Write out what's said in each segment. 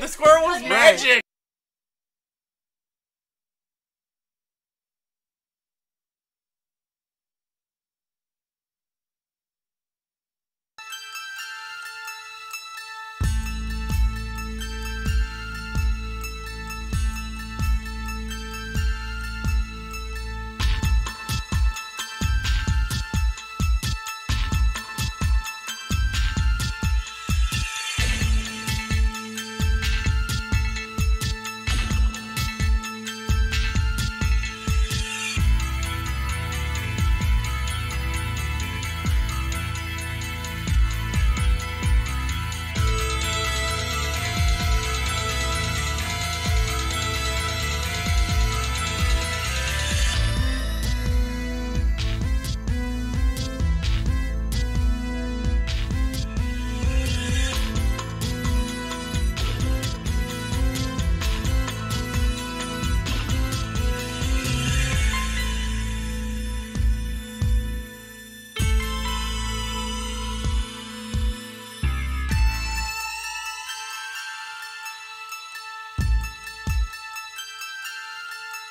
The squirrel was magic!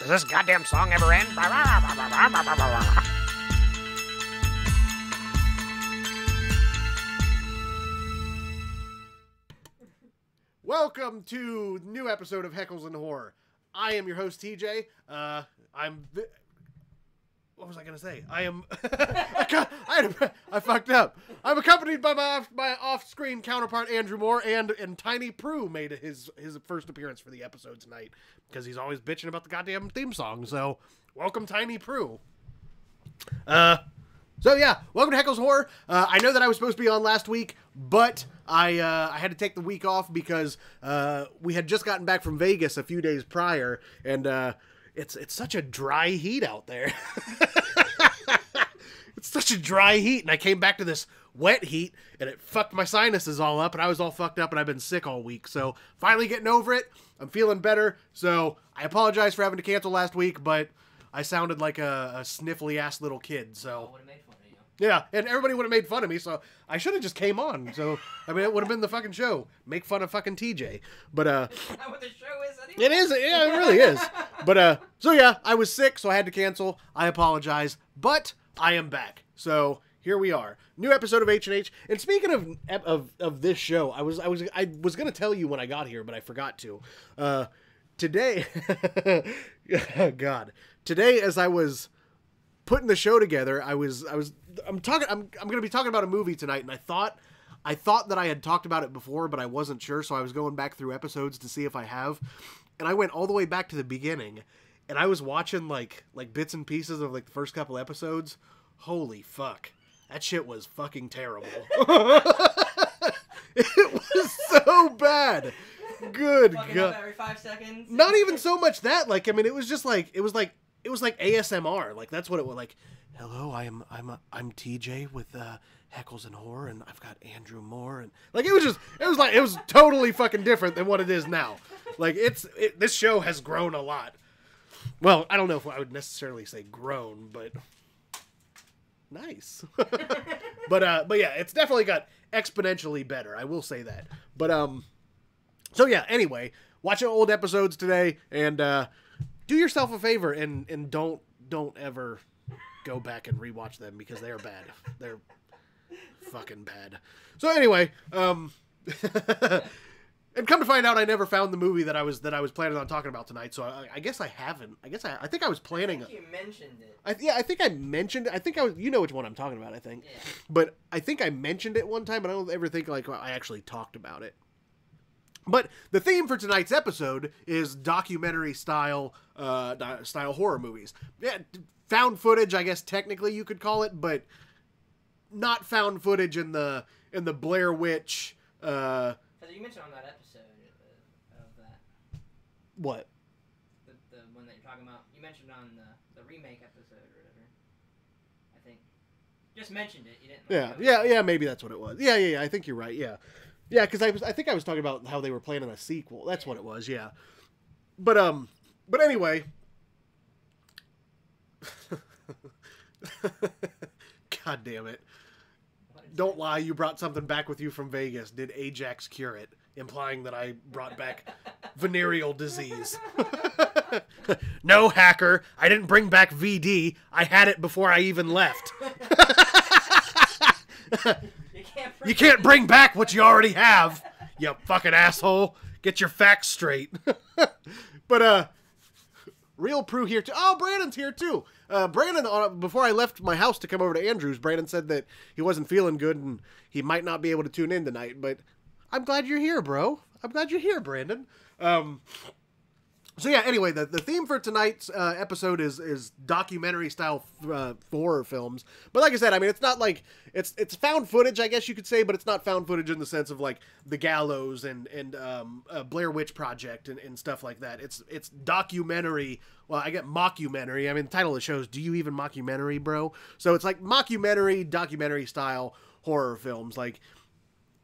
Does this goddamn song ever end? Welcome to a new episode of Heckles and Horror. I am your host, TJ. What was I going to say? I fucked up. I'm accompanied by my off-screen counterpart, Andrew Moore, and Tiny Prue made his first appearance for the episode tonight, because he's always bitching about the goddamn theme song, so welcome, Tiny Prue. So yeah, welcome to Heckles Horror. I know that I was supposed to be on last week, but I had to take the week off because we had just gotten back from Vegas a few days prior, and it's such a dry heat out there. It's such a dry heat, and I came back to this wet heat, and it fucked my sinuses all up, and I was all fucked up, and I've been sick all week. So finally getting over it. I'm feeling better, so I apologize for having to cancel last week, but I sounded like a sniffly ass little kid. So I would have made fun of you. yeah, and everybody would have made fun of me, so I should have just came on. So I mean, it would have been the fucking show. Make fun of fucking TJ. But That's not what the show is anymore. it is, yeah, it really is. But so yeah, I was sick, so I had to cancel. I apologize, but I am back. So here we are, new episode of H&H. And speaking of this show, I was gonna tell you when I got here, but I forgot to. Today, God, today as I was putting the show together, I'm gonna be talking about a movie tonight, and I thought that I had talked about it before, but I wasn't sure, so I was going back through episodes to see if I have, and I went all the way back to the beginning, and I was watching like bits and pieces of like the first couple episodes. Holy fuck, that shit was fucking terrible. It was so bad. Good Fucking God. up every 5 seconds. Not even so much that. Like, I mean, it was like ASMR. Like, that's what it was. Like, hello, I'm TJ with Heckles and Horror, and I've got Andrew Moore, and like it was totally fucking different than what it is now. Like, this show has grown a lot. Well, I don't know if I would necessarily say grown, but nice. but yeah, it's definitely got exponentially better. I will say that. But so yeah. Anyway, watching old episodes today, and do yourself a favor and don't ever go back and rewatch them because they are bad. They're fucking bad. So anyway, and come to find out, I never found the movie that I was planning on talking about tonight. So I guess I haven't. I think I was planning. I think you mentioned it. I think I mentioned it. I think you know which one I'm talking about, I think. Yeah. But I think I mentioned it one time, but I don't ever think like I actually talked about it. But the theme for tonight's episode is documentary style horror movies. Yeah, found footage, I guess technically you could call it, but not found footage in the Blair Witch. Because you mentioned on that episode of that. What? The one that you're talking about. You mentioned on the remake episode or whatever. I think. Just mentioned it. You didn't. Yeah. Maybe that's what it was. Yeah. I think you're right. Yeah. Yeah, because I think I was talking about how they were planning a sequel. That's what it was, yeah. But anyway. God damn it. Don't lie, you brought something back with you from Vegas. Did Ajax cure it? implying that I brought back venereal disease. No, hacker, I didn't bring back VD. I had it before I even left. You can't bring back what you already have, you fucking asshole. Get your facts straight. But, Real Prue here too. Oh, Brandon's here too. Brandon, before I left my house to come over to Andrew's, Brandon said that he wasn't feeling good and he might not be able to tune in tonight. But I'm glad you're here, bro. I'm glad you're here, Brandon. So yeah, anyway, the theme for tonight's episode is documentary style horror films. But like I said, I mean, it's not like it's found footage, I guess you could say, but it's not found footage in the sense of like The Gallows and Blair Witch Project and stuff like that. It's documentary. Well, I get mockumentary. I mean, the title of the show is "Do You Even Mockumentary, Bro?" So it's like mockumentary, documentary style horror films. Like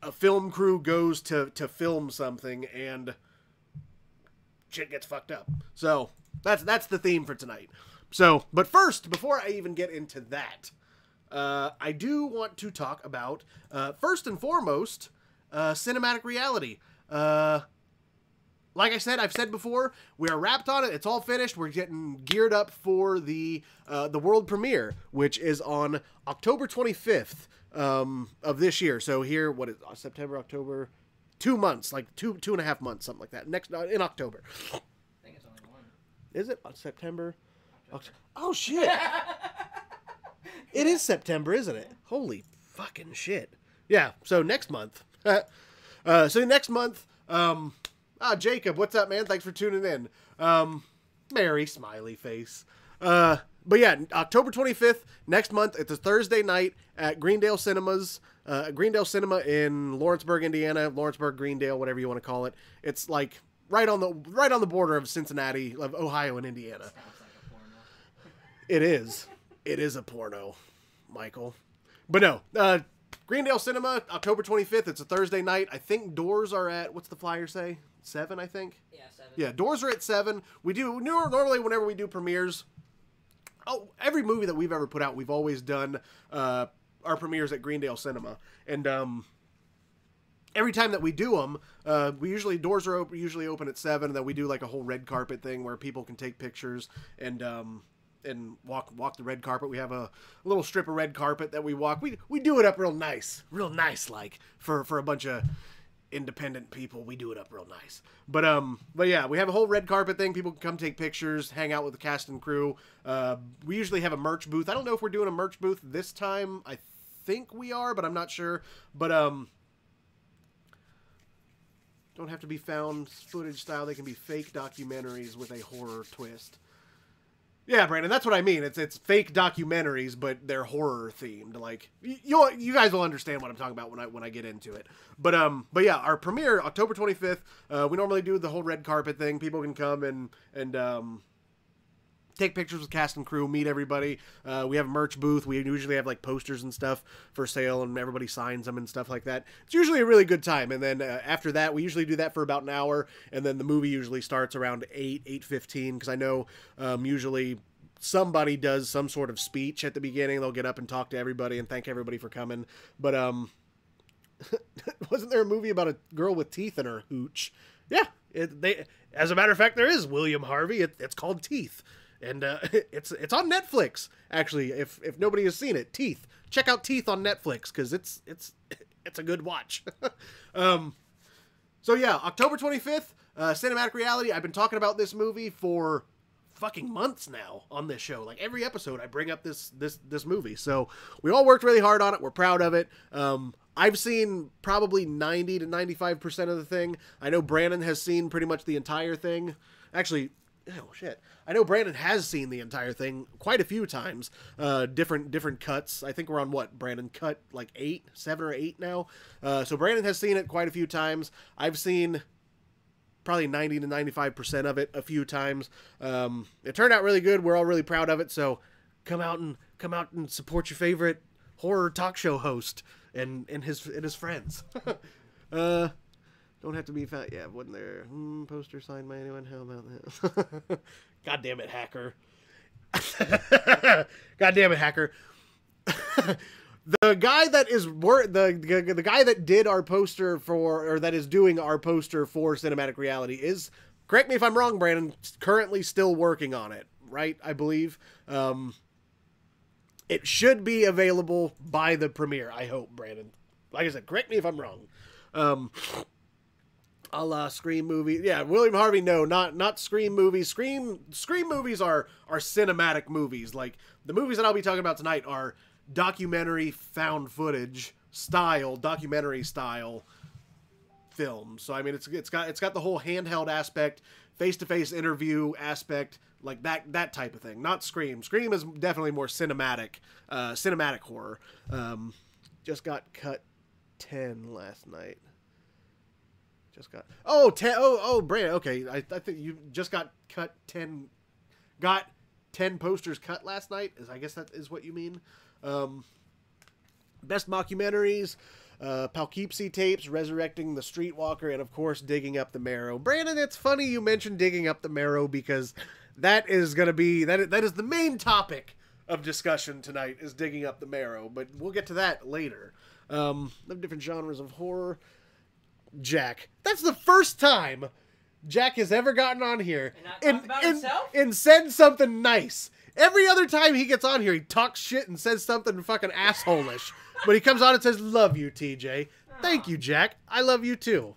a film crew goes to film something and shit gets fucked up. So that's the theme for tonight. So, but first, before I even get into that, I do want to talk about, first and foremost, cinematic reality. Like I said, I've said before, we are wrapped on it. It's all finished. We're getting geared up for the world premiere, which is on October 25th of this year. So here, what is September, October? 2 months, like two and a half months, something like that. Next in October. I think it's only one. Is it September? October. Oh shit! It is September, isn't it? Holy fucking shit! Yeah. So next month. Next month. Jacob, what's up, man? Thanks for tuning in. Merry smiley face. But yeah, October 25th, next month. It's a Thursday night at Greendale Cinemas. Greendale Cinema in Lawrenceburg, Indiana. Lawrenceburg, Greendale, whatever you want to call it. It's like right on the border of Cincinnati, of Ohio and Indiana. Sounds like a porno. It is. It is a porno, Michael. But no, Greendale Cinema, October 25th. It's a Thursday night. I think doors are at, what's the flyer say? 7, I think? Yeah, 7. Yeah, doors are at 7. We do, normally whenever we do premieres, every movie that we've ever put out, we've always done our premieres at Greendale Cinema. And every time that we do them, doors are usually open at 7, and then we do like a whole red carpet thing where people can take pictures and walk the red carpet. We have a little strip of red carpet that we walk. We do it up real nice like for a bunch of independent people. We do it up real nice. But yeah, we have a whole red carpet thing. People can come take pictures, hang out with the cast and crew. We usually have a merch booth. I don't know if we're doing a merch booth this time. I think we are, but I'm not sure. But don't have to be found footage style. They can be fake documentaries with a horror twist. Yeah, Brandon, that's what I mean. It's fake documentaries, but they're horror themed. Like you guys will understand what I'm talking about when I get into it. But yeah, our premiere October 25th. We normally do the whole red carpet thing. People can come and take pictures with cast and crew, meet everybody. We have a merch booth. We usually have like posters and stuff for sale, and everybody signs them and stuff like that. It's usually a really good time. And then after that, we usually do that for about an hour, and then the movie usually starts around 8:15, because I know usually somebody does some sort of speech at the beginning. They'll get up and talk to everybody and thank everybody for coming. But wasn't there a movie about a girl with teeth in her hooch? Yeah, as a matter of fact, there is. William Harvey. It's called Teeth. And it's on Netflix, actually. If nobody has seen it, Teeth. Check out Teeth on Netflix, because it's a good watch. So yeah, October 25th, Cinematic Reality. I've been talking about this movie for fucking months now on this show. Like every episode, I bring up this movie. So we all worked really hard on it. We're proud of it. I've seen probably 90 to 95% of the thing. I know Brandon has seen pretty much the entire thing. Actually, oh shit, I know Brandon has seen the entire thing quite a few times. Different cuts. I think we're on what, Brandon? Cut like 7 or 8 now. So Brandon has seen it quite a few times. I've seen probably 90 to 95% of it a few times. It turned out really good. We're all really proud of it. So come out and support your favorite horror talk show host and his friends. Don't have to be fat. Yeah, wasn't there poster signed by anyone? How about that? God damn it, hacker. God damn it, hacker. The guy that is the guy that did our poster for, or that is doing our poster for Cinematic Reality is, correct me if I'm wrong, Brandon, currently still working on it, right? I believe. It should be available by the premiere, I hope, Brandon. Like I said, correct me if I'm wrong. A la Scream movie. Yeah, William Harvey, no, not Scream movies. Scream movies are cinematic movies. Like, the movies that I'll be talking about tonight are documentary found footage style, documentary style films. So I mean, it's got the whole handheld aspect, face-to-face interview aspect, like that type of thing. Not Scream. Scream is definitely more cinematic horror. Just got cut 10 last night. Just got 10. Oh, Brandon. Okay, I think you just got cut 10. Got 10 posters cut last night. I guess that is what you mean. Best mockumentaries, Poughkeepsie Tapes, Resurrecting the Streetwalker, and of course Digging Up the Marrow. Brandon, it's funny you mentioned Digging Up the Marrow because that is going to be that is the main topic of discussion tonight, is Digging Up the Marrow, but we'll get to that later. The different genres of horror. Jack. That's the first time Jack has ever gotten on here and said something nice. Every other time he gets on here, he talks shit and says something fucking asshole-ish. But he comes on and says, "Love you, TJ." Thank you, Jack. I love you too.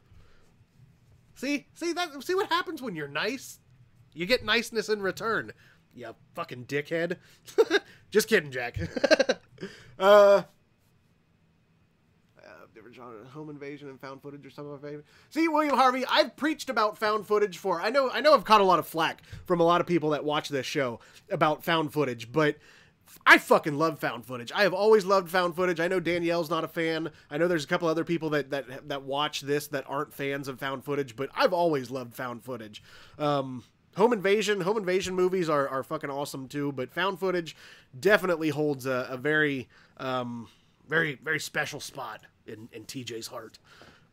See what happens when you're nice? You get niceness in return. You fucking dickhead. Just kidding, Jack. Different genre, home invasion and found footage or some of my favorite. See, William Harvey, I've preached about found footage I know I've caught a lot of flack from a lot of people that watch this show about found footage, but I fucking love found footage. I have always loved found footage. I know Danielle's not a fan. I know there's a couple other people that watch this that aren't fans of found footage, but I've always loved found footage. Home invasion movies are fucking awesome too, but found footage definitely holds a very, very, very special spot in TJ's heart.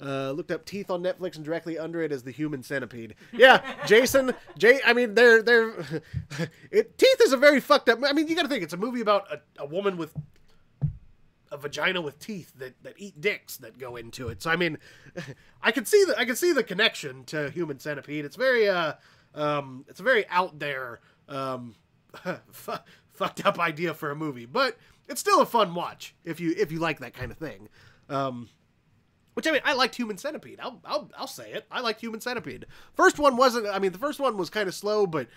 Looked up Teeth on Netflix, and directly under it is The Human Centipede. Yeah, Jason, I mean, Teeth is a very fucked up. I mean, you got to think it's a movie about a woman with a vagina with teeth that eat dicks that go into it. So I mean, I can see the connection to Human Centipede. It's it's a very out there, fucked up idea for a movie, but it's still a fun watch if you like that kind of thing. Which, I mean, I liked Human Centipede. I'll say it. I liked Human Centipede. First one wasn't. I mean, the first one was kind of slow, but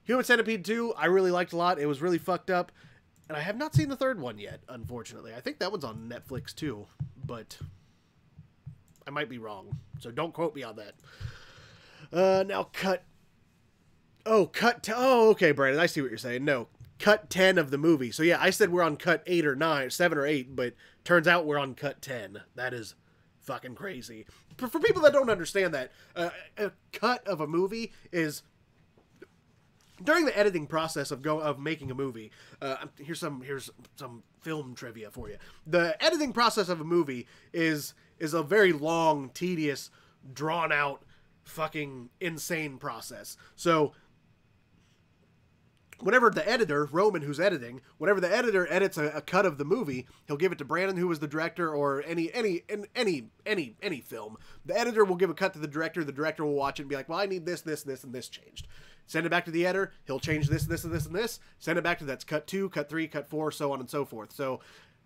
Human Centipede 2, I really liked a lot. It was really fucked up, and I have not seen the third one yet. Unfortunately, I think that one's on Netflix too, but I might be wrong. So don't quote me on that. Now cut. Oh, okay, Brandon. I see what you're saying. No. Cut 10 of the movie. So yeah, I said we're on cut 8 or 9, 7 or 8, but turns out we're on cut 10. That is fucking crazy. For people that don't understand that, a cut of a movie is during the editing process of making a movie. Here's some film trivia for you. The editing process of a movie is a very long, tedious, drawn out, fucking insane process. So whenever the editor, Roman, who's editing, whenever the editor edits a cut of the movie, he'll give it to Brandon, who was the director, or any film. The editor will give a cut to the director. The director will watch it and be like, "Well, I need this, this, this, and this changed." Send it back to the editor. He'll change this, this, and this, and this. Send it back to that's cut 2, cut 3, cut 4, so on and so forth. So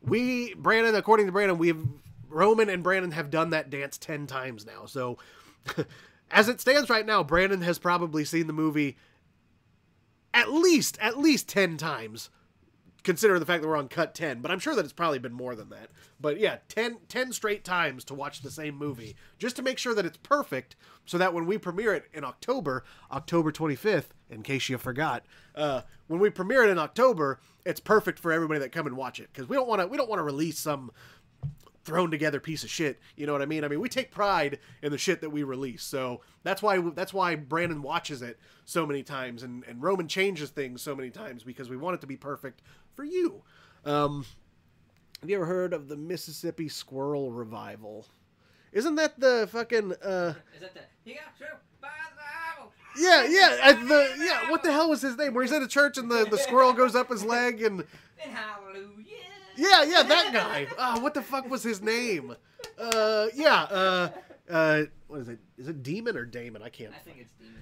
according to Brandon, Roman and Brandon have done that dance 10 times now. So as it stands right now, Brandon has probably seen the movie at least 10 times, considering the fact that we're on cut 10, but I'm sure that it's probably been more than that. But yeah, 10 straight times to watch the same movie, just to make sure that it's perfect, so that when we premiere it in October 25th, in case you forgot, when we premiere it in October, it's perfect for everybody that come and watch it, because we don't want to release some thrown together piece of shit, you know what I mean? I mean, we take pride in the shit that we release, so that's why Brandon watches it so many times, and Roman changes things so many times, because we want it to be perfect for you. Have you ever heard of the Mississippi Squirrel Revival? Isn't that the fucking Is that the he got through by the Bible? Yeah, what the hell was his name? Where he's at a church and the squirrel goes up his leg and hallelujah. Yeah, that guy. What the fuck was his name? What is it? Is it Demon or Damon? I can't. I think it's Demon.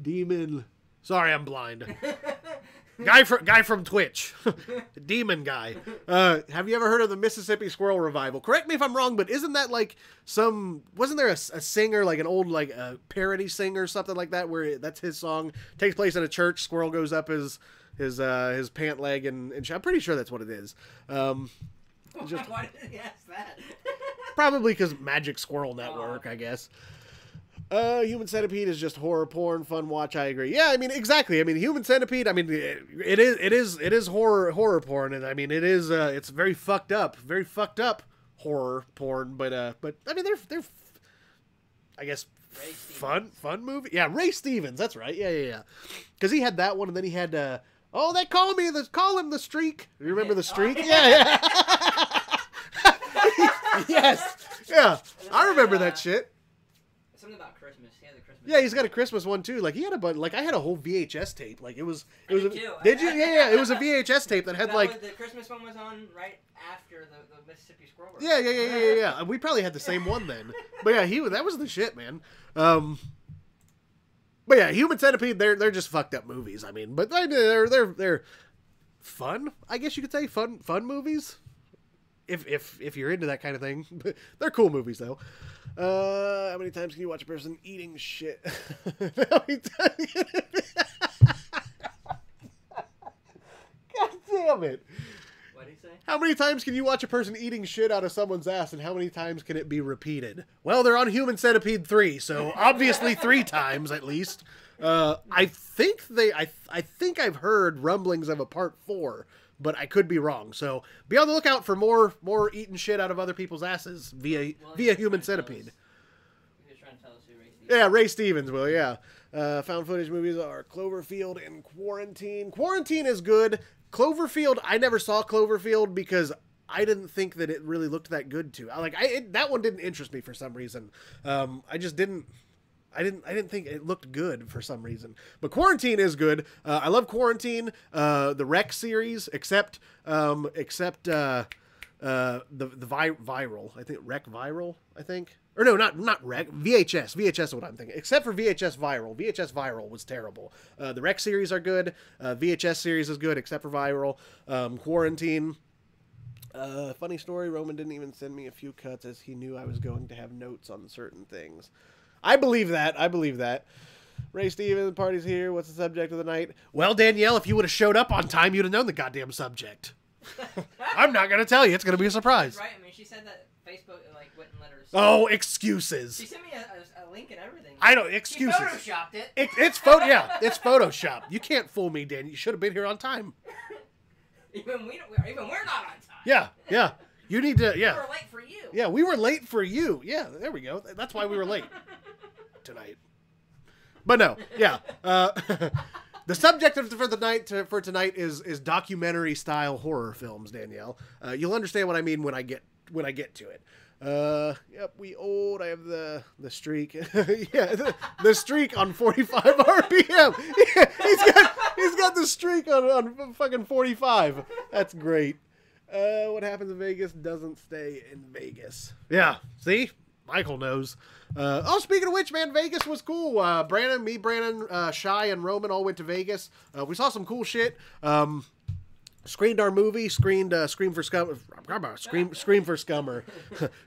Demon. Sorry, I'm blind. Guy from Twitch. Demon guy. Have you ever heard of the Mississippi Squirrel Revival? Correct me if I'm wrong, but isn't that like wasn't there a singer, like an old like a parody singer or something like that, where that's his song, takes place in a church, squirrel goes up his pant leg, and I'm pretty sure that's what it is. Why did he ask that? Probably because Magic Squirrel Network, I guess. Human Centipede is just horror porn, fun watch. I agree. Yeah, I mean, exactly. I mean, Human Centipede. I mean, it is horror porn, and I mean, it's very fucked up horror porn. But I mean, they're I guess fun movie. Yeah, Ray Stevens. That's right. Yeah. Because he had that one, and then he had they call him the Streak. You remember the Streak? Yeah. Yes. Yeah, I remember that shit. Something about Christmas. He has a Christmas. Yeah, he's got a Christmas one too. Like he had I had a whole VHS tape. Like it was. I did too. Did you? Yeah. It was a VHS tape that had the Christmas one was on right after the Mississippi Squirrel. Yeah. And we probably had the same one then. But yeah, that was the shit, man. But yeah, Human Centipede. They're just fucked up movies. I mean, but they're fun. I guess you could say fun movies. If you're into that kind of thing, they're cool movies though. How many times can you watch a person eating shit? God damn it! What did he say? How many times can you watch a person eating shit out of someone's ass, and how many times can it be repeated? Well, they're on Human Centipede 3, so obviously 3 times at least. I think I've heard rumblings of a part 4. But I could be wrong, so be on the lookout for more eating shit out of other people's asses via Human Centipede. You're trying to tell us who Ray Stevens. Yeah, Ray Stevens will. Yeah, found footage movies are Cloverfield and Quarantine. Quarantine is good. Cloverfield, I never saw Cloverfield because I didn't think that it really looked that good too. That one didn't interest me for some reason. I just didn't. I didn't think it looked good for some reason. But Quarantine is good. I love Quarantine. The Rec series, except the Viral. I think Rec Viral. I think, or no, not Rec. VHS. VHS is what I'm thinking. Except for VHS Viral. VHS Viral was terrible. The Rec series are good. VHS series is good, except for Viral. Quarantine. Funny story. Roman didn't even send me a few cuts as he knew I was going to have notes on certain things. I believe that. Ray Stevens, party's here. What's the subject of the night? Well, Danielle, if you would have showed up on time, you'd have known the goddamn subject. I'm not going to tell you. It's going to be a surprise. Right. I mean, she said that Facebook wouldn't let her. Oh, excuses. She sent me a link and everything. I know, excuses. She photoshopped it. It's Photoshop. You can't fool me, Dan. You should have been here on time. Even we're not on time. Yeah. You need to. Yeah. We were late for you. Yeah, we were late for you. Yeah, there we go. That's why we were late tonight. But no, yeah. The subject for tonight is documentary style horror films, Danielle. You'll understand what I mean when I get to it. Yep, we old. I have the streak. Yeah, the streak on 45 RPM. Yeah, he's got the streak on fucking 45. That's great. What happens in Vegas doesn't stay in Vegas. Yeah, see? Michael knows. Speaking of which, man, Vegas was cool. Brandon, Shy, and Roman all went to Vegas. We saw some cool shit. Screened our movie. Scream for Scummer. Scream for Scummer.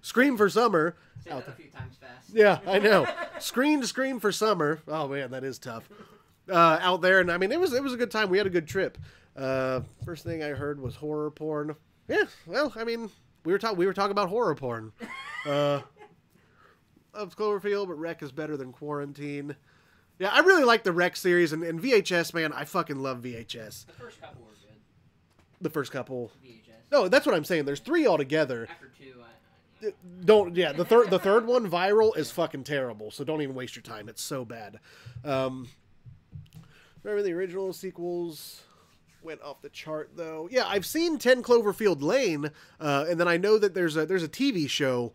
Scream for Summer. Say that a few times fast. Yeah, I know. Scream for Summer. Oh man, that is tough. Out there, and I mean, it was a good time. We had a good trip. First thing I heard was horror porn. Yeah, well, I mean, we were talking about horror porn. Loves Cloverfield, but Rec is better than Quarantine. Yeah, I really like the Rec series, and VHS, man, I fucking love VHS. The first couple were good. The first couple. VHS. No, that's what I'm saying. There's 3 altogether. After 2, the third one, Viral, is fucking terrible. So don't even waste your time. It's so bad. Remember the original sequels went off the chart though. Yeah, I've seen 10 Cloverfield Lane, and then I know that there's a TV show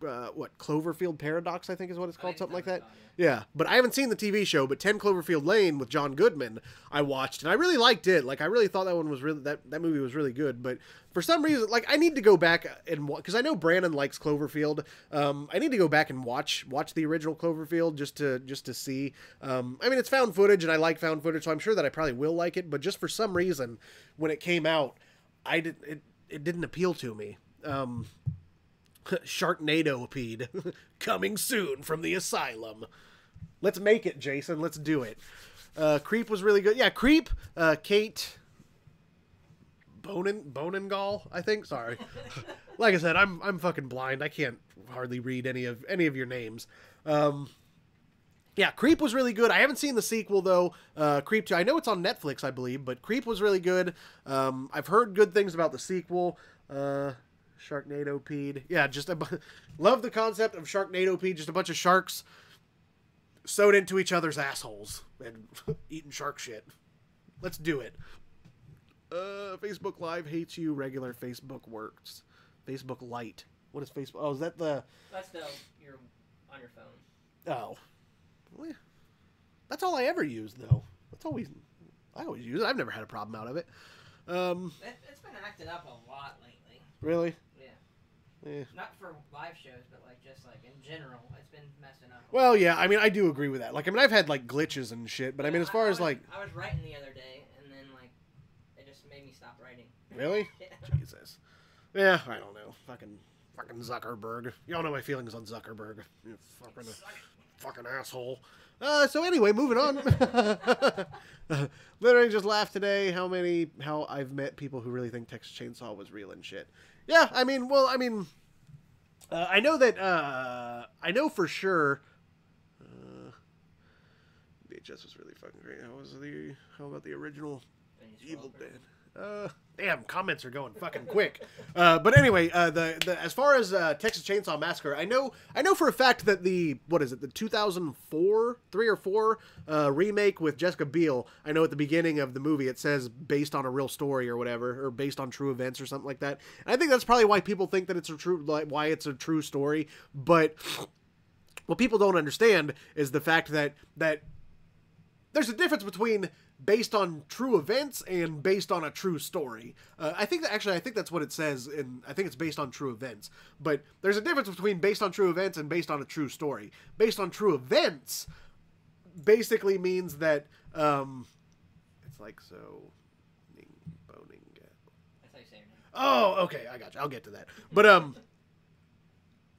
Cloverfield Paradox, I think is what it's called, think something like that's that. what it's called, Yeah, but I haven't seen the TV show, but 10 Cloverfield Lane with John Goodman I watched, and I really liked it. Like, I really thought that one was really, that movie was really good, but for some reason, like, I need to go back and, because I know Brandon likes Cloverfield, I need to go back and watch the original Cloverfield just to see. I mean, it's found footage, and I like found footage, so I'm sure that I probably will like it, but just for some reason, when it came out, it didn't appeal to me. Sharknado-peed. Coming soon from the asylum. Let's make it, Jason. Let's do it. Creep was really good. Yeah, Creep. Kate Bonengal, I think. Sorry. Like I said, I'm fucking blind. I can't hardly read any of your names. Yeah, Creep was really good. I haven't seen the sequel, though. Creep 2. I know it's on Netflix, I believe, but Creep was really good. I've heard good things about the sequel. Sharknado-peed. Yeah, just love the concept of Sharknado-peed. Just a bunch of sharks sewed into each other's assholes and eating shark shit. Let's do it. Facebook Live hates you. Regular Facebook works. Facebook Lite. What is Facebook? Oh, is that the... That's you're on your phone. Oh. Well, that's all I ever use, though. I always use it. I've never had a problem out of it. It's been acting up a lot lately. Really? Yeah. Not for live shows, but like just like in general, it's been messing up. Well, yeah, I mean, I do agree with that. Like, I mean, I've had like glitches and shit, but I mean, as far as like, I was writing the other day, and then like, it just made me stop writing. Really? Yeah. Jesus. Yeah, I don't know. Fucking Zuckerberg. Y'all know my feelings on Zuckerberg. You fucking asshole. So anyway, moving on. Literally just laughed today how I've met people who really think Texas Chainsaw was real and shit. Yeah, I mean, I know that, I know for sure, VHS was really fucking great. How about the original Evil Dead? Damn, comments are going fucking quick. But anyway, as far as Texas Chainsaw Massacre, I know for a fact that the 2004, 3 or 4 remake with Jessica Biel, I know at the beginning of the movie it says based on a real story or whatever, or based on true events or something like that. And I think that's probably why people think that it's why it's a true story. But what people don't understand is the fact that there's a difference between based on true events and based on a true story. I think that's what it says, and I think it's based on true events. But there's a difference between based on true events and based on a true story. Based on true events basically means that it's like so. Boning. That's how you say your name. Oh, okay, I got you. I'll get to that. But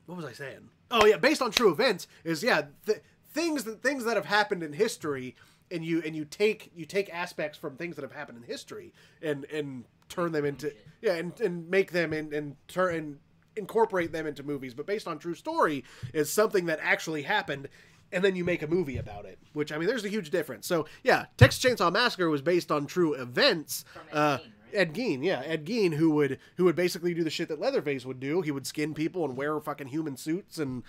what was I saying? Oh yeah, based on true events is things that have happened in history. And you take aspects from things that have happened in history and turn them into and make them and incorporate them into movies. But based on true story is something that actually happened, and then you make a movie about it. Which, I mean, there's a huge difference. So yeah, Texas Chainsaw Massacre was based on true events. From Ed Gein, who would basically do the shit that Leatherface would do. He would skin people and wear fucking human suits and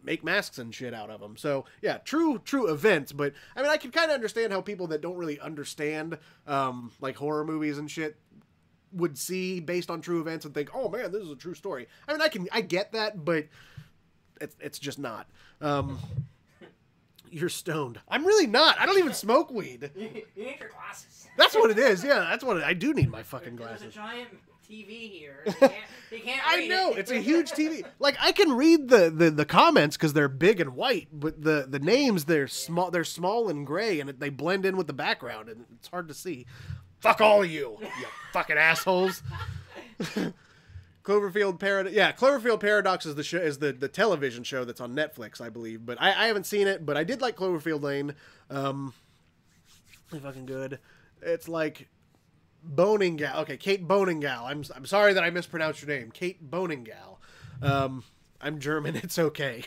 make masks and shit out of them. So yeah, true events. But I mean, I can kind of understand how people that don't really understand like horror movies and shit would see based on true events and think, oh man, this is a true story. I mean, I get that, but it's just not. You're stoned. I'm really not. I don't even smoke weed. You need your glasses. That's what it is. Yeah, that's what I do need my fucking glasses. There's a giant TV here. You can't I read know it. it's a huge TV. Like I can read the comments because they're big and white, but the names they're small. They're small and gray, and they blend in with the background, and it's hard to see. Fuck all of you, you fucking assholes. Cloverfield Paradox. Yeah, Cloverfield Paradox is the show, is the television show that's on Netflix, I believe. But I haven't seen it, but I did like Cloverfield Lane. Really fucking good. It's like Bonengal. Okay, Kate Bonengal. I'm sorry that I mispronounced your name. Kate Bonengal. I'm German. It's okay.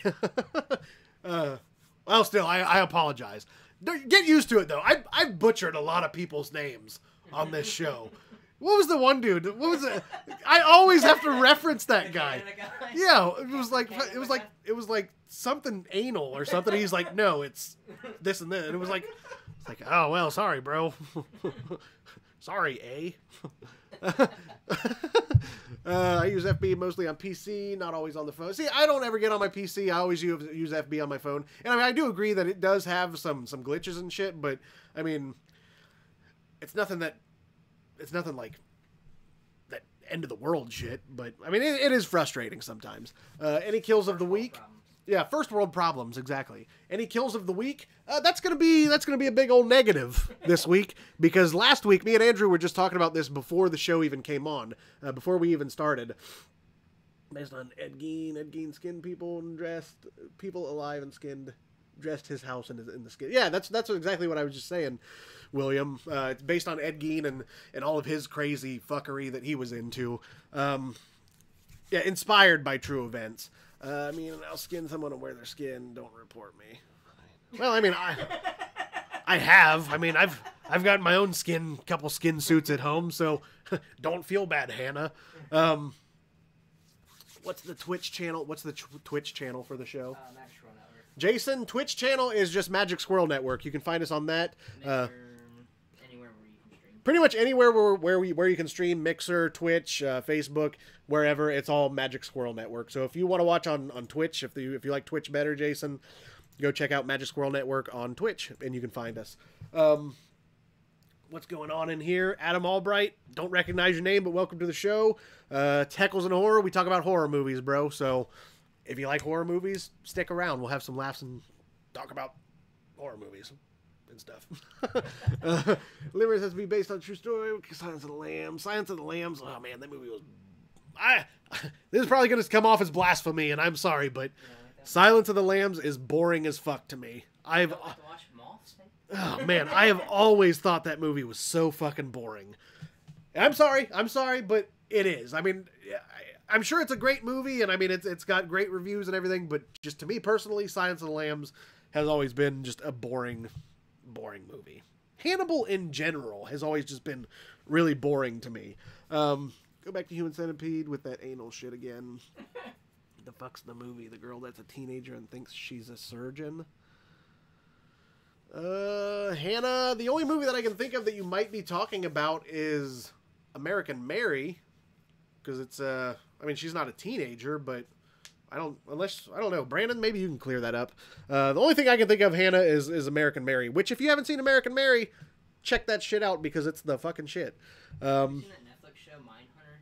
Well, still, I apologize. Get used to it, though. I've butchered a lot of people's names on this show. What was the one dude? What was it? I always have to reference that guy. Yeah, it was like something anal or something. He's like, no, it's this and that. And it was like, oh well, sorry, bro. Sorry, I use FB mostly on PC, not always on the phone. See, I don't ever get on my PC. I always use FB on my phone. And I mean, I do agree that it does have some glitches and shit, but I mean, it's nothing like that end of the world shit. But I mean, it is frustrating sometimes. Any kills of the week? Yeah, first world problems, exactly. Any kills of the week? That's gonna be a big old negative this week, because last week me and Andrew were just talking about this before the show even came on, before we even started. Based on Ed Gein skinned people and dressed people alive and skinned, dressed his house in the skin. Yeah, that's exactly what I was just saying, William. It's based on Ed Gein and all of his crazy fuckery that he was into. Yeah, inspired by true events. I mean, I'll skin someone and wear their skin. Don't report me. Well, I mean, I have. I mean, I've got my own couple skin suits at home, so don't feel bad, Hannah. What's the Twitch channel? What's the Twitch channel for the show? Magic Squirrel Network. Jason, Twitch channel is just Magic Squirrel Network. You can find us on that. Anywhere where you can stream. Pretty much anywhere where you can stream, Mixer, Twitch, Facebook, wherever, it's all Magic Squirrel Network. So if you want to watch on Twitch, if you like Twitch better, Jason, go check out Magic Squirrel Network on Twitch, and you can find us. What's going on in here? Adam Albright, don't recognize your name, but welcome to the show. Heckles and Horror, we talk about horror movies, bro. So if you like horror movies, stick around. We'll have some laughs and talk about horror movies and stuff. Limerick has to be based on true story. Silence of the Lambs. Silence of the Lambs. Oh man, that movie was. This is probably going to come off as blasphemy, and I'm sorry, but Silence of the Lambs is boring as fuck to me. Oh man, I have always thought that movie was so fucking boring. And I'm sorry, but it is. I mean, I'm sure it's a great movie, and I mean, it's got great reviews and everything, but just to me personally, Silence of the Lambs has always been just a boring movie. Hannibal in general has always just been really boring to me. Go back to Human Centipede with that anal shit again. The fuck's the movie? The girl that's a teenager and thinks she's a surgeon. Hannah, the only movie that I can think of that you might be talking about is American Mary, because it's I mean, she's not a teenager, but I don't know. Brandon, maybe you can clear that up. The only thing I can think of, Hannah, is American Mary, which if you haven't seen American Mary, check that shit out because it's the fucking shit. Have you seen that Netflix show Mindhunter,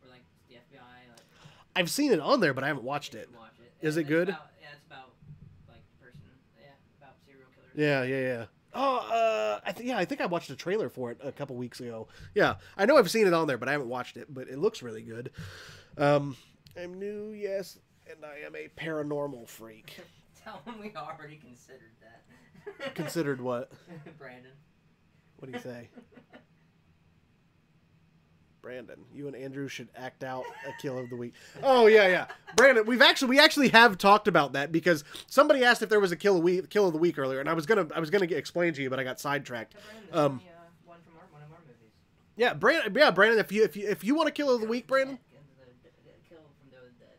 where like the FBI? Like, I've seen it on there, but I haven't watched it. Watch it. Is it good? It's about like person. Yeah, about serial killers. Yeah. Oh, I think I watched a trailer for it a couple weeks ago. Yeah, I know I've seen it on there, but I haven't watched it. But it looks really good. I'm new, yes, and I am a paranormal freak. Tell him we already considered that. Considered what? Brandon. What do you say? Brandon, you and Andrew should act out a kill of the week. Oh yeah. Brandon, we actually have talked about that because somebody asked if there was a kill of the week earlier, and I was gonna explain to you, but I got sidetracked. One from one of our movies. Yeah, Brandon, if you want a kill of the week, Brandon. Kill from the Dead.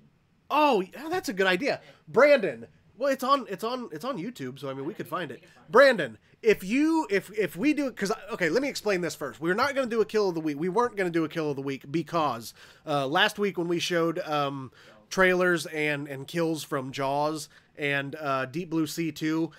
Oh, that's a good idea, Brandon. Well, it's on YouTube, so I mean we could find it. Brandon, if we do, because okay, let me explain this first. We're not going to do a kill of the week. We weren't going to do a kill of the week because last week when we showed trailers and kills from Jaws and Deep Blue Sea 2,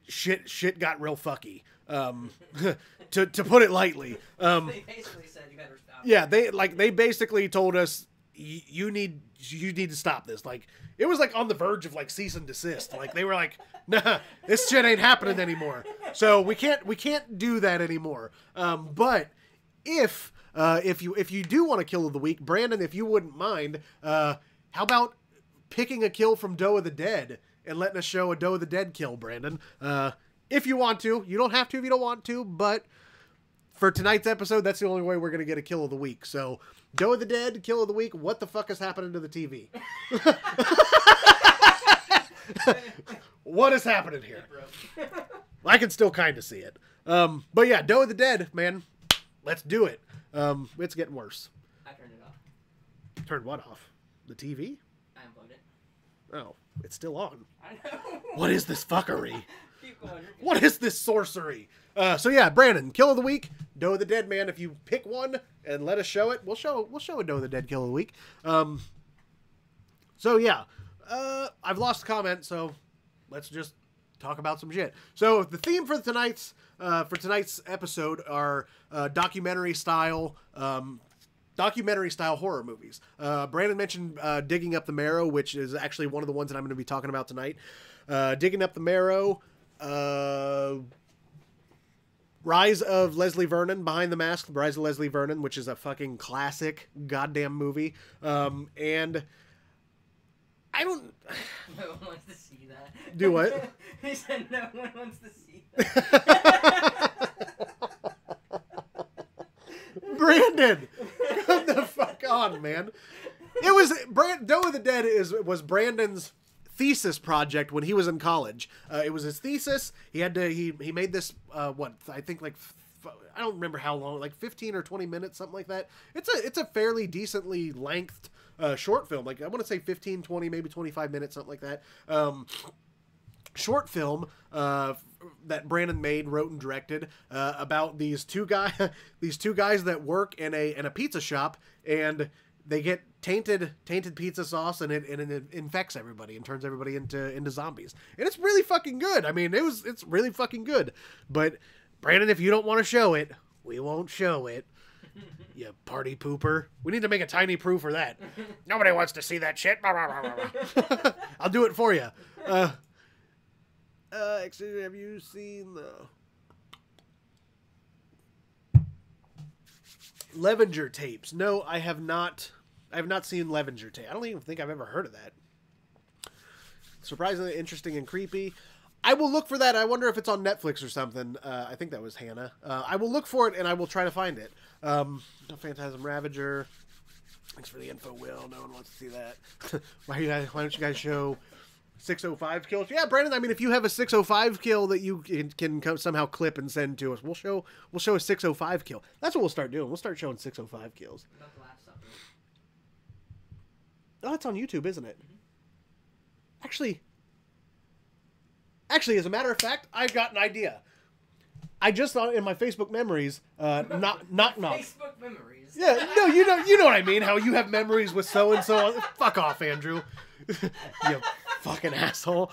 shit got real fucky. To put it lightly. They basically said you better stop. Yeah, they basically told us you need to stop this. Like, it was like on the verge of like cease and desist. Like they were like, nah, this shit ain't happening anymore. So we can't do that anymore. But if you do want to kill of the week, Brandon, if you wouldn't mind, how about picking a kill from Doe of the Dead and letting us show a Doe of the Dead kill, Brandon? If you want to, you don't have to if you don't want to, but for tonight's episode, that's the only way we're going to get a kill of the week. So, Doe of the Dead, kill of the week, what the fuck is happening to the TV? What is happening here? I can still kind of see it. But yeah, Doe of the Dead, man, let's do it. It's getting worse. I turned it off. Turned what off? The TV? I unplugged it. Oh, it's still on. I know. What is this fuckery? What is this sorcery? So yeah, Brandon, kill of the week, Doe of the Dead, man. If you pick one and let us show it, we'll show a Doe of the Dead kill of the week. So yeah, I've lost comment, so let's just talk about some shit. So the theme for tonight's episode are documentary style horror movies. Brandon mentioned Digging Up the Marrow, which is actually one of the ones that I'm going to be talking about tonight. Digging Up the Marrow, Rise of Leslie Vernon, Behind the Mask, Rise of Leslie Vernon, which is a fucking classic goddamn movie. And I don't... No one wants to see that. Do what? He said no one wants to see that. Brandon! Come the fuck on, man. It was... Doe of the Dead was Brandon's thesis project when he was in college. It was his thesis. He made this, I think like... I don't remember how long, like 15 or 20 minutes, something like that. It's a fairly decently lengthed short film. Like I want to say 15, 20, maybe 25 minutes, something like that. Short film that Brandon made, wrote, and directed about these two guys that work in a pizza shop, and they get tainted pizza sauce, and it infects everybody and turns everybody into zombies. And it's really fucking good. I mean, it's really fucking good. But Brandon, if you don't want to show it, we won't show it. You party pooper. We need to make a tiny proof for that. Nobody wants to see that shit. I'll do it for you. Actually, have you seen the Levenger tapes? No, I have not. I have not seen Levenger tape. I don't even think I've ever heard of that. Surprisingly interesting and creepy. I will look for that. I wonder if it's on Netflix or something. I think that was Hannah. I will look for it, and I will try to find it. Phantasm Ravager. Thanks for the info, Will. No one wants to see that. Why don't you guys show 605 kills? Yeah, Brandon, I mean, if you have a 605 kill that you can somehow clip and send to us, we'll show a 605 kill. That's what we'll start doing. We'll start showing 605 kills. About the Last Supper. Oh, it's on YouTube, isn't it? Mm-hmm. Actually, as a matter of fact, I've got an idea. I just thought in my Facebook memories, knock. Facebook memories. Yeah, no, you know what I mean. How you have memories with so and so. Fuck off, Andrew. You fucking asshole.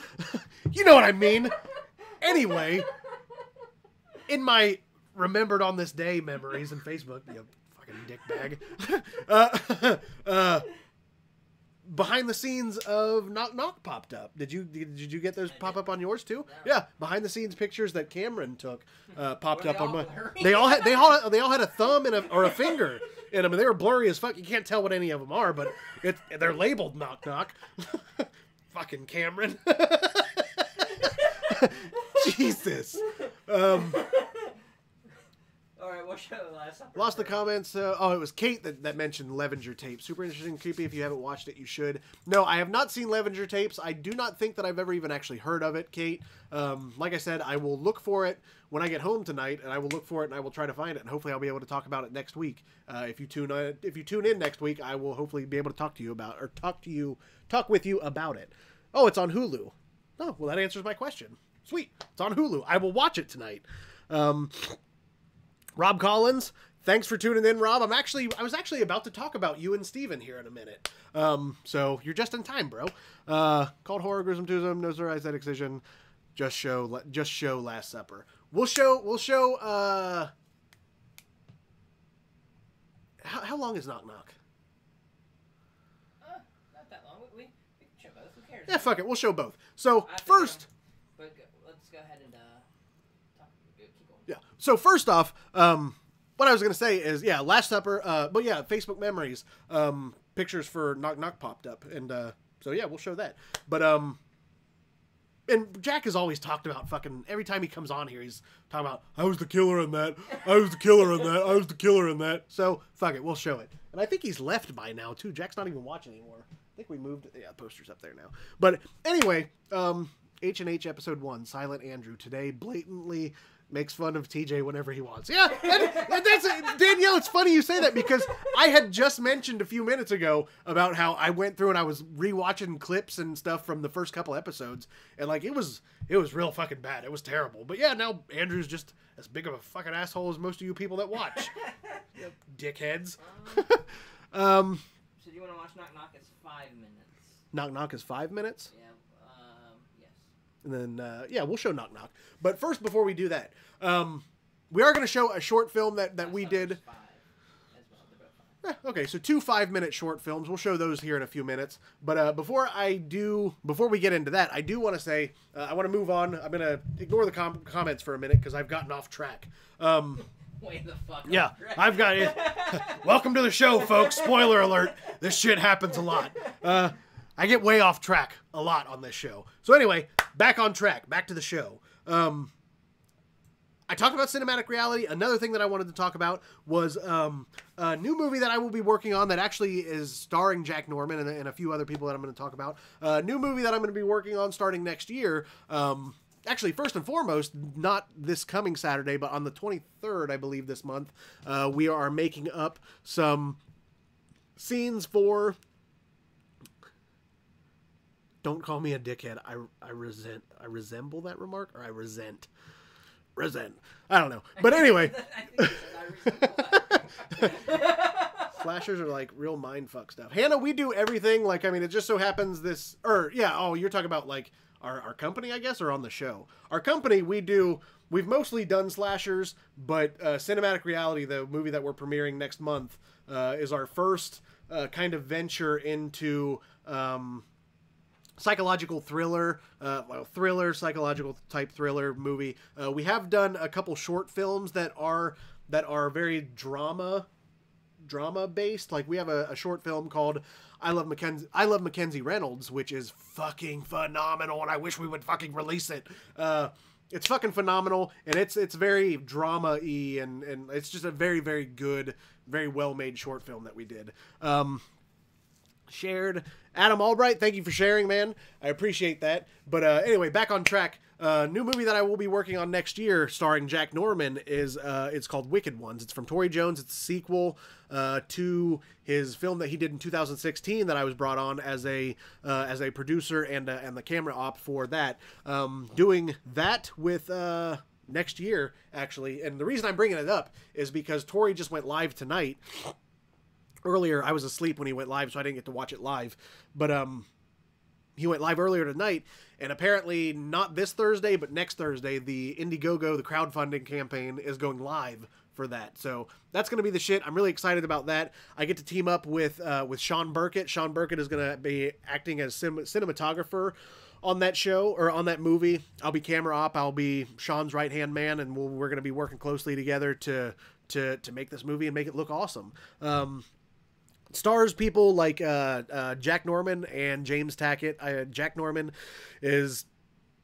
You know what I mean. Anyway, in my remembered on this day memories in Facebook, you fucking dickbag. Behind the scenes of Knock Knock popped up. Did you get those pop up on yours too? No. Yeah, behind the scenes pictures that Cameron took popped up on my. They all had a thumb or a finger in them, and they were blurry as fuck. You can't tell what any of them are, but they're labeled Knock Knock. Fucking Cameron. Jesus. Alright, we'll show the Last Supper. Lost the comments. It was Kate that mentioned Levenger tape. Super interesting, creepy. If you haven't watched it, you should. No, I have not seen Levenger tapes. I do not think that I've ever even actually heard of it, Kate. Like I said, I will look for it when I get home tonight, and I will look for it and I will try to find it, and hopefully I'll be able to talk about it next week. If you tune in next week, I will hopefully be able to talk with you about it. Oh, it's on Hulu. Oh, well, that answers my question. Sweet, it's on Hulu. I will watch it tonight. Rob Collins, thanks for tuning in, Rob. I was actually about to talk about you and Steven here in a minute. So you're just in time, bro. Called Horror, Gruesome Tuesday, No Surprise, That Excision, just show Last Supper. We'll show, how long is Knock Knock? Not that long. We can show both. Who cares? Yeah, fuck it. We'll show both. So first... But let's go ahead and keep going. Yeah. So first off, what I was going to say is, yeah, Last Supper, but yeah, Facebook memories, pictures for Knock Knock popped up. And, so yeah, we'll show that. But, and Jack has always talked about fucking, every time he comes on here, he's talking about, I was the killer in that. I was the killer in that. I was the killer in that. So fuck it. We'll show it. And I think he's left by now too. Jack's not even watching anymore. I think we moved. Yeah, poster's up there now. But anyway, H&H episode 1, Silent Andrew, today blatantly makes fun of TJ whenever he wants. Yeah, and that's Danielle. It's funny you say that because I had just mentioned a few minutes ago about how I went through and I was rewatching clips and stuff from the first couple episodes, and like it was real fucking bad. It was terrible. But yeah, now Andrew's just as big of a fucking asshole as most of you people that watch. Yep, dickheads. So do you want to watch Knock Knock? It's 5 minutes. Knock Knock is 5 minutes. Yeah. Yes. And then, yeah, we'll show Knock Knock. But first, before we do that, we are going to show a short film that we did. 5 as well. They're both 5. Okay, so 2 5-minute short films. We'll show those here in a few minutes. But before we get into that, I do want to say, I want to move on. I'm going to ignore the comments for a minute because I've gotten off track. Way the fuck Yeah, off track. I've got it. Welcome to the show, folks. Spoiler alert. This shit happens a lot. I get way off track a lot on this show. So anyway, back on track. Back to the show. I talked about cinematic reality. Another thing that I wanted to talk about was a new movie that I will be working on that actually is starring Jack Norman and a few other people that I'm going to talk about. A new movie that I'm going to be working on starting next year. Actually, first and foremost, not this coming Saturday, but on the 23rd, I believe, this month, we are making up some scenes for... Don't call me a dickhead. I resemble that remark, or I resent. I don't know. But anyway. Slashers are like real mindfuck stuff. Hannah, we do everything. Like, I mean, it just so happens this... you're talking about, like, our company, I guess, or on the show. Our company, we've mostly done slashers, but Cinematic Reality, the movie that we're premiering next month, is our first kind of venture into psychological thriller, psychological type thriller movie. We have done a couple short films that are very drama based. Like we have a short film called I Love Mackenzie Reynolds, which is fucking phenomenal, and I wish we would fucking release it. It's fucking phenomenal, and it's very drama-y, and it's just a very, very good, very well-made short film that we did. Shared. Adam Albright, thank you for sharing, man. I appreciate that. But anyway, back on track. New movie that I will be working on next year, starring Jack Norman, is it's called Wicked Ones. It's from Tory Jones. It's a sequel to his film that he did in 2016 that I was brought on as a producer and the camera op for that. Doing that with next year, actually. And the reason I'm bringing it up is because Tory just went live tonight. Earlier, I was asleep when he went live, so I didn't get to watch it live. But he went live earlier tonight, and apparently not this Thursday, but next Thursday, the Indiegogo, the crowdfunding campaign, is going live for that. So that's going to be the shit. I'm really excited about that. I get to team up with Sean Burkett. Sean Burkett is going to be acting as cinematographer on that show, or on that movie. I'll be camera op. I'll be Sean's right-hand man, and we're going to be working closely together to make this movie and make it look awesome. Stars people like Jack Norman and James Tackett. Jack Norman is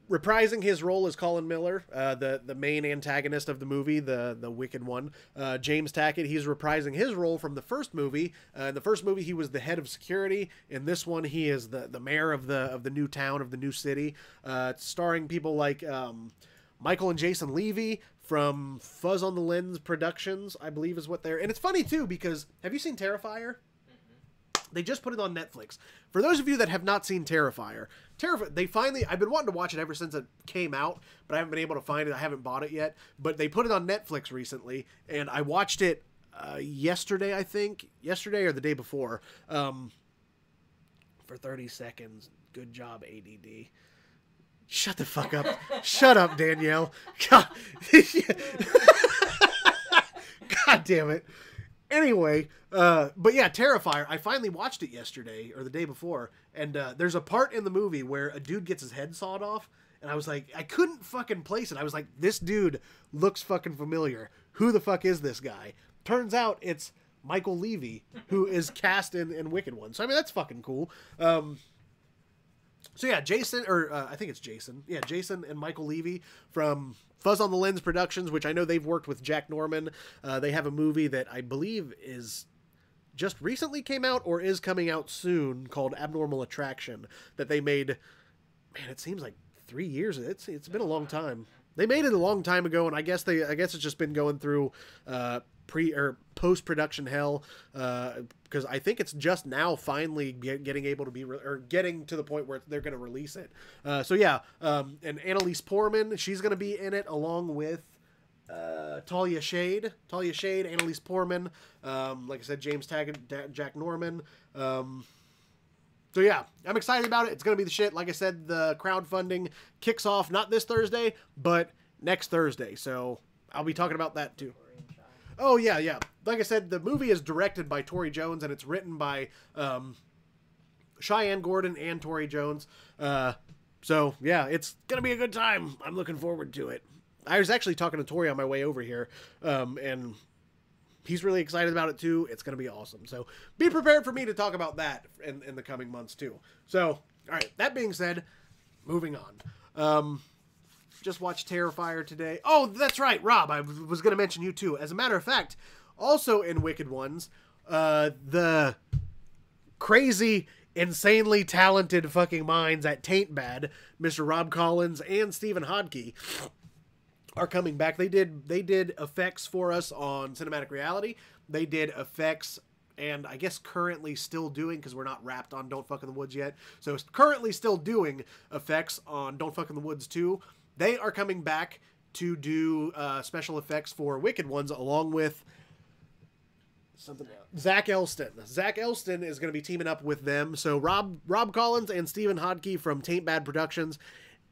reprising his role as Colin Miller, the main antagonist of the movie, the wicked one. James Tackett, he's reprising his role from the first movie. In the first movie, he was the head of security. In this one, he is the mayor of the new town, of the new city. It's starring people like Michael and Jason Levy from Fuzz on the Lens Productions, I believe is what they're... And it's funny, too, because... Have you seen Terrifier? They just put it on Netflix. For those of you that have not seen Terrifier, they finally... I've been wanting to watch it ever since it came out, but I haven't been able to find it. I haven't bought it yet. But they put it on Netflix recently, and I watched it yesterday, I think. Yesterday or the day before. For 30 seconds. Good job, ADD. Shut the fuck up. Shut up, Danielle. God. God damn it. Anyway, but yeah, Terrifier. I finally watched it yesterday or the day before, and there's a part in the movie where a dude gets his head sawed off, and I was like, I couldn't fucking place it. I was like, this dude looks fucking familiar. Who the fuck is this guy? Turns out it's Michael Levy, who is cast in Wicked One. So I mean, that's fucking cool. So yeah, I think it's Jason. Yeah, Jason and Michael Levy from Fuzz on the Lens Productions, which I know they've worked with Jack Norman. They have a movie that I believe is just recently came out or is coming out soon called Abnormal Attraction that they made. Man, it seems like 3 years. It's been a long time. They made it a long time ago, and I guess it's just been going through pre or post production hell, because I think it's just now finally getting able to be or getting to the point where they're going to release it. So yeah, and Annalise Portman, she's going to be in it along with Talia Shade, Annalise Portman, like I said, James Taggart, Jack Norman. So yeah, I'm excited about it. It's going to be the shit. Like I said, the crowdfunding kicks off not this Thursday, but next Thursday. So I'll be talking about that too. Oh yeah, yeah. Like I said, the movie is directed by Tori Jones, and it's written by Cheyenne Gordon and Tori Jones. So yeah, it's going to be a good time. I'm looking forward to it. I was actually talking to Tori on my way over here, and he's really excited about it too. It's going to be awesome. So be prepared for me to talk about that in the coming months too. So, all right, that being said, moving on. Just watched Terrifier today. Oh, that's right, Rob. I was going to mention you too. As a matter of fact, also in Wicked Ones, the crazy, insanely talented fucking minds at Taint Bad, Mr. Rob Collins and Stephen Hodke, are coming back. They did effects for us on Cinematic Reality. They did effects, and I guess currently still doing, because we're not wrapped on Don't Fuck in the Woods yet, so it's currently still doing effects on Don't Fuck in the Woods 2. They are coming back to do special effects for Wicked Ones, along with something else. Zach Elston. Zach Elston is going to be teaming up with them. So Rob Collins and Stephen Hodke from Taint Bad Productions.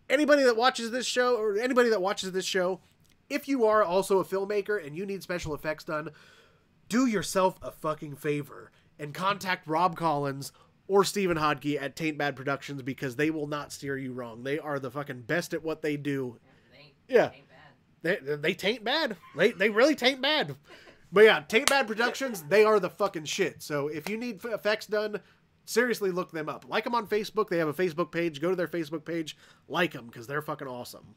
Anybody that watches this show, if you are also a filmmaker and you need special effects done, do yourself a fucking favor and contact Rob Collins or Stephen Hodke at Taint Bad Productions, because they will not steer you wrong. They are the fucking best at what they do. Yeah. They taint bad. They really taint bad. But yeah, Taint Bad Productions, they are the fucking shit. So if you need effects done, seriously look them up. Like them on Facebook. They have a Facebook page. Go to their Facebook page. Like them, because they're fucking awesome.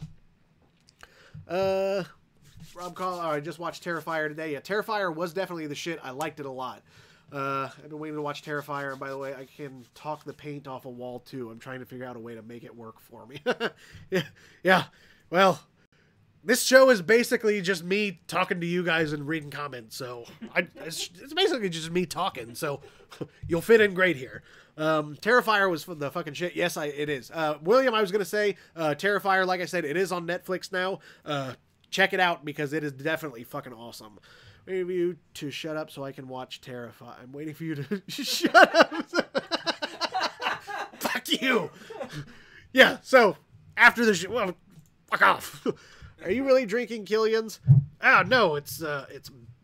Rob Collins. I just watched Terrifier today. Yeah, Terrifier was definitely the shit. I liked it a lot. I've been waiting to watch Terrifier, and by the way, I can talk the paint off a wall too. I'm trying to figure out a way to make it work for me. Yeah. Well, this show is basically just me talking to you guys and reading comments, so it's basically just me talking, so you'll fit in great here. Terrifier was the fucking shit. Yes, it is. William, I was going to say, Terrifier, like I said, it is on Netflix now. Check it out, because it is definitely fucking awesome. Waiting for you to shut up so I can watch Terrifier. I'm waiting for you to shut up. Fuck you. Yeah, so after the show, well, fuck off. Are you really drinking Killian's? Oh, no, it's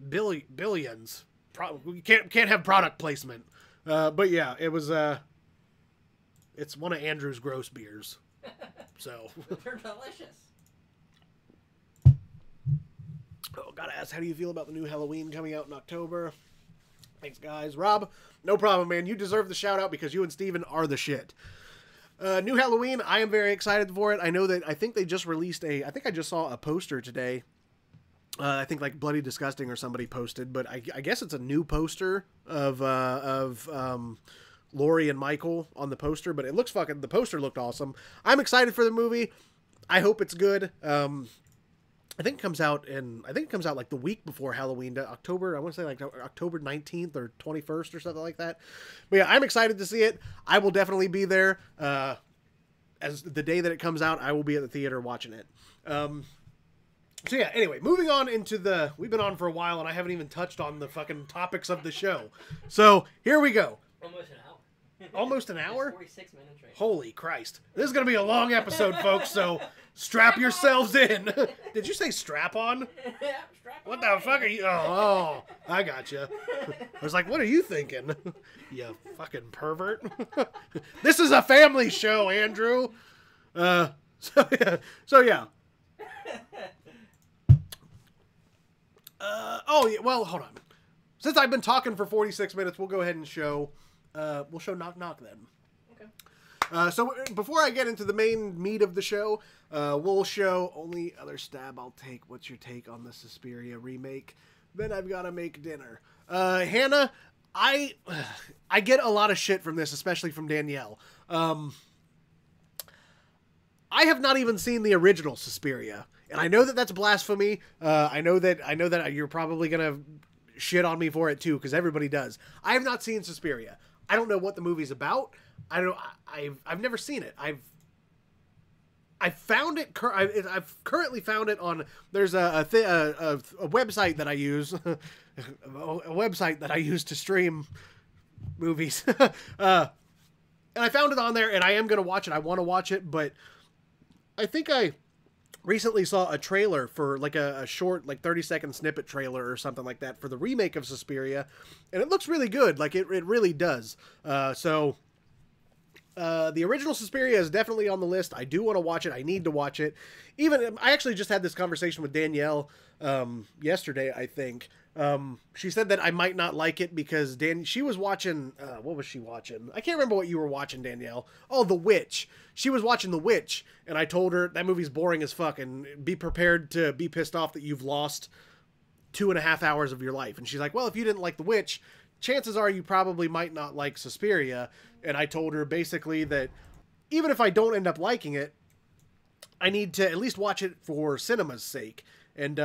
Billions. We can't have product placement. But yeah, it was, it's one of Andrew's gross beers. So. They're delicious. Oh, gotta ask, how do you feel about the new Halloween coming out in October? Thanks, guys. Rob, no problem, man. You deserve the shout out, because you and Steven are the shit. New Halloween, I am very excited for it. I think they just released I think I just saw a poster today. I think like Bloody Disgusting or somebody posted, but I guess it's a new poster of Laurie and Michael on the poster, but the poster looked awesome. I'm excited for the movie. I hope it's good. I think it comes out like the week before Halloween, October. I want to say like October 19th or 21st or something like that. But yeah, I'm excited to see it. I will definitely be there. As the day that it comes out, I will be at the theater watching it. So yeah, anyway, moving on into we've been on for a while, and I haven't even touched on the fucking topics of the show. So here we go. Almost an hour. Almost an hour? 46 minutes right. Holy Christ. This is going to be a long episode, folks, so strap yourselves in. Did you say strap on? Yeah, strap What on. the fuck are you? Oh, I got you. I was like, what are you thinking? You fucking pervert. This is a family show, Andrew. So yeah. Oh, yeah, well, hold on. Since I've been talking for 46 minutes, we'll go ahead and show... we'll show Knock Knock then. Okay. So before I get into the main meat of the show, we'll show Only Other Stab I'll Take. What's your take on the Suspiria remake? Then I've got to make dinner. Hannah, I get a lot of shit from this, especially from Danielle. I have not even seen the original Suspiria. and I know that that's blasphemy. I know that you're probably gonna shit on me for it too, because everybody does. I have not seen Suspiria. I don't know what the movie's about. I've never seen it. I've currently found it on. There's a website that I use, a website that I use to stream movies, and I found it on there, and I am gonna watch it. I want to watch it, but I think I recently saw a trailer for like a short, like 30-second snippet trailer or something like that for the remake of Suspiria, and it looks really good. Like it really does. So the original Suspiria is definitely on the list. I do want to watch it. I need to watch it. I actually just had this conversation with Danielle yesterday, I think. She said that I might not like it because she was watching, what was she watching? I can't remember what you were watching, Danielle. Oh, The Witch. She was watching The Witch, and I told her that movie's boring as fuck, and be prepared to be pissed off that you've lost 2.5 hours of your life. And she's like, well, if you didn't like The Witch, chances are you probably might not like Suspiria. And I told her basically that even if I don't end up liking it, I need to at least watch it for cinema's sake. And,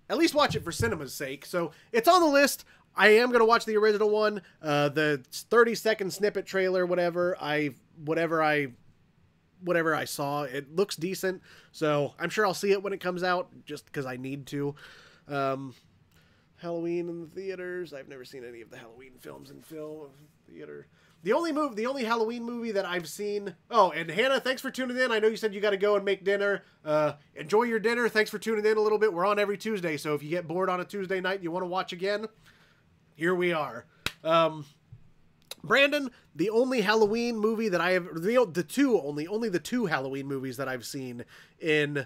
at least watch it for cinema's sake. So it's on the list. I am going to watch the original one. The 30-second snippet trailer, whatever I saw, it looks decent. So I'm sure I'll see it when it comes out just because I need to. Halloween in the theaters. I've never seen any of the Halloween films in theater. The only Halloween movie that I've seen. Oh, and Hannah, thanks for tuning in. I know you said you got to go and make dinner. Enjoy your dinner. Thanks for tuning in a little bit. We're on every Tuesday, so if you get bored on a Tuesday night and you want to watch again, here we are. Brandon, the only Halloween movie that I have, only the two Halloween movies that I've seen in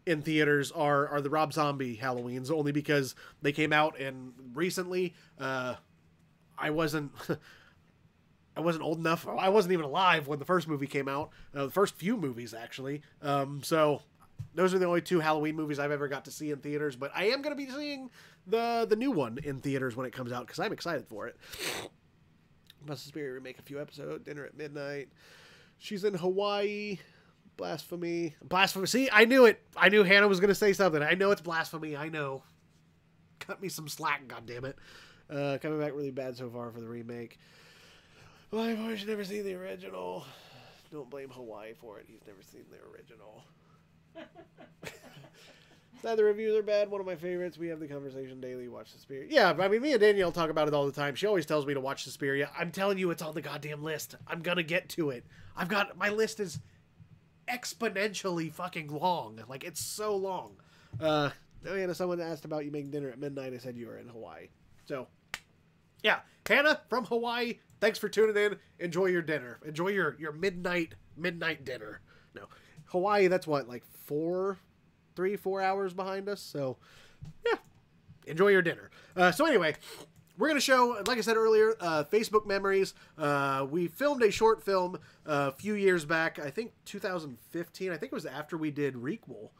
theaters are the Rob Zombie Halloweens, only because they came out and recently. I wasn't old enough. I wasn't even alive when the first movie came out. The first few movies, actually. So those are the only two Halloween movies I've ever got to see in theaters. But I am going to be seeing the new one in theaters when it comes out because I'm excited for it. Must Suspiria remake a few episodes. Dinner at Midnight. She's in Hawaii. Blasphemy. See, I knew it. I knew Hannah was going to say something. I know it's blasphemy. I know. Cut me some slack, goddammit. Coming back really bad so far for the remake. Well, I've always never seen the original. Don't blame Hawaii for it. He's never seen the original. The reviews are bad. One of my favorites. We have the conversation daily. Watch Suspiria. Yeah, I mean, me and Danielle talk about it all the time. She always tells me to watch Suspiria. I'm telling you, it's on the goddamn list. I'm gonna get to it. My list is exponentially fucking long. Like, it's so long. Hannah, someone asked about you making dinner at midnight. I said you were in Hawaii. So, yeah. Hannah from Hawaii, thanks for tuning in. Enjoy your dinner. Enjoy your midnight dinner. No. Hawaii, that's what, like 4 hours behind us? So, yeah. Enjoy your dinner. So anyway, we're going to show, like I said earlier, Facebook memories. We filmed a short film a few years back. I think 2015. I think it was after we did Requel.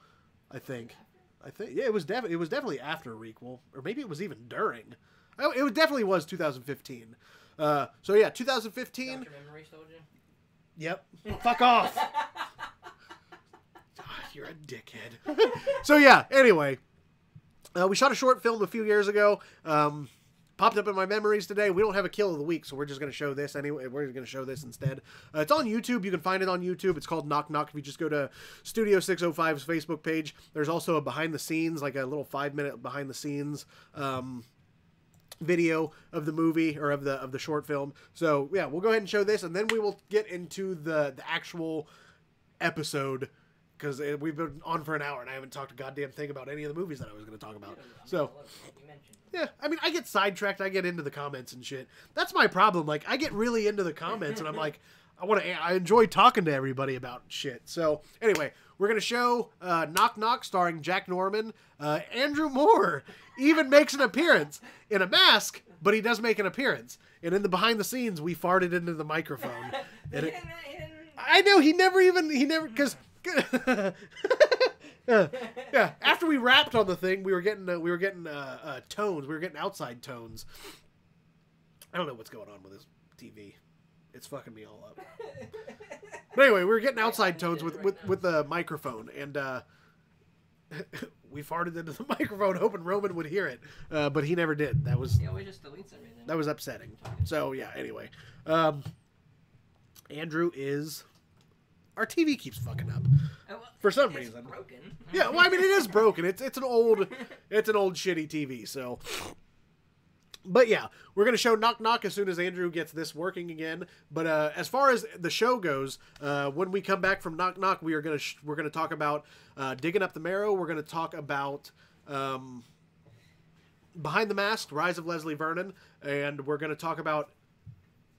Yeah, it was definitely after Requel, or maybe it was even during. Definitely was 2015. So yeah, 2015. Your memory told you? Yep. Fuck off. God, you're a dickhead. So yeah. Anyway, we shot a short film a few years ago. Popped up in my memories today. We don't have a kill of the week, so we're just going to show this anyway. We're going to show this instead. It's on YouTube. You can find it on YouTube. It's called Knock Knock. If you just go to Studio 605's Facebook page, there's also a behind the scenes, like a little 5-minute behind the scenes video of the movie or of the short film. So yeah, we'll go ahead and show this, and then we will get into the actual episode, because we've been on for an hour and I haven't talked a goddamn thing about any of the movies that I was going to talk about. So yeah, I mean, I get sidetracked. I get into the comments and shit. That's my problem. Like, I get really into the comments, and I'm like, I enjoy talking to everybody about shit. So anyway, we're gonna show Knock Knock, starring Jack Norman. Andrew Moore even makes an appearance in a mask, but he does make an appearance. And in the behind the scenes, we farted into the microphone. And I know he never because. Yeah, after we wrapped on the thing, we were getting tones. We were getting outside tones. I don't know what's going on with this TV. It's fucking me all up. But anyway, we were getting outside tones with the microphone, and we farted into the microphone hoping Roman would hear it, but he never did. That was He always just deletes everything. that was upsetting. So yeah. Anyway, Andrew is. Our TV keeps fucking up for some reason. Broken. Yeah, well, I mean, it is broken. It's an old shitty TV. So, but yeah, we're gonna show Knock Knock as soon as Andrew gets this working again. But as far as the show goes, when we come back from Knock Knock, we're gonna talk about Digging Up the Marrow. We're gonna talk about Behind the Mask, Rise of Leslie Vernon, and we're gonna talk about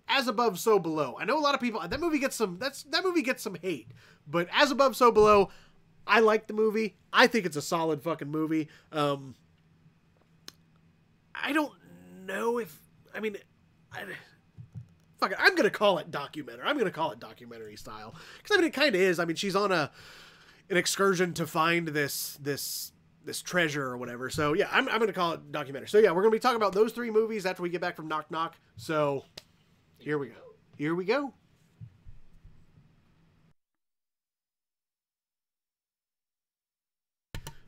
As Above, So Below. I know a lot of people that movie gets some hate, but As Above, So Below, I like the movie. I think it's a solid fucking movie. I don't know if fuck it. I'm gonna call it documentary. I'm gonna call it documentary style because I mean it kind of is. I mean she's on an excursion to find this treasure or whatever. So yeah, I'm gonna call it documentary. So yeah, we're gonna be talking about those 3 movies after we get back from Knock Knock. So. Here we go. Here we go.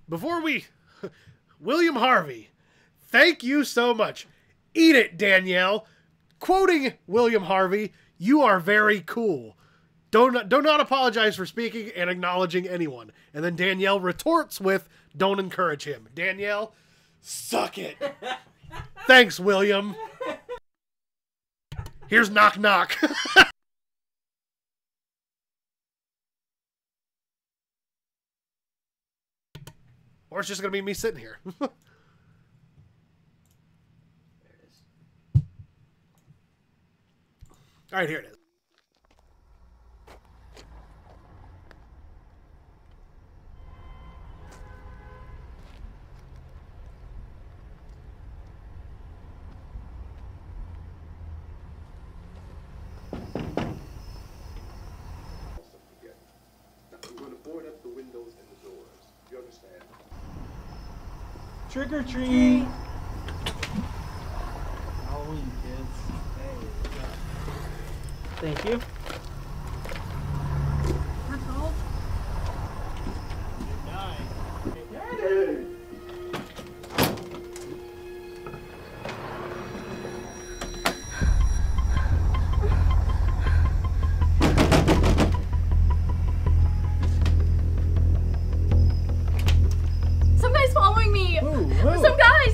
Before we... William Harvey, thank you so much. Eat it, Danielle. Quoting William Harvey, you are very cool. Do not apologize for speaking and acknowledging anyone. And then Danielle retorts with, don't encourage him. Danielle, suck it. Thanks, William. Here's Knock Knock. Or it's just going to be me sitting here. There it is. All right, here it is. Trick or treat! Halloween, kids. Hey, thank you. That's all. Good night. Some guy's following me! Who?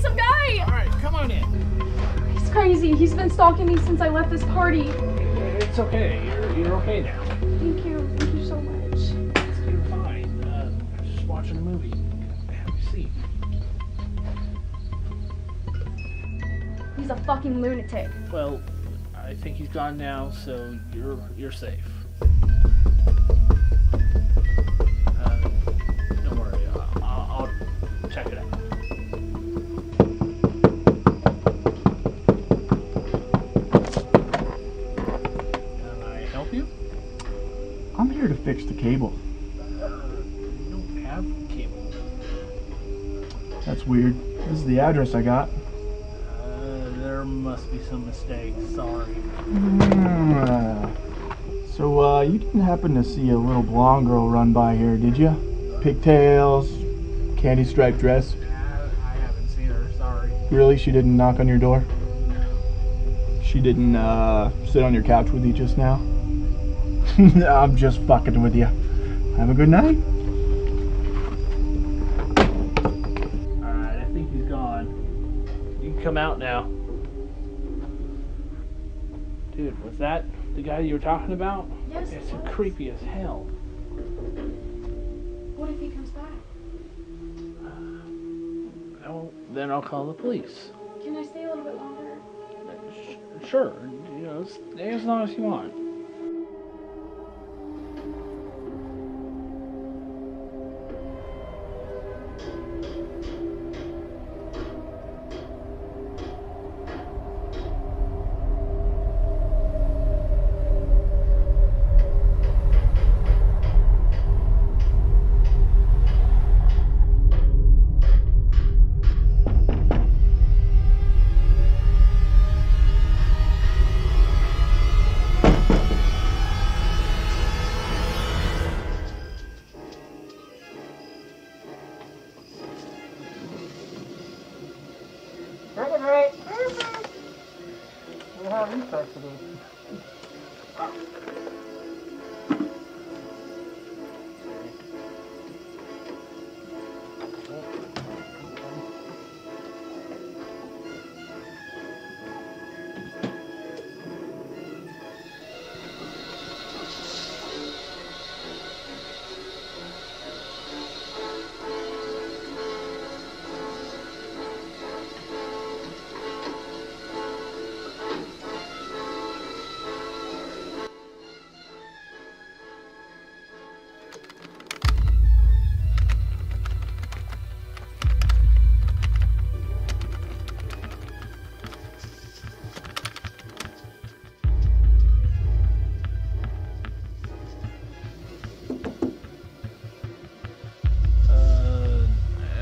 Some guy! Alright, come on in. He's crazy. He's been stalking me since I left this party. It's okay. You're okay now. Thank you. Thank you so much. You're fine. Just watching a movie. Have a seat. He's a fucking lunatic. Well, I think he's gone now, so you're safe. Don't worry. I'll check it out. Can I help you? I'm here to fix the cable. You don't have cable. That's weird. This is the address I got. There must be some mistake. Sorry. So, you didn't happen to see a little blonde girl run by here, did you? Pigtails, candy striped dress. I haven't seen her. Sorry. Really? She didn't knock on your door? She didn't, sit on your couch with you just now? I'm just fucking with you. Have a good night. Alright, I think he's gone. You can come out now. Dude, was that the guy you were talking about? Yes, It's it was. creepy as hell. What if he comes back? Well, then I'll call the police. Can I stay a little bit longer? Sure, you know, stay as long as you want.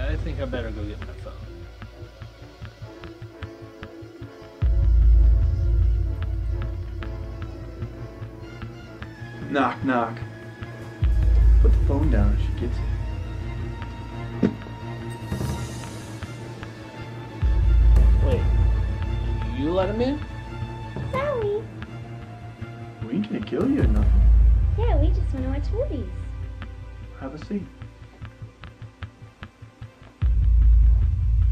I think I better go get my phone. Knock, knock. Put the phone down if she gets it. Wait, you let him in? Sorry. We ain't gonna kill you or nothing. Yeah, we just want to watch movies. Have a seat.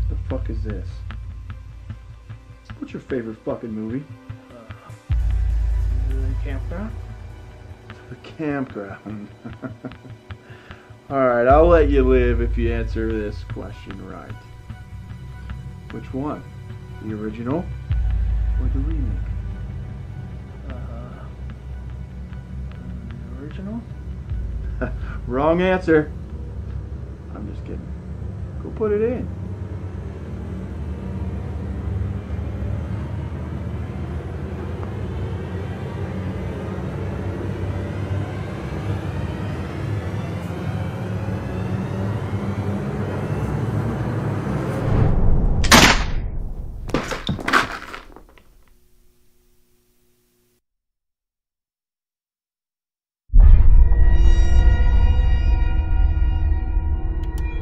The fuck is this? What's your favorite fucking movie? The campground? The campground. Alright, I'll let you live if you answer this question right. Which one? The original or the remake? The original? Wrong answer. I'm just kidding. Go put it in.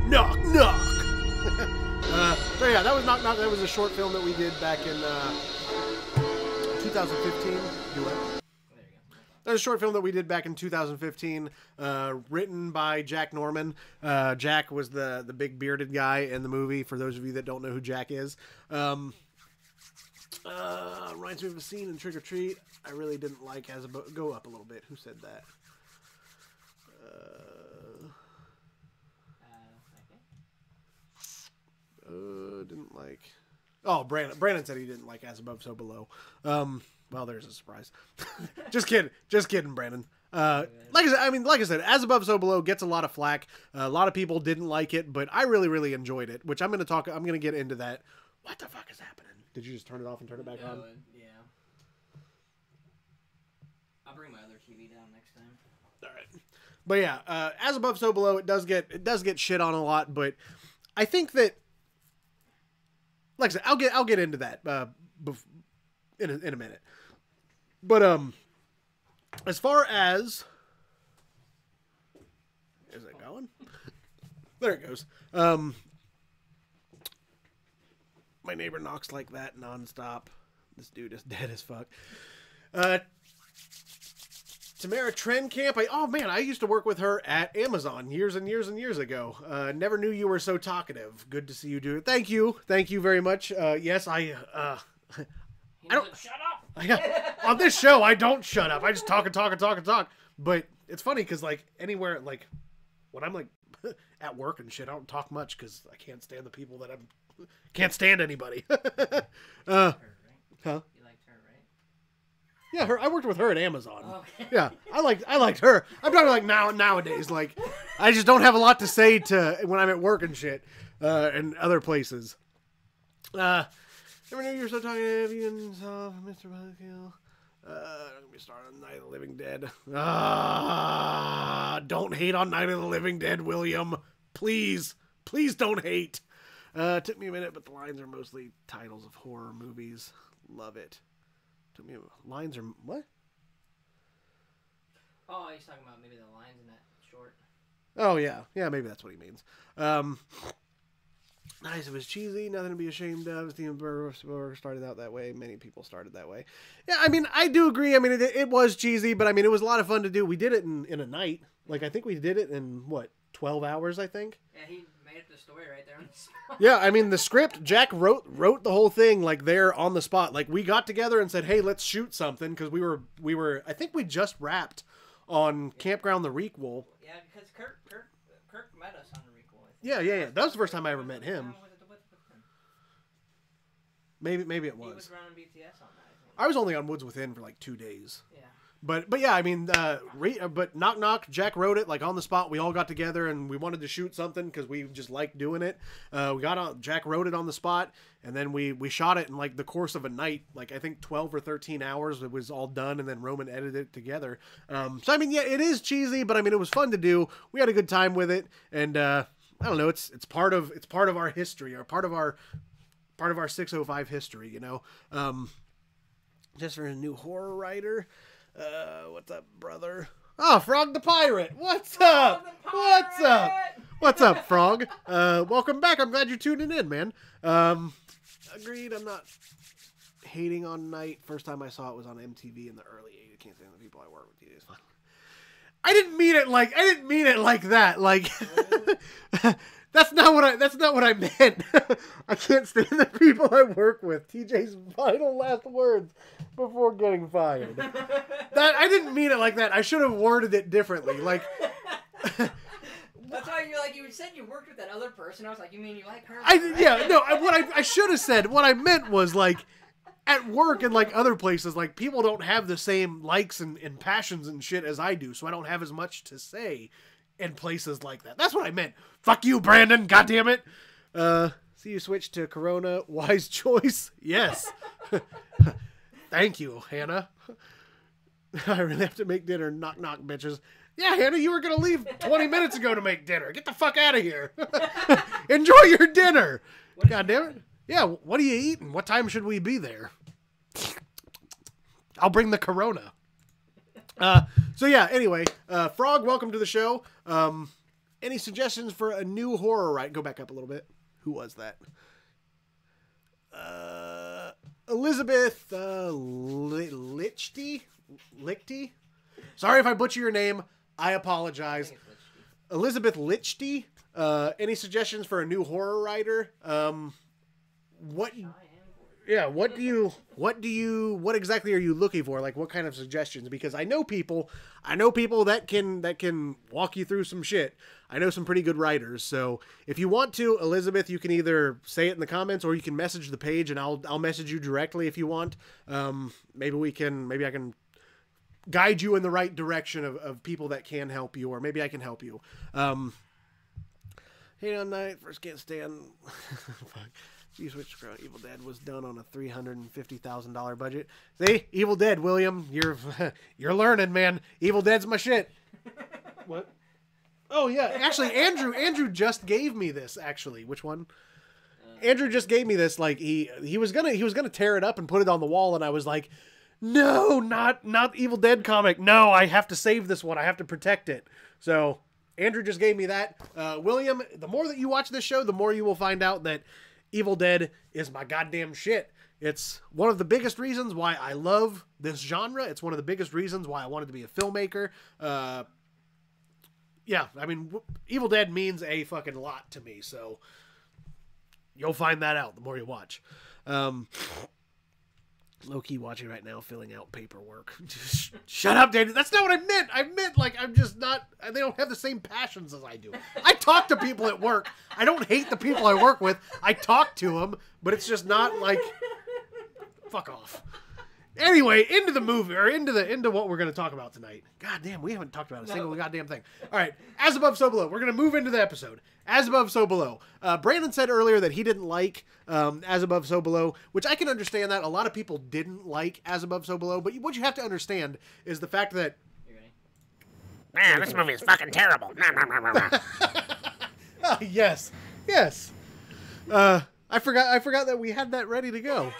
Knock, knock. So yeah, that was Knock Knock. That was a short film that we did back in 2015. Do what? That was a short film that we did back in 2015, written by Jack Norman. Jack was the big bearded guy in the movie, for those of you that don't know who Jack is. Reminds me of a scene in Trick or Treat I really didn't like. Go up a little bit. Who said that? Didn't like. Oh, Brandon said he didn't like As Above, So Below. Well, there's a surprise. Just kidding, Brandon. Like I said, As Above, So Below gets a lot of flack. A lot of people didn't like it, but I really, really enjoyed it. Which I'm gonna get into that. What the fuck is happening? Did you just turn it off and turn it back on? Yeah. I'll bring my other TV down next time. All right. But yeah, As Above, So Below. It does get shit on a lot, but I think that. Like I said, I'll get into that in a minute. But as far as is it going? There it goes. My neighbor knocks like that nonstop. This dude is dead as fuck. Tamara Trenkamp. Oh man, I used to work with her at Amazon years and years and years ago. Never knew you were so talkative. Good to see you do it. Thank you very much. Yes, I don't shut up. On this show. I don't shut up. I just talk and talk and talk and talk. But it's funny because like anywhere, like when I'm like at work and shit, I don't talk much because I can't stand the people that can't stand anybody. Huh? You liked her, right? Yeah, I worked with her at Amazon. Okay. Yeah, I liked her. I'm talking like nowadays. Like, I just don't have a lot to say to when I'm at work and shit, and other places. Never knew you were so talkative. You can solve Mr. Buzzkill. Let me start on Night of the Living Dead. Don't hate on Night of the Living Dead, William. Please don't hate. Took me a minute, but the lines are mostly titles of horror movies. Love it. Took me lines are what? Oh, he's talking about maybe the lines in that short. Oh yeah, maybe that's what he means. Nice. It was cheesy. Nothing to be ashamed of. Steven Burr started out that way. Many people started that way. Yeah, I mean, I do agree. I mean, it was cheesy, but I mean, it was a lot of fun to do. We did it in a night. Like, I think we did it in, 12 hours, I think? Yeah, he made up the story right there on the spot. Yeah, I mean, the script, Jack wrote the whole thing, like, there on the spot. Like, we got together and said, hey, let's shoot something, because we were, I think we just wrapped on Campground the Requel. Yeah, because Kirk met us on the Requel. Yeah. That was the first time I ever met him. Maybe it was. He was running BTS on that, I think. I was only on Woods Within for like 2 days. Yeah. But yeah, I mean, but Knock Knock, Jack wrote it like on the spot. We all got together and we wanted to shoot something because we just liked doing it. Jack wrote it on the spot, and then we shot it in like the course of a night, like I think 12 or 13 hours. It was all done, and then Roman edited it together. So I mean, yeah, it is cheesy, but I mean, it was fun to do. We had a good time with it, and I don't know, it's part of our history, or part of our 605 history, you know. Just for a new horror writer. What's up, brother? Oh, Frog the Pirate. What's up? What's up? What's up, Frog? Welcome back. I'm glad you're tuning in, man. Agreed. I'm not hating on Night. First time I saw it was on MTV in the early 80s. I can't stand the people I work with. It's fun. I didn't mean it like that. Like that's not what I meant. I can't stand the people I work with. TJ's final last words before getting fired. That I didn't mean it like that. I should have worded it differently. Like that's why you said you worked with that other person. I was like, you mean you like her? I should have said, what I meant was like at work and like other places, like people don't have the same likes and passions and shit as I do, so I don't have as much to say in places like that. That's what I meant. Fuck you, Brandon. God damn it. See you switch to Corona. Wise choice. Yes. Thank you, Hannah. I really have to make dinner. Knock, knock, bitches. Yeah, Hannah, you were going to leave 20 minutes ago to make dinner. Get the fuck out of here. Enjoy your dinner. God damn it. Yeah, what are you eating? What time should we be there? I'll bring the Corona. So yeah, anyway, Frog, welcome to the show. Any suggestions for a new horror, right? Go back up a little bit. Who was that? Elizabeth Lichty? Sorry if I butcher your name. I apologize. Elizabeth Lichty. Any suggestions for a new horror writer? What exactly are you looking for? Like, what kind of suggestions? Because I know people that can walk you through some shit. I know some pretty good writers. So if you want to, Elizabeth, you can either say it in the comments or you can message the page and I'll message you directly if you want. Maybe I can guide you in the right direction of people that can help you, or maybe I can help you. Hate on Night, first can't stand. Fuck. You switched from Evil Dead was done on a $350,000 budget. See, Evil Dead, William, you're learning, man. Evil Dead's my shit. What? Oh yeah, actually, Andrew just gave me this. Actually, which one? Andrew just gave me this. Like he was gonna tear it up and put it on the wall, and I was like, no, not Evil Dead comic. No, I have to save this one. I have to protect it. So Andrew just gave me that. William, the more that you watch this show, the more you will find out that Evil Dead is my goddamn shit. It's one of the biggest reasons why I love this genre. It's one of the biggest reasons why I wanted to be a filmmaker. Yeah, I mean, Evil Dead means a fucking lot to me, so you'll find that out the more you watch. Low-key watching right now, filling out paperwork. Shut up, Daniel. That's not what I meant. I meant, like, I'm just not... They don't have the same passions as I do. I talk to people at work. I don't hate the people I work with. I talk to them, but it's just not, like... Fuck off. Anyway, into the movie, or into what we're going to talk about tonight. God damn, we haven't talked about a single goddamn thing. All right, As Above, So Below. We're going to move into the episode. As Above, So Below. Brandon said earlier that he didn't like As Above, So Below, which I can understand that. A lot of people didn't like As Above, So Below, but what you have to understand is the fact that... You ready? Man, this movie is fucking terrible. Oh, yes. Yes. I forgot that we had that ready to go.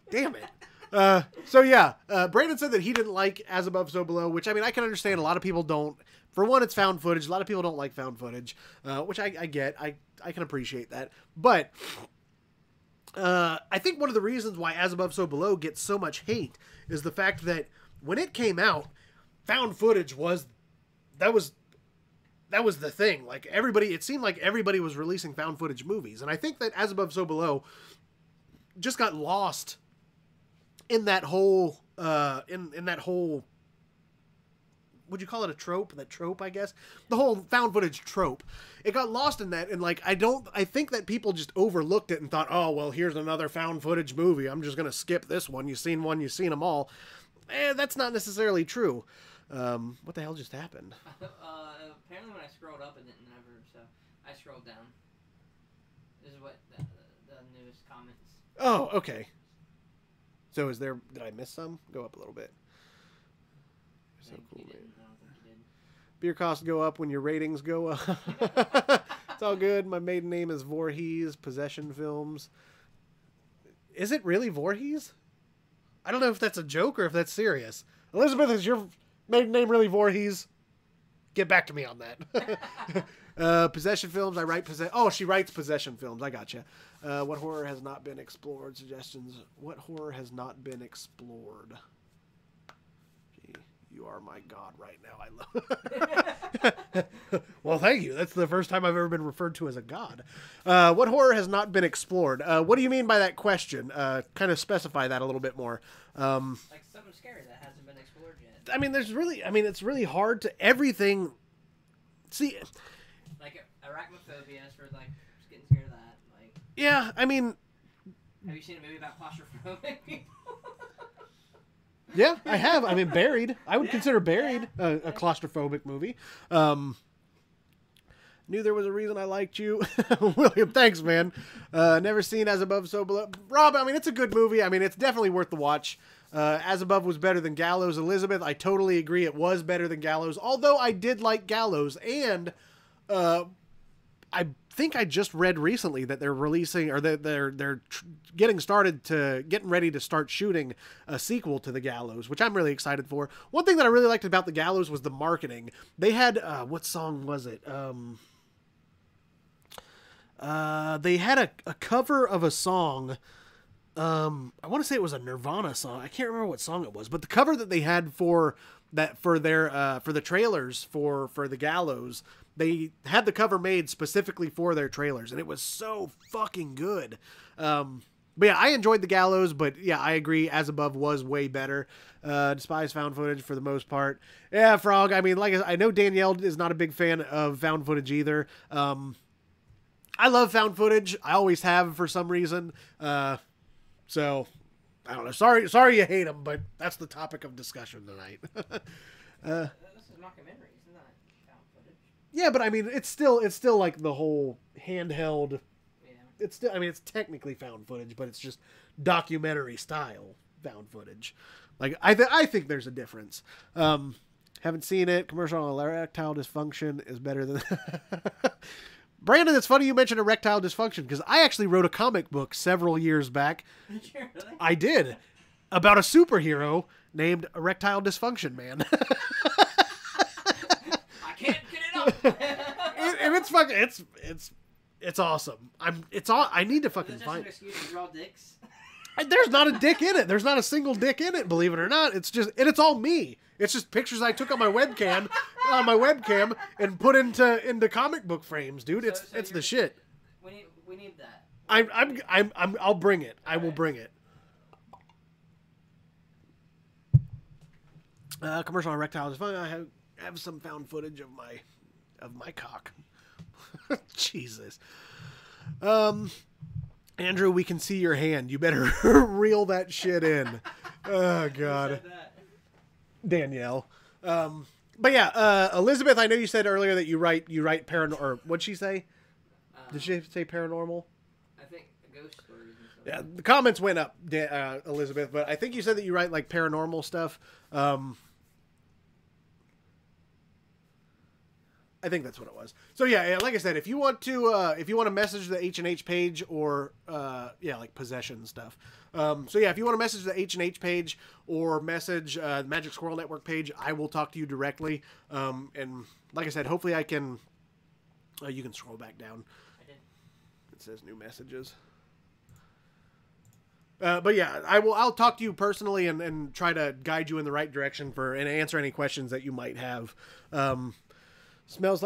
Damn it. So yeah, Brandon said that he didn't like As Above, So Below, which I mean, I can understand. A lot of people don't. For one, it's found footage. A lot of people don't like found footage, which I get. I can appreciate that. But I think one of the reasons why As Above, So Below gets so much hate is the fact that when it came out, found footage was the thing. Like everybody, it seemed like everybody was releasing found footage movies, and I think that As Above, So Below just got lost in that whole in that whole, would you call it a trope? That trope, I guess. The whole found footage trope. It got lost in that, and like I think that people just overlooked it and thought, oh well, here's another found footage movie. I'm just gonna skip this one. You've seen one, you've seen them all. That's not necessarily true. What the hell just happened? Apparently when I scrolled up, it didn't ever, so I scrolled down. This is what the newest comments. Oh, okay. So is there, did I miss some? Go up a little bit. So cool, man. I don't think you did. Beer costs go up when your ratings go up. It's all good. My maiden name is Voorhees, Possession Films. Is it really Voorhees? I don't know if that's a joke or if that's serious. Elizabeth, is your maiden name really Voorhees? Get back to me on that. Possession Films, I write Oh, she writes Possession Films. I gotcha. What horror has not been explored? Suggestions. What horror has not been explored? Gee, you are my god right now. I love. Well, thank you. That's the first time I've ever been referred to as a god. What horror has not been explored? What do you mean by that question? Kind of specify that a little bit more. Like something scary that hasn't been explored yet. I mean, it's really hard to everything. See, like arachnophobia is for like just getting scared of that. Like, yeah, I mean, have you seen a movie about claustrophobic people? Yeah, I have. I mean, Buried. I would consider Buried a claustrophobic movie. Knew there was a reason I liked you. William, thanks, man. Never seen As Above, So Below. Rob, I mean, it's a good movie. I mean, it's definitely worth the watch. As Above was better than Gallows. Elizabeth, I totally agree. It was better than Gallows. Although I did like Gallows. And I think I just read recently that they're releasing, or that they're getting ready to start shooting a sequel to The Gallows, which I'm really excited for. One thing that I really liked about The Gallows was the marketing. They had, what song was it? They had a cover of a song. I want to say it was a Nirvana song. I can't remember what song it was, but the cover that they had for the trailers for The Gallows, they had the cover made specifically for their trailers, and it was so fucking good. But yeah, I enjoyed The Gallows, but yeah, I agree. As Above was way better. Despise found footage for the most part. Yeah, Frog. I mean, I know Danielle is not a big fan of found footage either. I love found footage. I always have for some reason. So I don't know. Sorry you hate them, but that's the topic of discussion tonight. This is Mocumentary, isn't that found footage? Yeah, but I mean, it's still like the whole handheld. Yeah. It's still, I mean, it's technically found footage, but it's just documentary style found footage. Like I think there's a difference. Haven't seen it. Commercial on erectile dysfunction is better than. Brandon, it's funny you mentioned erectile dysfunction, because I actually wrote a comic book several years back. Did you really? I did. About a superhero named Erectile Dysfunction Man. I can't get it up. And it's fucking, it's awesome. I need to fucking Is it just find an excuse to draw dicks? There's not a dick in it. There's not a single dick in it, believe it or not. It's all me. It's just pictures I took on my webcam, and put into comic book frames, dude. It's the shit. We need that. I'll bring it. I will bring it. Commercial on erectile dysfunction. I have some found footage of my cock. Jesus. Andrew, we can see your hand. You better reel that shit in. Oh God. Who said that? Danielle. But yeah, Elizabeth, I know you said earlier that you write paranormal, or what'd she say? Did she say paranormal? I think ghost stories and stuff. Yeah, the comments went up, Elizabeth, but I think you said that you write like paranormal stuff. I think that's what it was. So yeah, like I said, if you want to message the H&H page or like possession stuff. So yeah, if you want to message the H&H page or message the Magic Squirrel Network page, I will talk to you directly. And like I said, hopefully I can. You can scroll back down. I did. It says new messages. But yeah, I'll talk to you personally and try to guide you in the right direction and answer any questions that you might have. Smells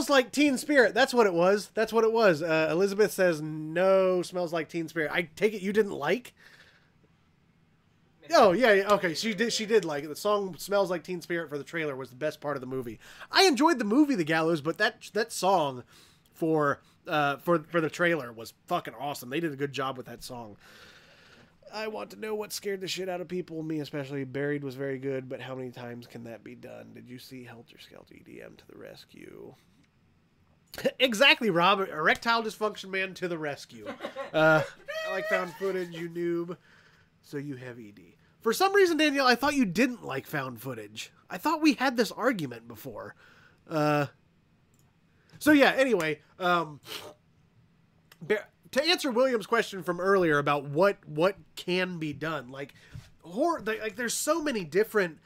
like Teen Spirit. That's what it was. Elizabeth says no, smells like Teen Spirit. I take it you didn't like. Oh yeah, okay. She did like it. The song "Smells Like Teen Spirit" for the trailer was the best part of the movie. I enjoyed the movie The Gallows, but that song for the trailer was fucking awesome. They did a good job with that song. I want to know what scared the shit out of people, me especially. Buried was very good, but how many times can that be done? Did you see Helter Skelter EDM to the rescue? Exactly, Rob. Erectile dysfunction man to the rescue. I like found footage, you noob. So you have ED. For some reason, Danielle, I thought you didn't like found footage. I thought we had this argument before. So yeah, anyway, to answer William's question from earlier about what can be done, like horror, like there's so many different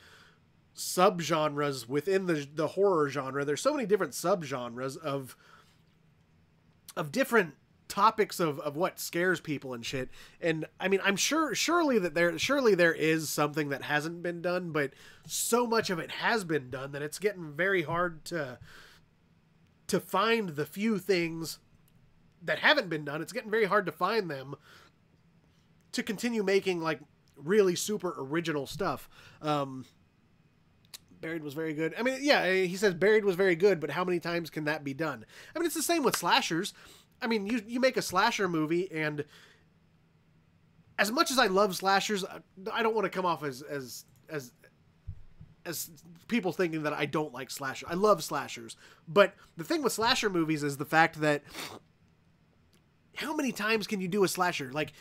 subgenres within the horror genre. There's so many different subgenres of different topics of what scares people and shit. And I mean, I'm surely there is something that hasn't been done, but so much of it has been done that it's getting very hard to find the few things that haven't been done. It's getting very hard to find them to continue making like really super original stuff. Buried was very good. I mean, yeah, he says Buried was very good, but how many times can that be done? I mean, it's the same with slashers. I mean, you make a slasher movie, and as much as I love slashers, I don't want to come off as people thinking that I don't like slashers. I love slashers. But the thing with slasher movies is the fact that how many times can you do a slasher? Like,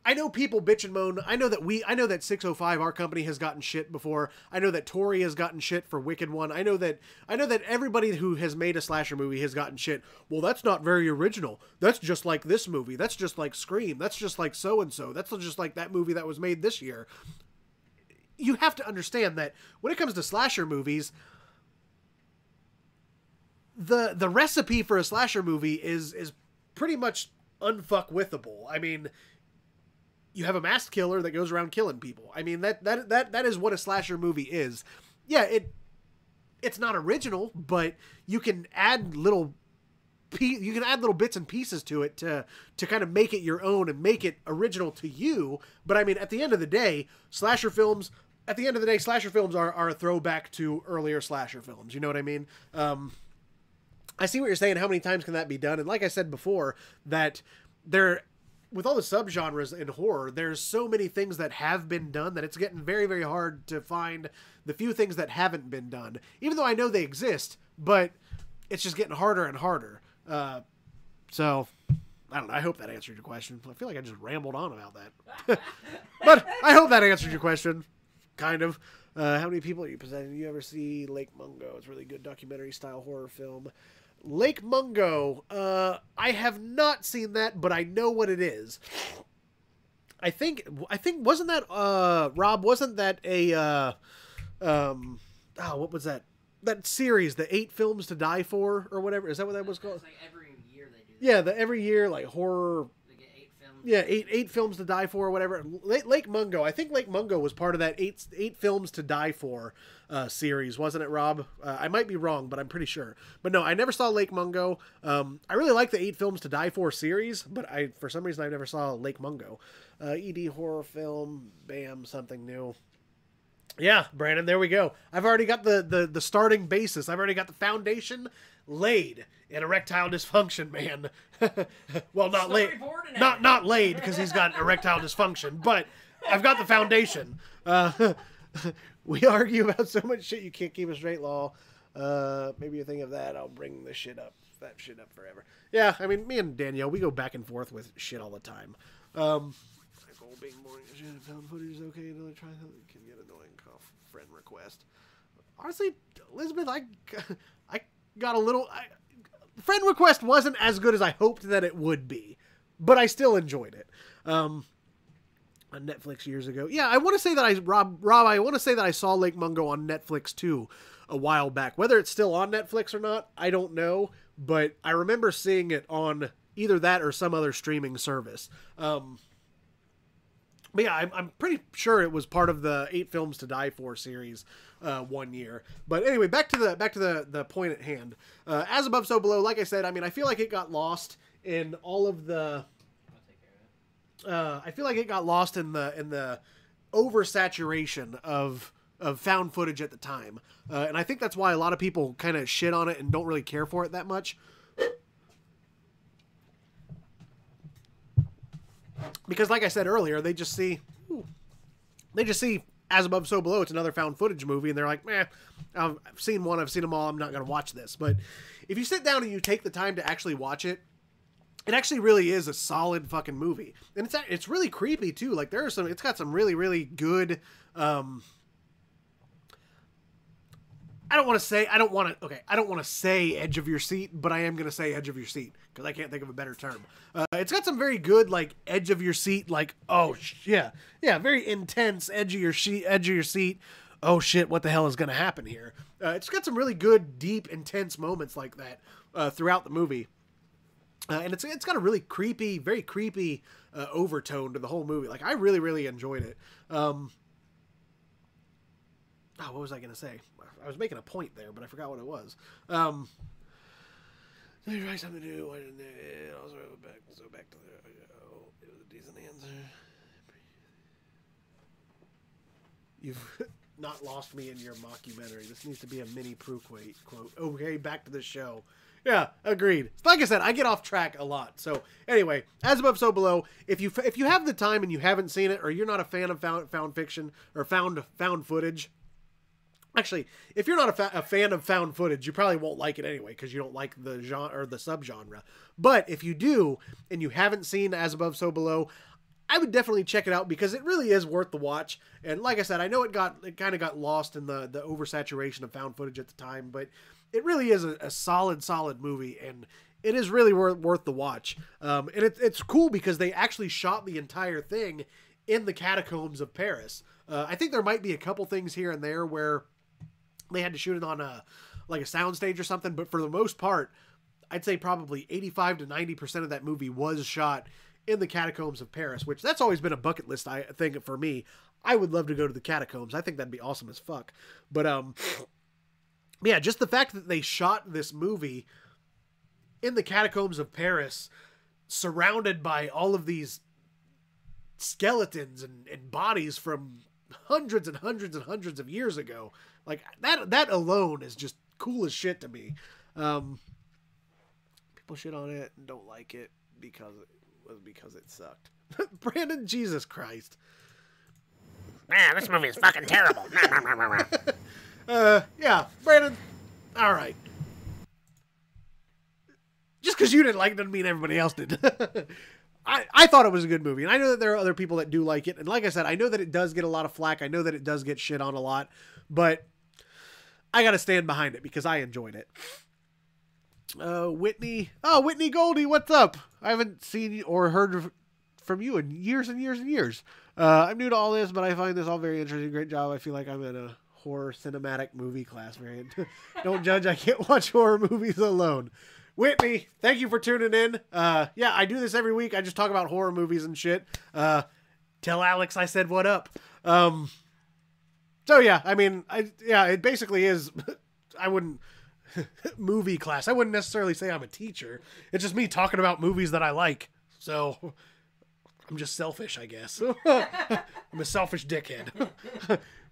I know people bitch and moan. I know that 605, our company, has gotten shit before. I know that Tori has gotten shit for Wicked One. I know that everybody who has made a slasher movie has gotten shit. Well, that's not very original. That's just like this movie. That's just like Scream. That's just like so-and-so. That's just like that movie that was made this year. You have to understand that when it comes to slasher movies, the recipe for a slasher movie is pretty much unfuckwithable. I mean, you have a masked killer that goes around killing people. I mean, that is what a slasher movie is. Yeah, it's not original, but you can add little bits and pieces to it to kind of make it your own and make it original to you. But I mean, at the end of the day, slasher films are a throwback to earlier slasher films. You know what I mean? I see what you're saying. How many times can that be done? And like I said before, that with all the subgenres in horror, there's so many things that have been done that it's getting very, very hard to find the few things that haven't been done. Even though I know they exist, but it's just getting harder and harder. So, I don't know. I hope that answered your question. I feel like I just rambled on about that. But I hope that answered your question. Kind of. How many people are you presenting? You ever see Lake Mungo? It's a really good documentary-style horror film. Lake Mungo. I have not seen that, but I know what it is. I think wasn't that Rob? Wasn't that a what was that? That series, the 8 Films to Die For, or whatever. Is that what that was called? It's like every year they do that. Yeah, every year, like horror. They get 8 films. Yeah, eight films to die for, or whatever. Lake Mungo. I think Lake Mungo was part of that eight films to die for series, wasn't it, Rob? I might be wrong, but I'm pretty sure. But no, I never saw Lake Mungo. I really like the 8 films to die for series, but for some reason I never saw Lake Mungo. ED horror film, bam, something new. Yeah, Brandon, there we go. I've already got the starting basis. I've already got the foundation laid in erectile dysfunction, man. Well, not laid. Not laid, because he's got erectile dysfunction, but I've got the foundation. We argue about so much shit you can't keep a straight law. Maybe you think of that. I'll bring that shit up forever. Yeah, I mean, me and Danielle, we go back and forth with shit all the time. Being boring as shit, found footage is okay. Another try something can get annoying. Friend request. Honestly, Elizabeth, I got a little... Friend Request wasn't as good as I hoped that it would be, but I still enjoyed it. On Netflix years ago. Yeah, I want to say that I want to say that I saw Lake Mungo on Netflix too a while back. Whether it's still on Netflix or not, I don't know, but I remember seeing it on either that or some other streaming service. But yeah, I'm pretty sure it was part of the 8 Films to Die For series one year. But anyway, back to the point at hand. As Above, So Below, like I said, I mean, I feel like it got lost in all of the... I feel like it got lost in the oversaturation of found footage at the time. And I think that's why a lot of people kind of shit on it and don't really care for it that much. Because like I said earlier, they just see As Above, So Below. It's another found footage movie, and they're like, meh, I've seen one, I've seen them all, I'm not going to watch this. But if you sit down and you take the time to actually watch it, it actually really is a solid fucking movie. And it's really creepy too. Like it's got some really, really good, I don't want to say edge of your seat, but I am going to say edge of your seat because I can't think of a better term. It's got some very good, like, edge of your seat, like, oh, yeah, very intense edge of your seat. Oh shit, what the hell is going to happen here? It's got some really good, deep, intense moments like that throughout the movie. And it's got a really creepy, very creepy overtone to the whole movie. Like, I really, really enjoyed it. What was I going to say? I was making a point there, but I forgot what it was. Did you write something new? Why didn't they? Also, back to the... it was a decent answer. You've not lost me in your mockumentary. This needs to be a mini Prooquate quote. Okay, back to the show. Yeah, agreed. Like I said, I get off track a lot. So anyway, As Above, So Below. If you have the time and you haven't seen it, or you're not a fan of found fiction or found footage. Actually, if you're not a fan of found footage, you probably won't like it anyway because you don't like the genre or the subgenre. But if you do and you haven't seen As Above, So Below, I would definitely check it out because it really is worth the watch. And like I said, I know it kind of got lost in the oversaturation of found footage at the time, but it really is a solid movie, and it is really worth the watch. And it's cool because they actually shot the entire thing in the catacombs of Paris. I think there might be a couple things here and there where they had to shoot it on a soundstage or something, but for the most part, I'd say probably 85 to 90% of that movie was shot in the catacombs of Paris, which that's always been a bucket list thing for me. I would love to go to the catacombs. I think that'd be awesome as fuck. But yeah, just the fact that they shot this movie in the catacombs of Paris, surrounded by all of these skeletons and bodies from hundreds and hundreds and hundreds of years ago. Like, that alone is just cool as shit to me. People shit on it and don't like it because it sucked. Brandon, Jesus Christ. Man, this movie is fucking terrible. Yeah, Brandon, all right. Just because you didn't like it doesn't mean everybody else did. I thought it was a good movie, and I know that there are other people that do like it, and like I said, I know that it does get a lot of flack, I know that it does get shit on a lot, but I gotta stand behind it because I enjoyed it. Whitney Goldie, what's up? I haven't seen or heard from you in years and years and years. I'm new to all this, but I find this all very interesting. Great job. I feel like I'm in a horror cinematic movie class, man. Don't judge. I can't watch horror movies alone. Whitney, thank you for tuning in. Yeah, I do this every week. I just talk about horror movies and shit. Tell Alex I said what up. So yeah, I mean, it basically is. I wouldn't movie class. I wouldn't necessarily say I'm a teacher. It's just me talking about movies that I like. So I'm just selfish, I guess. I'm a selfish dickhead.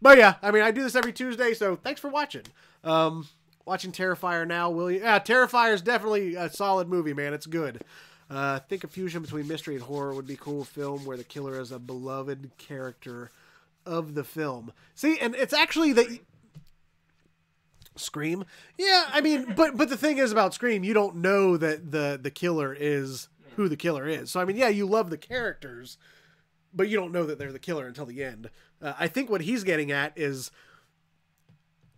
But yeah, I mean, I do this every Tuesday, so thanks for watching. Watching Terrifier now, will you? Yeah, Terrifier is definitely a solid movie, man. It's good. I think a fusion between mystery and horror would be a cool film where the killer is a beloved character of the film. See, and it's actually the Scream. Yeah, I mean, but the thing is about Scream, you don't know that the killer is who the killer is. So I mean, yeah, you love the characters, but you don't know that they're the killer until the end. I think what he's getting at is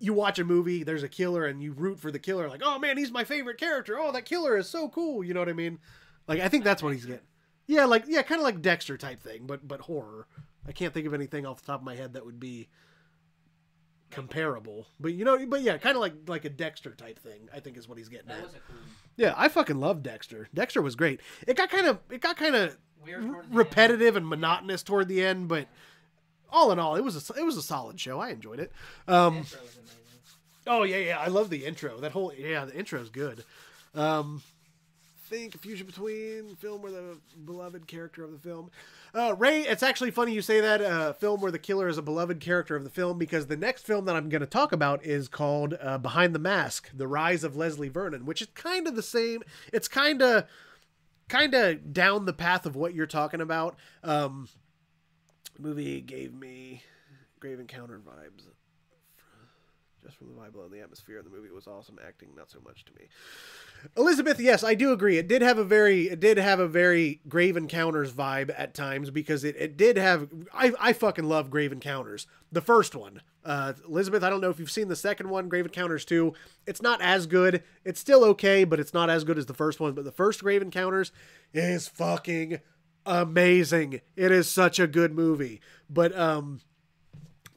you watch a movie, there's a killer, and you root for the killer. Like, oh man, he's my favorite character. Oh, that killer is so cool. You know what I mean? Like, I think that's what he's getting. Yeah, kind of like Dexter type thing, but horror. I can't think of anything off the top of my head that would be comparable. But yeah, kind of like a Dexter type thing, I think is what he's getting That at. was a cool. Yeah, I fucking love Dexter. Dexter was great. It got kind of Weird towards the repetitive and monotonous toward the end, but all in all, it was a solid show. I enjoyed it. Intro was amazing. Oh yeah, I love the intro. The intro's good. Think fusion between film where the beloved character of the film. Ray, it's actually funny you say that, film where the killer is a beloved character of the film, because the next film that I'm going to talk about is called Behind the Mask, The Rise of Leslie Vernon, which is kind of the same. It's kind of down the path of what you're talking about. Movie gave me Grave Encounter vibes. Just from the vibe and the atmosphere, the movie was awesome. Acting, not so much to me. Elizabeth, yes, I do agree. It did have a very Grave Encounters vibe at times, because it did have. I fucking love Grave Encounters, the first one. Elizabeth, I don't know if you've seen the second one, Grave Encounters 2. It's not as good. It's still okay, but it's not as good as the first one. But the first Grave Encounters is fucking amazing. It is such a good movie.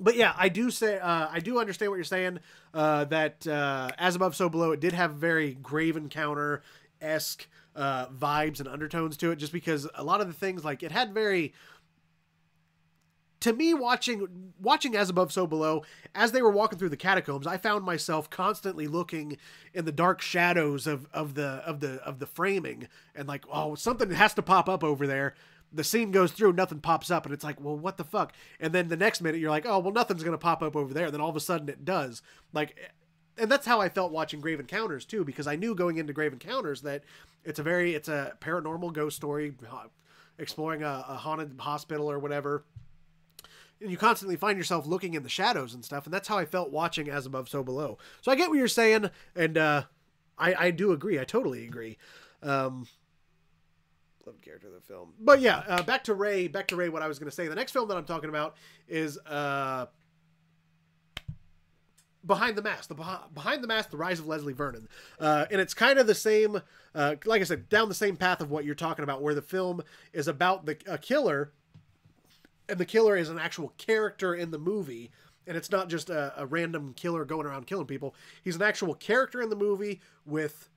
But yeah, I do understand what you're saying, that As Above, So Below, it did have very Grave Encounter-esque vibes and undertones to it, just because a lot of the things, like, it had very... To me, watching As Above, So Below, as they were walking through the catacombs, I found myself constantly looking in the dark shadows of the framing, and like, oh, something has to pop up over there. The scene goes through, nothing pops up, and it's like, well, what the fuck? And then the next minute, you're like, oh, well, nothing's going to pop up over there. And then all of a sudden it does. Like, and that's how I felt watching Grave Encounters, too, because I knew going into Grave Encounters that it's a paranormal ghost story, exploring a haunted hospital or whatever. And you constantly find yourself looking in the shadows and stuff, and that's how I felt watching As Above, So Below. So I get what you're saying, and I do agree. I totally agree. Love character of the film. But yeah, back to Ray, what I was going to say. The next film that I'm talking about is Behind the Mask. Behind the Mask, The Rise of Leslie Vernon. And it's kind of the same, like I said, down the same path of what you're talking about, where the film is about a killer, and the killer is an actual character in the movie, and it's not just a random killer going around killing people. He's an actual character in the movie with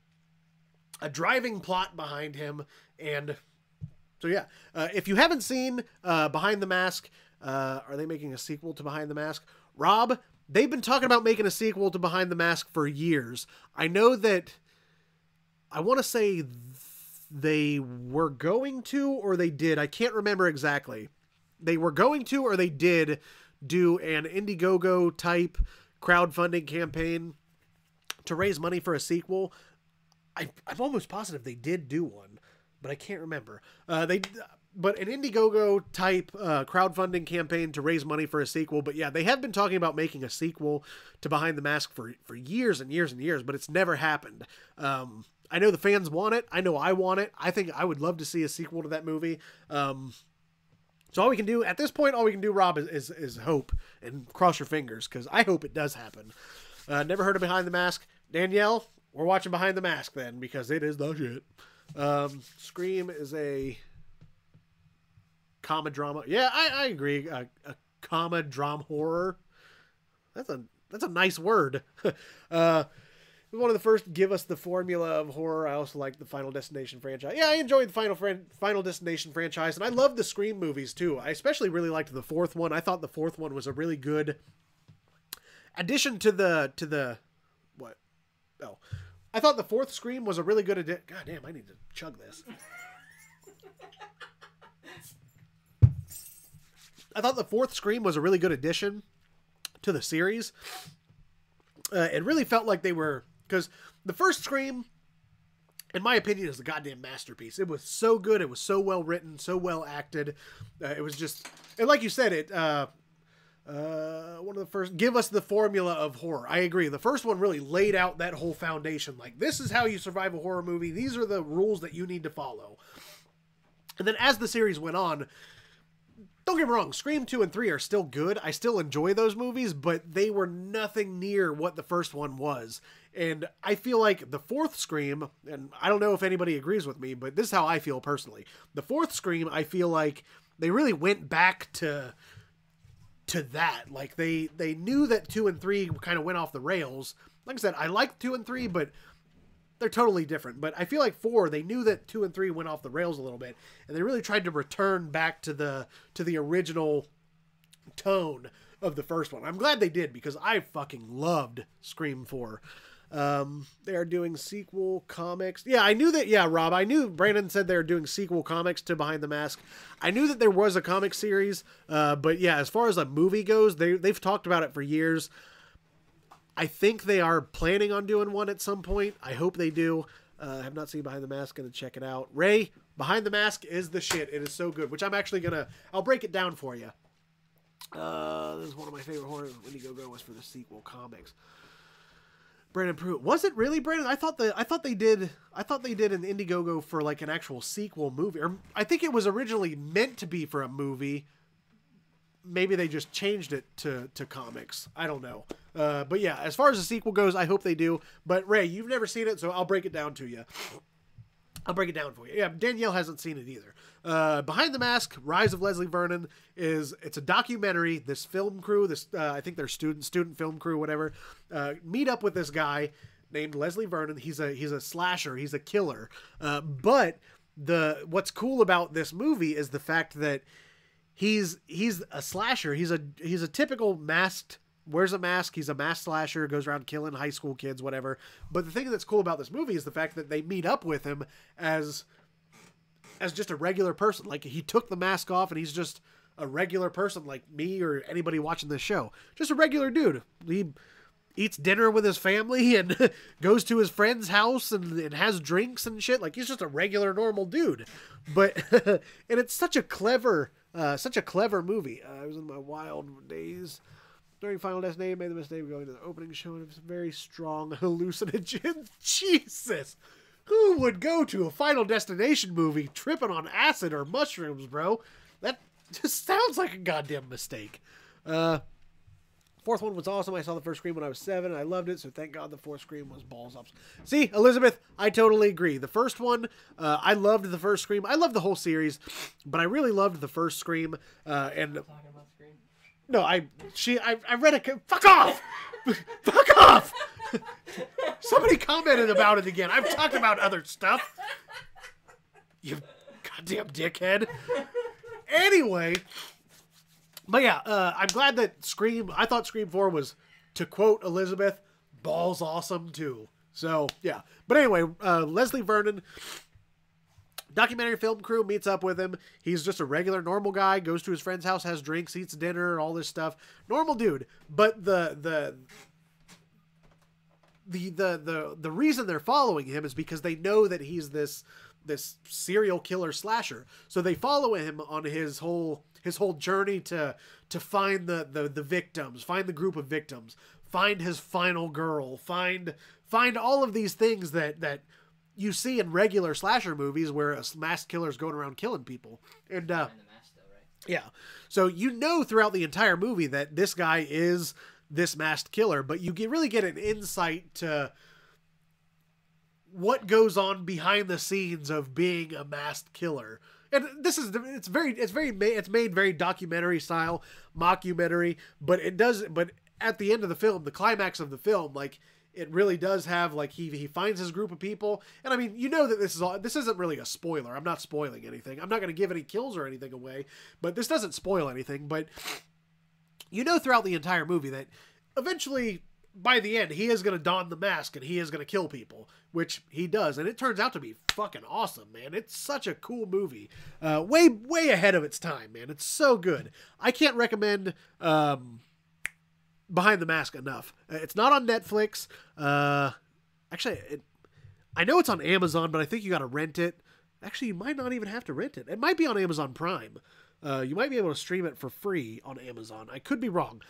a driving plot behind him. And so, yeah, if you haven't seen Behind the Mask, are they making a sequel to Behind the Mask? Rob, they've been talking about making a sequel to Behind the Mask for years. I know that, I want to say they were going to, or they did. I can't remember exactly. They were going to, or they did do an Indiegogo type crowdfunding campaign to raise money for a sequel. I'm almost positive they did do one, but I can't remember. But an Indiegogo type crowdfunding campaign to raise money for a sequel. But yeah, they have been talking about making a sequel to Behind the Mask for years and years and years, but it's never happened. I know the fans want it. I know I want it. I think I would love to see a sequel to that movie. So all we can do at this point, Rob, is hope and cross your fingers, because I hope it does happen. Never heard of Behind the Mask. Danielle, we're watching Behind the Mask then, because it is the shit. Scream is a comedy drama. Yeah, I agree. A comedy drama horror. That's a nice word. One of the first give us the formula of horror. I also like the Final Destination franchise. Yeah, I enjoyed the Final Destination franchise, and I love the Scream movies too. I especially really liked the fourth one. I thought the fourth one was a really good addition to the what? Oh, I thought the fourth Scream was a really good addition. God damn, I need to chug this. I thought the fourth Scream was a really good addition to the series. It really felt like they were, because the first Scream, in my opinion, is a goddamn masterpiece. It was so good. It was so well written, so well acted. It was just, and like you said, one of the first, give us the formula of horror. I agree. The first one really laid out that whole foundation. Like, this is how you survive a horror movie. These are the rules that you need to follow. And then as the series went on, don't get me wrong, Scream 2 and 3 are still good. I still enjoy those movies, but they were nothing near what the first one was. And I feel like the fourth Scream, and I don't know if anybody agrees with me, but this is how I feel personally. The fourth Scream, I feel like they really went back to that. Like they knew that 2 and 3 kind of went off the rails. Like I said, I like 2 and 3, but they're totally different. But I feel like 4, they knew that 2 and 3 went off the rails a little bit, and they really tried to return back to the original tone of the first one. I'm glad they did, because I fucking loved Scream 4. They are doing sequel comics. Yeah, I knew that. Yeah, Rob, I knew Brandon said they were doing sequel comics to Behind the Mask. I knew that there was a comic series, but yeah, as far as a movie goes, they've talked about it for years. I think they are planning on doing one at some point. I hope they do. I have not seen Behind the Mask. Gonna check it out. Ray, Behind the Mask is the shit. It is so good, which I'm actually I'll break it down for you. This is one of my favorite horror Indiegogo was for the sequel comics. Brandon Pruitt. Was it really, Brandon? I thought they did an Indiegogo for like an actual sequel movie. Or I think it was originally meant to be for a movie. Maybe they just changed it to comics. I don't know. But yeah, as far as the sequel goes, I hope they do. But Ray, you've never seen it, so I'll break it down to you. I'll break it down for you. Yeah, Danielle hasn't seen it either. Behind the Mask, Rise of Leslie Vernon it's a documentary. This film crew, I think they're student film crew, whatever, meet up with this guy named Leslie Vernon. He's a slasher. He's a killer. But what's cool about this movie is the fact that he's a slasher. He's a typical masked, wears a mask. He's a masked slasher, goes around killing high school kids, whatever. But the thing that's cool about this movie is the fact that they meet up with him as just a regular person. Like, he took the mask off and he's just a regular person like me or anybody watching this show. Just a regular dude. He eats dinner with his family and goes to his friend's house and has drinks and shit. Like, he's just a regular, normal dude. But, and it's such a clever movie. I was in my wild days during Final Destination, made the mistake of going to the opening show and it was very strong hallucinogen. Jesus! Who would go to a Final Destination movie tripping on acid or mushrooms, bro? That just sounds like a goddamn mistake. Fourth one was awesome. I saw the first Scream when I was 7 and I loved it, so thank God the fourth Scream was balls up. See, Elizabeth, I totally agree. The first one, I loved the first Scream. I loved the whole series, but I really loved the first Scream. And Talking about Scream. no, I read it. Fuck off! Fuck off! Somebody commented about it again. I've talked about other stuff. You goddamn dickhead. Anyway, but yeah, I'm glad that I thought Scream 4 was, to quote Elizabeth, balls awesome too. So yeah, but anyway, Leslie Vernon, documentary film crew meets up with him. He's just a regular normal guy, goes to his friend's house, has drinks, eats dinner, all this stuff. Normal dude. But the reason they're following him is because they know that he's this serial killer slasher. So they follow him on his whole journey to find the victims, find the group of victims, find his final girl, find all of these things that you see in regular slasher movies where a masked killer's going around killing people. And yeah. So you know throughout the entire movie that this guy is this masked killer, but you really get an insight to what goes on behind the scenes of being a masked killer. And it's made very documentary style, mockumentary, but at the end of the film, the climax of the film, like, it really does have, like, he finds his group of people. And I mean, you know that this isn't really a spoiler. I'm not spoiling anything. I'm not going to give any kills or anything away, but this doesn't spoil anything. But you know throughout the entire movie that eventually, by the end, he is going to don the mask and he is going to kill people, which he does. And it turns out to be fucking awesome, man. It's such a cool movie. Way ahead of its time, man. It's so good. I can't recommend Behind the Mask enough. It's not on Netflix. Actually, I know it's on Amazon, but I think you got to rent it. Actually, you might not even have to rent it. It might be on Amazon Prime. You might be able to stream it for free on Amazon. I could be wrong.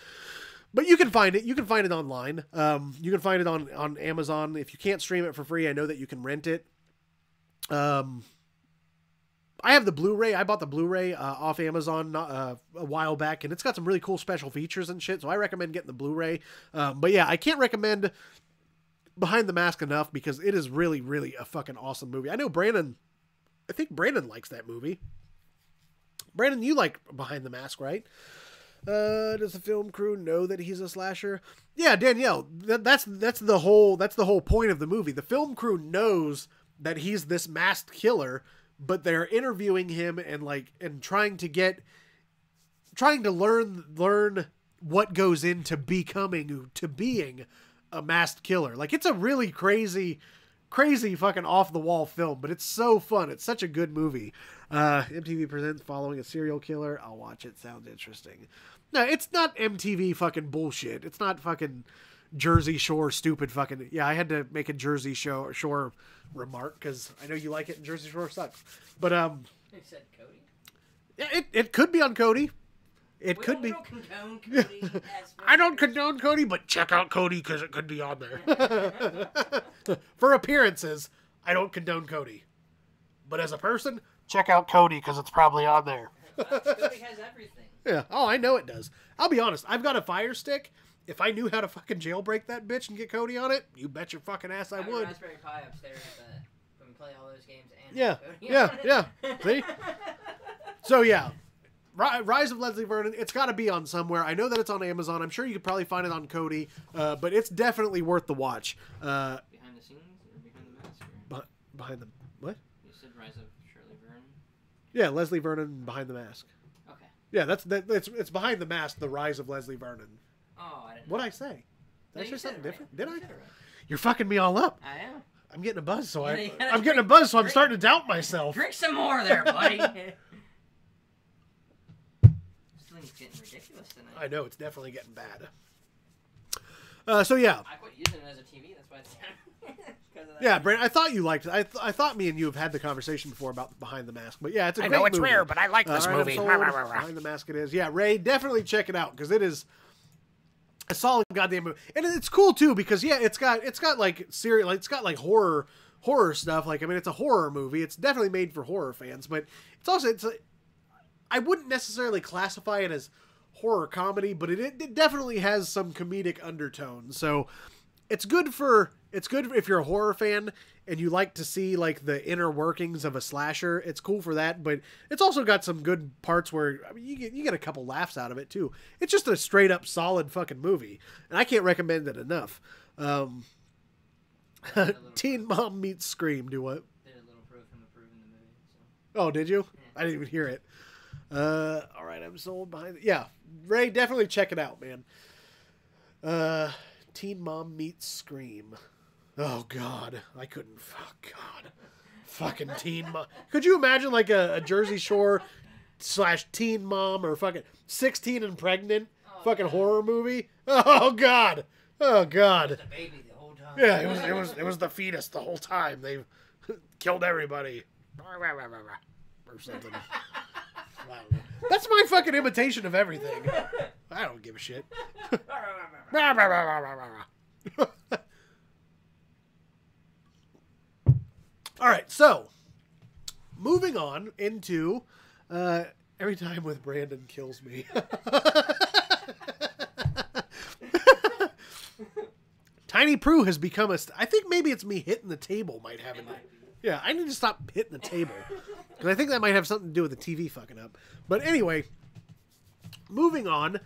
But you can find it. You can find it online. You can find it on Amazon. If you can't stream it for free, I know that you can rent it. I have the Blu-ray. I bought the Blu-ray off Amazon a while back, and it's got some really cool special features and shit. So I recommend getting the Blu-ray. But yeah, I can't recommend Behind the Mask enough because it is really, really a fucking awesome movie. I know Brandon. I think Brandon likes that movie. Brandon, you like Behind the Mask, right? Does the film crew know that he's a slasher? Yeah, Danielle. That's the whole point of the movie. The film crew knows that he's this masked killer, but they're interviewing him and trying to learn what goes into being a masked killer. Like, it's a really crazy fucking off the wall film, but it's so fun. It's such a good movie. MTV presents Following a Serial Killer. I'll watch it. Sounds interesting. No, it's not MTV fucking bullshit. It's not fucking Jersey Shore stupid fucking. Yeah, I had to make a Jersey Shore remark because I know you like it and Jersey Shore sucks. But They said Cody. yeah, it could be on Cody. It could be. We don't condone Cody. I don't condone Cody, but check out Cody because it could be on there. For appearances, I don't condone Cody. But as a person, check out Cody because it's probably on there. Cody has everything. Yeah. Oh, I know it does. I'll be honest. I've got a Fire Stick. If I knew how to fucking jailbreak that bitch and get Cody on it, you bet your fucking ass I have a would. Raspberry Pi upstairs when we play all those games and Yeah. Cody Yeah. on it. Yeah. See? So, yeah. Rise of Leslie Vernon, it's got to be on somewhere. I know that it's on Amazon. I'm sure you could probably find it on Kodi, but it's definitely worth the watch. Behind the scenes or behind the mask? Or... Behind the... What? You said Rise of Shirley Vernon? Yeah, Leslie Vernon Behind the Mask. Okay. Yeah, it's Behind the Mask, The Rise of Leslie Vernon. Oh, I didn't know. What'd I say? Did I say something different? Did I? You said it right. You're fucking me all up. I am. I'm getting a buzz, so Yeah, you gotta I'm getting a drink- buzz, so I'm drink- starting to doubt myself. Drink some more there, buddy. This thing's getting ridiculous tonight. I know, it's definitely getting bad. So yeah. I quit using it as a TV, that's why it's because of that. Yeah, Brandon, I thought you liked it. I thought me and you have had the conversation before about Behind the Mask. But yeah, it's a I great know it's movie. rare, but I like this All right, movie. I'm sold. Behind the Mask it is. Yeah, Ray, definitely check it out because it is a solid goddamn movie. And it's cool too because yeah, it's got like serial, like it's got like horror stuff. Like, I mean, it's a horror movie. It's definitely made for horror fans, but it's also I wouldn't necessarily classify it as horror comedy, but it definitely has some comedic undertones. So it's good if you're a horror fan and you like to see like the inner workings of a slasher. It's cool for that, but it's also got some good parts where I mean you get a couple laughs out of it too. It's just a straight up solid fucking movie, and I can't recommend it enough. Teen Mom Meets Scream. Do what? Did a little proof him approving the movie. So. Oh, did you? Yeah. I didn't even hear it. All right, I'm sold behind it. Yeah, Ray, definitely check it out, man. Teen Mom Meets Scream. Oh God, I couldn't. Oh God, fucking Teen Mom. Could you imagine like a Jersey Shore / Teen Mom or fucking 16 and Pregnant fucking horror movie? Oh God, oh God. Just a baby the whole time. Yeah, it was the fetus the whole time. They killed everybody or something. That's my fucking imitation of everything. I don't give a shit. All right, so moving on into every time with Brandon kills me. Tiny Prue has become I think maybe it's me hitting the table might have it. Yeah, I need to stop hitting the table because I think that might have something to do with the TV fucking up. But anyway, moving on. Maybe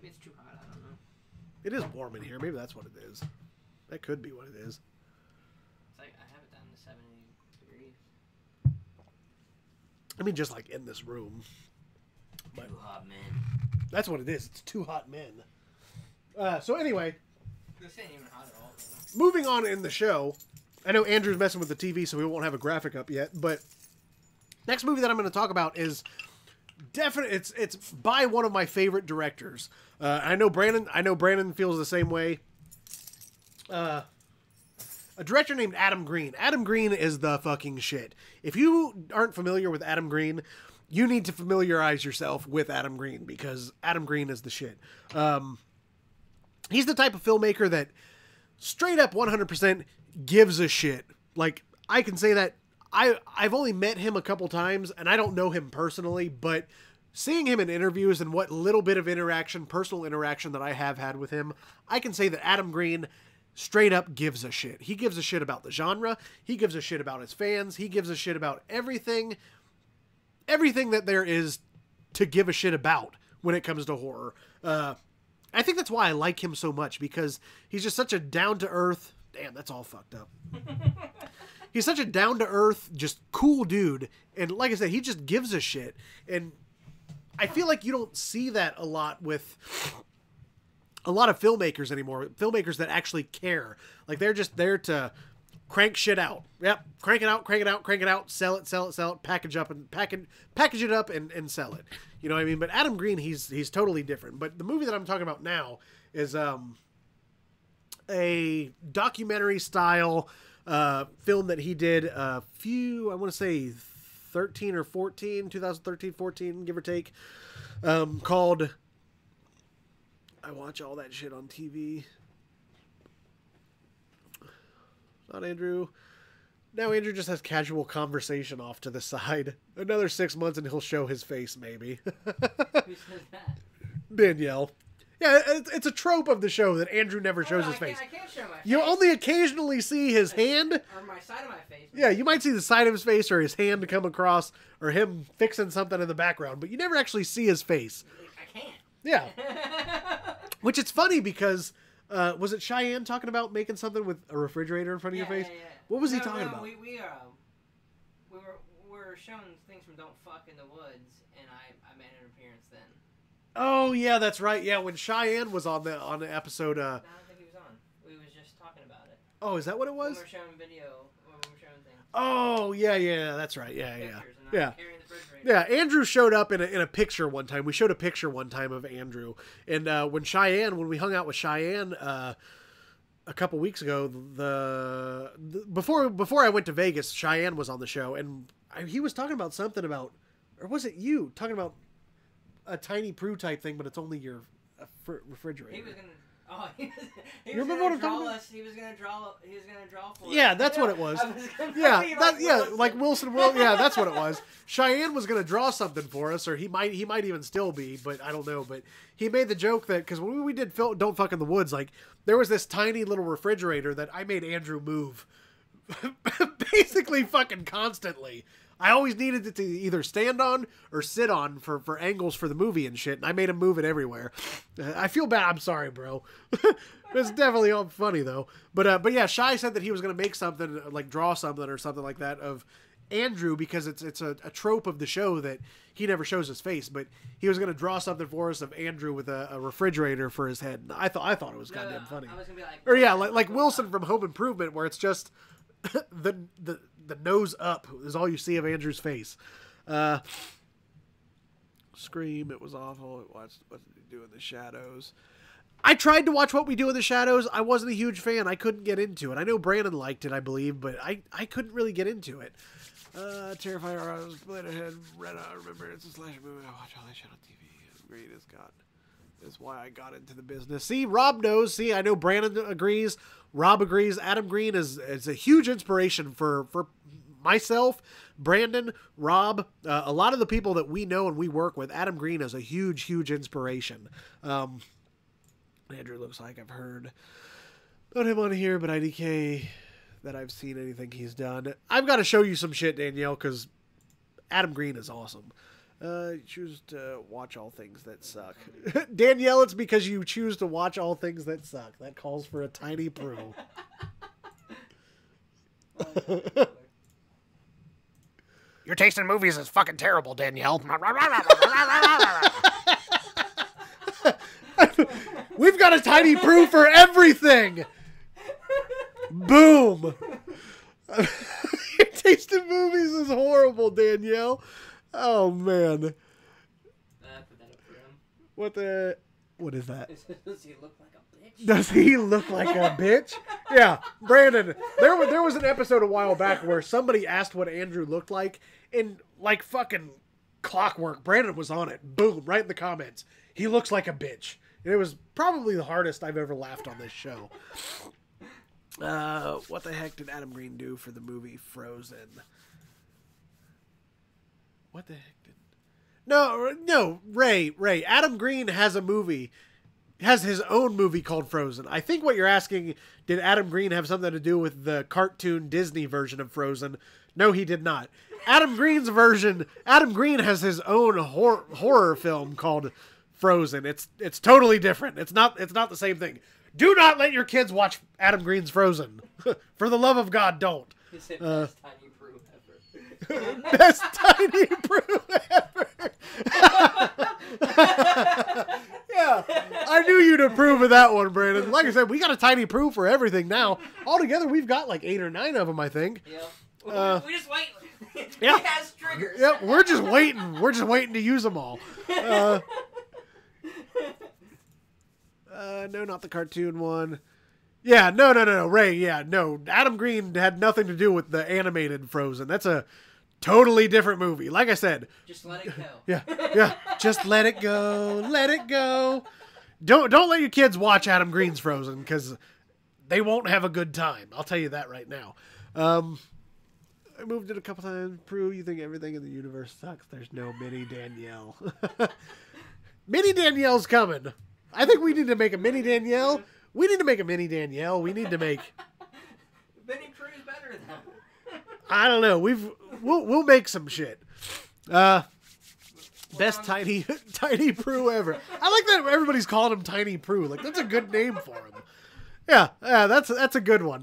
it's too hot. I don't know. It is warm in here. Maybe that's what it is. That could be what it is. It's like I have it down to 70 degrees. I mean, just like in this room. But Too hot, man. that's what it is. It's two hot men. So anyway, This ain't even hot at all. moving on in the show. I know Andrew's messing with the TV, so we won't have a graphic up yet. But next movie that I'm going to talk about is definitely it's by one of my favorite directors. I know Brandon feels the same way. A director named Adam Green. Adam Green is the fucking shit. If you aren't familiar with Adam Green, you need to familiarize yourself with Adam Green because Adam Green is the shit. He's the type of filmmaker that straight up 100% gives a shit. Like, I can say that I've only met him a couple times, and I don't know him personally, but seeing him in interviews and what little bit of interaction, personal interaction that I have had with him, I can say that Adam Green straight up gives a shit. He gives a shit about the genre. He gives a shit about his fans. He gives a shit about everything that there is to give a shit about when it comes to horror. I think that's why I like him so much, because he's just such a down-to-earth... Damn, that's all fucked up. He's such a down-to-earth, just cool dude. And like I said, he just gives a shit. And I feel like you don't see that a lot with a lot of filmmakers anymore. Filmmakers that actually care. Like, they're just there to crank shit out. Yep, crank it out, sell it, package it up and sell it. You know what I mean? But Adam Green, he's totally different. But the movie that I'm talking about now is a documentary style film that he did I want to say 2013, 14, give or take, called, I watch all that shit on TV. Not Andrew. Now Andrew just has casual conversation off to the side. Another 6 months and he'll show his face, maybe. Who says that? Danielle. Yeah, it's a trope of the show that Andrew never shows his face. I can't show my face. You only occasionally see his hand. Or my side of my face. Yeah, you might see the side of his face or his hand come across or him fixing something in the background, but you never actually see his face. I can't. Yeah. Which it's funny because, was it Cheyenne talking about making something with a refrigerator in front of your face? Yeah. What was he talking about? We were showing things from Don't Fuck in the Woods, and I made an appearance then. Oh yeah, that's right. Yeah, when Cheyenne was on the episode. No, I don't think he was on. We was just talking about it. Oh, is that what it was? When we were showing video, when we were showing things. Oh yeah, that's right. Yeah. Pictures, and Yeah. I'm carrying the refrigerator. Yeah, Andrew showed up in a picture one time. We showed a picture one time of Andrew, and when we hung out with Cheyenne a couple weeks ago, before I went to Vegas, Cheyenne was on the show, and he was talking about something about, or was it you talking about a tiny Prue type thing, but it's only your refrigerator. He was gonna. Oh, he You was remember gonna what I'm talking draw about? us. He was gonna draw for us. Yeah, that's what it was. Like Wilson Will. Yeah, that's what it was. Cheyenne was gonna draw something for us, or he might even still be, but I don't know. But he made the joke that because when we did Don't Fuck in the Woods, like there was this tiny little refrigerator that I made Andrew move, basically fucking constantly. I always needed it to either stand on or sit on for angles for the movie and shit, and I made him move it everywhere. I feel bad. I'm sorry, bro. It's definitely all funny though. But yeah, Shy said that he was gonna make something, like draw something or something like that of Andrew, because it's a trope of the show that he never shows his face, but he was gonna draw something for us of Andrew with a refrigerator for his head. And I thought it was goddamn funny. I was gonna be like, or yeah, like Wilson from Home Improvement, where it's just the nose up is all you see of Andrew's face. Scream, it was awful. What did he do in the shadows? I tried to watch What We Do in the Shadows. I wasn't a huge fan. I couldn't get into it. I know Brandon liked it, I believe, but I couldn't really get into it. Terrifier, Split Ahead, Red Eye, remember it's a slasher movie. I watch all that shit on TV. Great as God. That's why I got into the business. See, Rob knows. See, I know Brandon agrees. Rob agrees. Adam Green is a huge inspiration for myself, Brandon, Rob, a lot of the people that we know and we work with. Adam Green is a huge inspiration. Andrew looks like I've heard about him on here, but IDK that I've seen anything he's done. I've got to show you some shit, Danielle, because Adam Green is awesome. Choose to watch all things that suck. Danielle, it's because you choose to watch all things that suck. That calls for a tiny Prue. Your taste in movies is fucking terrible, Danielle. We've got a tiny Prue for everything. Boom. Your taste in movies is horrible, Danielle. Oh man. Put that up for him. What is that? Does he look like a bitch? Does he look like a bitch? Yeah, Brandon. There was an episode a while back where somebody asked what Andrew looked like, and like fucking clockwork, Brandon was on it. Boom, right in the comments. He looks like a bitch. And it was probably the hardest I've ever laughed on this show. What the heck did Adam Green do for the movie Frozen? What the heck did? No, Ray. Adam Green has a movie, has his own movie called Frozen. I think what you're asking, did Adam Green have something to do with the cartoon Disney version of Frozen? No, he did not. Adam Green has his own horror film called Frozen. It's totally different. It's not the same thing. Do not let your kids watch Adam Green's Frozen. For the love of God, don't. He said best Tiny Prue ever. Best Tiny Prue ever. Yeah, I knew you'd approve of that one, Brandon. Like I said, we got a Tiny Prue for everything now. Altogether, we've got like 8 or 9 of them, I think. Yeah. We just wait. Yeah. It has triggers. Yep, we're just waiting. We're just waiting to use them all. No, not the cartoon one. Yeah, no, Ray, yeah, no. Adam Green had nothing to do with the animated Frozen. That's a totally different movie. Like I said. Just let it go. Yeah. Just let it go. Let it go. Don't let your kids watch Adam Green's Frozen, because they won't have a good time. I'll tell you that right now. I moved it a couple times. Prue, you think everything in the universe sucks? There's no Mini Danielle. Mini Danielle's coming. I think we need to make a Mini Danielle. We need to make a Mini Danielle. We need to make... Mini Prue's better than... I don't know. We'll make some shit. Best Tiny Prue ever. I like that everybody's calling him Tiny Prue. Like, that's a good name for him. Yeah, that's a good one.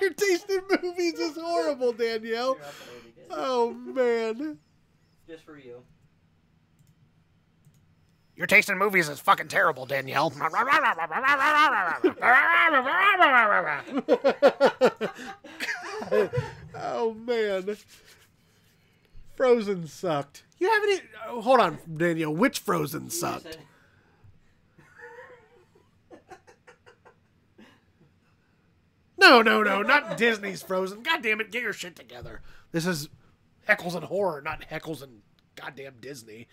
Your taste in movies is horrible, Danielle. Oh, man. Just for you. Your taste in movies is fucking terrible, Danielle. Oh, man. Frozen sucked. You haven't even... hold on, Danielle. Which Frozen sucked? No, not Disney's Frozen. God damn it, get your shit together. This is Heckles and horror, not Heckles and goddamn Disney.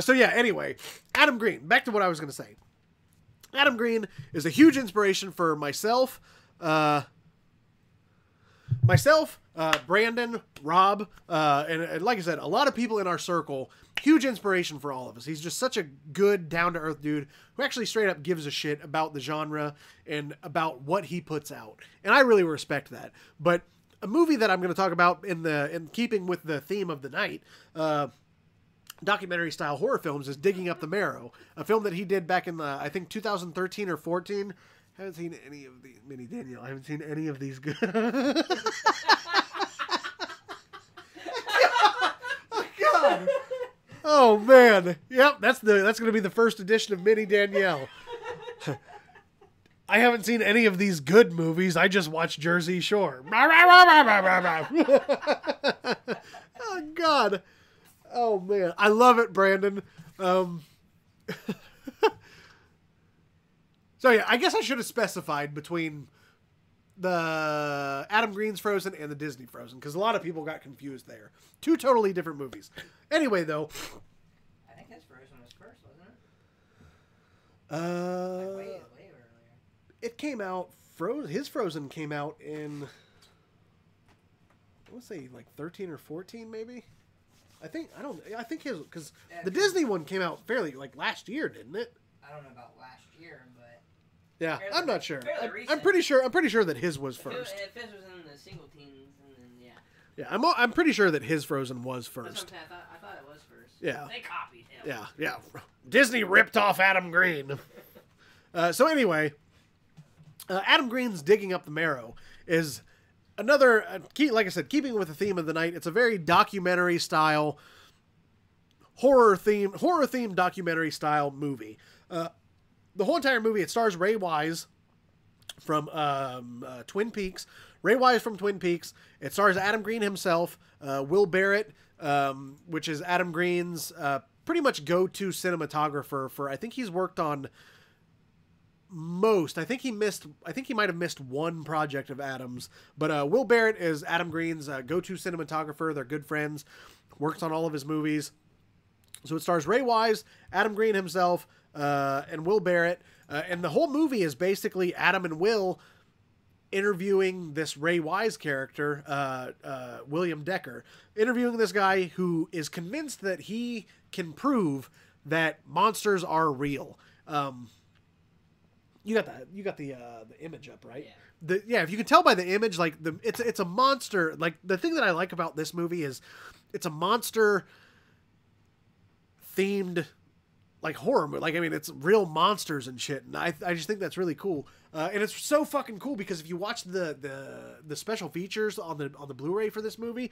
So yeah, anyway, Adam Green. Back to what I was going to say. Adam Green is a huge inspiration for myself, Brandon, Rob, and like I said, a lot of people in our circle. Huge inspiration for all of us. He's just such a good, down-to-earth dude who actually straight up gives a shit about the genre and about what he puts out. And I really respect that. But a movie that I'm going to talk about in keeping with the theme of the night, documentary-style horror films, is Digging Up the Marrow, a film that he did back in, I think, 2013 or 14. I haven't seen any of these. Mini Daniel, I haven't seen any of these good... Oh, God. Oh, man. Yep, that's going to be the first edition of Mini Danielle. I haven't seen any of these good movies. I just watched Jersey Shore. Oh, God. Oh, man. I love it, Brandon. So, yeah, I guess I should have specified between the Adam Green's Frozen and the Disney Frozen, because a lot of people got confused there. 2 totally different movies. Anyway, though... I think his Frozen was first, wasn't it? Like way earlier. It came out... His Frozen came out in... I want to say, like, 13 or 14, maybe? I think his... Because the Disney one came out fairly, like, last year, didn't it? I don't know about last year, but... Yeah, fairly, I'm not sure. I'm recent. pretty sure that his was first. If his was in the single teens, and then, yeah. Yeah, I'm pretty sure that his Frozen was first. That's what I'm saying. I thought it was first. Yeah. They copied him. Yeah. Disney ripped off Adam Green. So anyway, Adam Green's Digging Up the Marrow is another, like I said, keeping with the theme of the night. It's a very documentary style, horror theme documentary style movie. The whole entire movie, it stars Ray Wise from Twin Peaks. Ray Wise from Twin Peaks. It stars Adam Green himself, Will Barrett, which is Adam Green's pretty much go-to cinematographer for, I think he's worked on most. I think he might have missed one project of Adam's, but Will Barrett is Adam Green's go-to cinematographer. They're good friends. Works on all of his movies. So it stars Ray Wise, Adam Green himself, and Will Barrett. And the whole movie is basically Adam and Will interviewing this Ray Wise character, William Decker, interviewing this guy who is convinced that he can prove that monsters are real. You got the image up, right? Yeah. If you can tell by the image, like it's a monster. Like the thing that I like about this movie is it's a monster themed like horror movie. Like, I mean, it's real monsters and shit. And I just think that's really cool. And it's so fucking cool because if you watch the special features on the Blu-ray for this movie,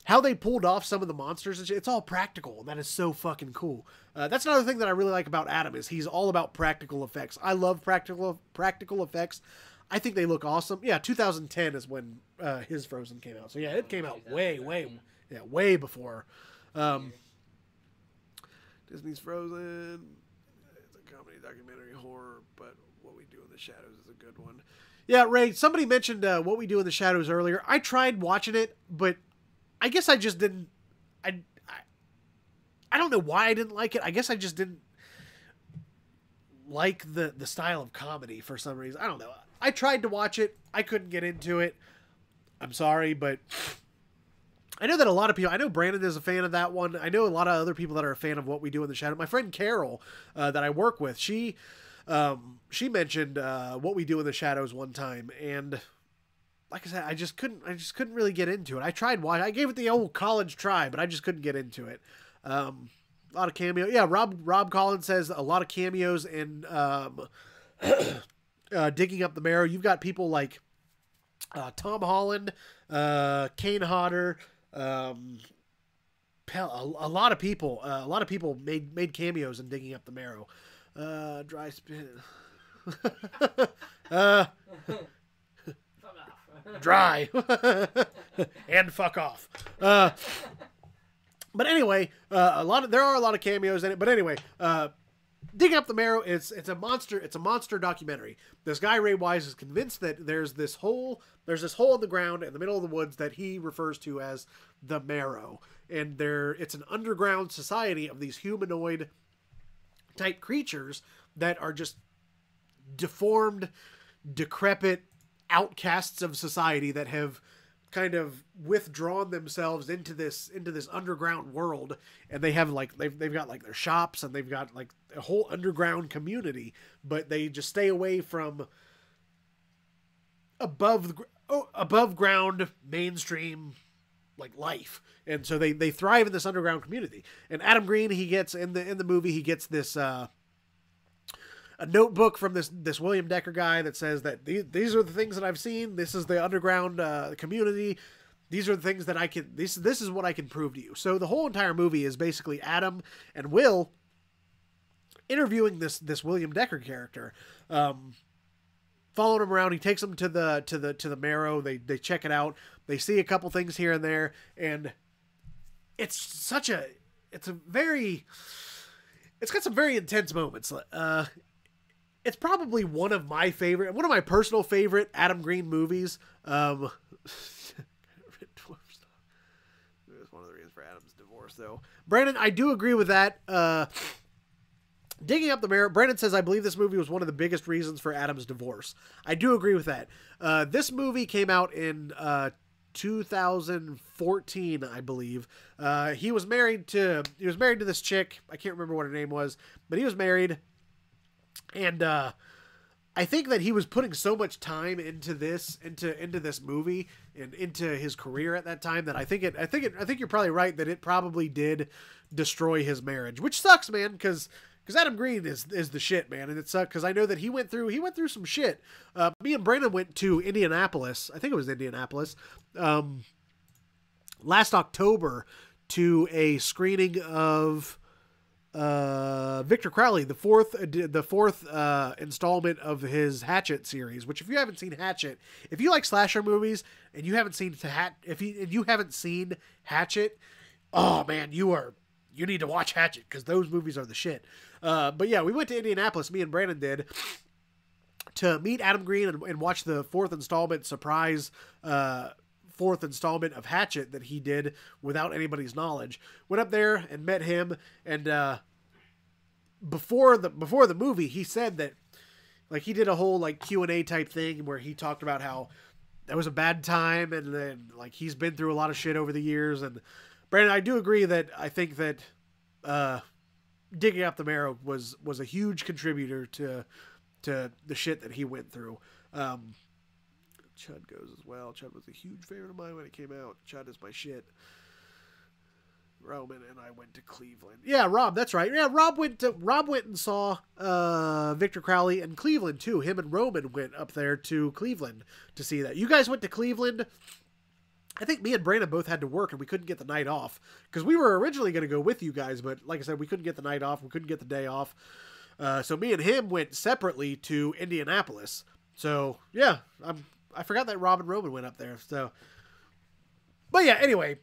how they pulled off some of the monsters and shit, it's all practical. And that is so fucking cool. That's another thing that I really like about Adam is he's all about practical effects. I love practical effects. I think they look awesome. Yeah, 2010 is when his Frozen came out. So yeah, it came out way before. Disney's Frozen. It's a comedy, documentary, horror, but What We Do in the Shadows is a good one. Yeah, Ray, somebody mentioned What We Do in the Shadows earlier. I tried watching it, but I guess I just didn't. I don't know why I didn't like it. I guess I just didn't like the style of comedy for some reason. I don't know. I tried to watch it. I couldn't get into it. I'm sorry, but I know that a lot of people, I know Brandon is a fan of that one. I know a lot of other people that are a fan of What We Do in the Shadow. My friend Carol, that I work with, she mentioned What We Do in the Shadows one time, and like I said, I just couldn't really get into it. I tried watching. I gave it the old college try, but I just couldn't get into it. A lot of cameos. Yeah, Rob Collins says a lot of cameos in Digging Up the Marrow. You've got people like Tom Holland, Kane Hodder, a lot of people made cameos in Digging Up the Marrow. Dry spin. Dry. And fuck off. But anyway, there are a lot of cameos in it. But anyway, Digging Up the Marrow, it's a monster documentary. This guy Ray Wise is convinced that there's this hole in the ground in the middle of the woods that he refers to as the Marrow, and it's an underground society of these humanoid type creatures that are just deformed, decrepit outcasts of society that have kind of withdrawn themselves into this underground world, and they have like they've got like their shops and they've got like a whole underground community, but they just stay away from above ground mainstream like life, and so they thrive in this underground community. And Adam Green, he gets in the movie, he gets this a notebook from this William Decker guy that says that these are the things that I've seen. This is the underground community. These are the things that I can. This is what I can prove to you. So the whole entire movie is basically Adam and Will interviewing this William Decker character, following him around. He takes them to the Marrow. They check it out. They see a couple things here and there, and it's got some very intense moments. It's probably one of my personal favorite Adam Green movies. It's one of the reasons for Adam's divorce, though. Brandon, I do agree with that. Digging Up the Marrow, Brandon says, I believe this movie was one of the biggest reasons for Adam's divorce. I do agree with that. This movie came out in 2014, I believe. He was married to this chick. I can't remember what her name was, but he was married. And I think that he was putting so much time into this movie and into his career at that time that I think you're probably right that it probably did destroy his marriage, which sucks, man, because Adam Green is the shit, man, and it sucked because I know that he went through some shit. Me and Brandon went to Indianapolis. I think it was Indianapolis, last October to a screening of Victor Crowley, the fourth installment of his Hatchet series. Which, if you haven't seen Hatchet, if you like slasher movies and you haven't seen Hatchet, oh man, you need to watch Hatchet because those movies are the shit. But yeah, we went to Indianapolis. Me and Brandon did to meet Adam Green and watch the fourth installment of Hatchet that he did without anybody's knowledge. Went up there and met him, and before the movie, he said that Like he did a whole like Q&A type thing where he talked about how that was a bad time, and then like he's been through a lot of shit over the years. And Brandon, I do agree that I think that Digging Up the Marrow was a huge contributor to the shit that he went through. Chud goes as well. Chud was a huge favorite of mine when it came out. Chud is my shit. Roman and I went to Cleveland. Yeah, Rob, that's right. Yeah, Rob went and saw Victor Crowley in Cleveland too. Him and Roman went up there to Cleveland to see that. You guys went to Cleveland. I think me and Brandon both had to work and we couldn't get the night off because we were originally going to go with you guys, but like I said, we couldn't get the night off. We couldn't get the day off. So me and him went separately to Indianapolis. So yeah, I forgot that Rob and Roman went up there. So, but yeah, anyway,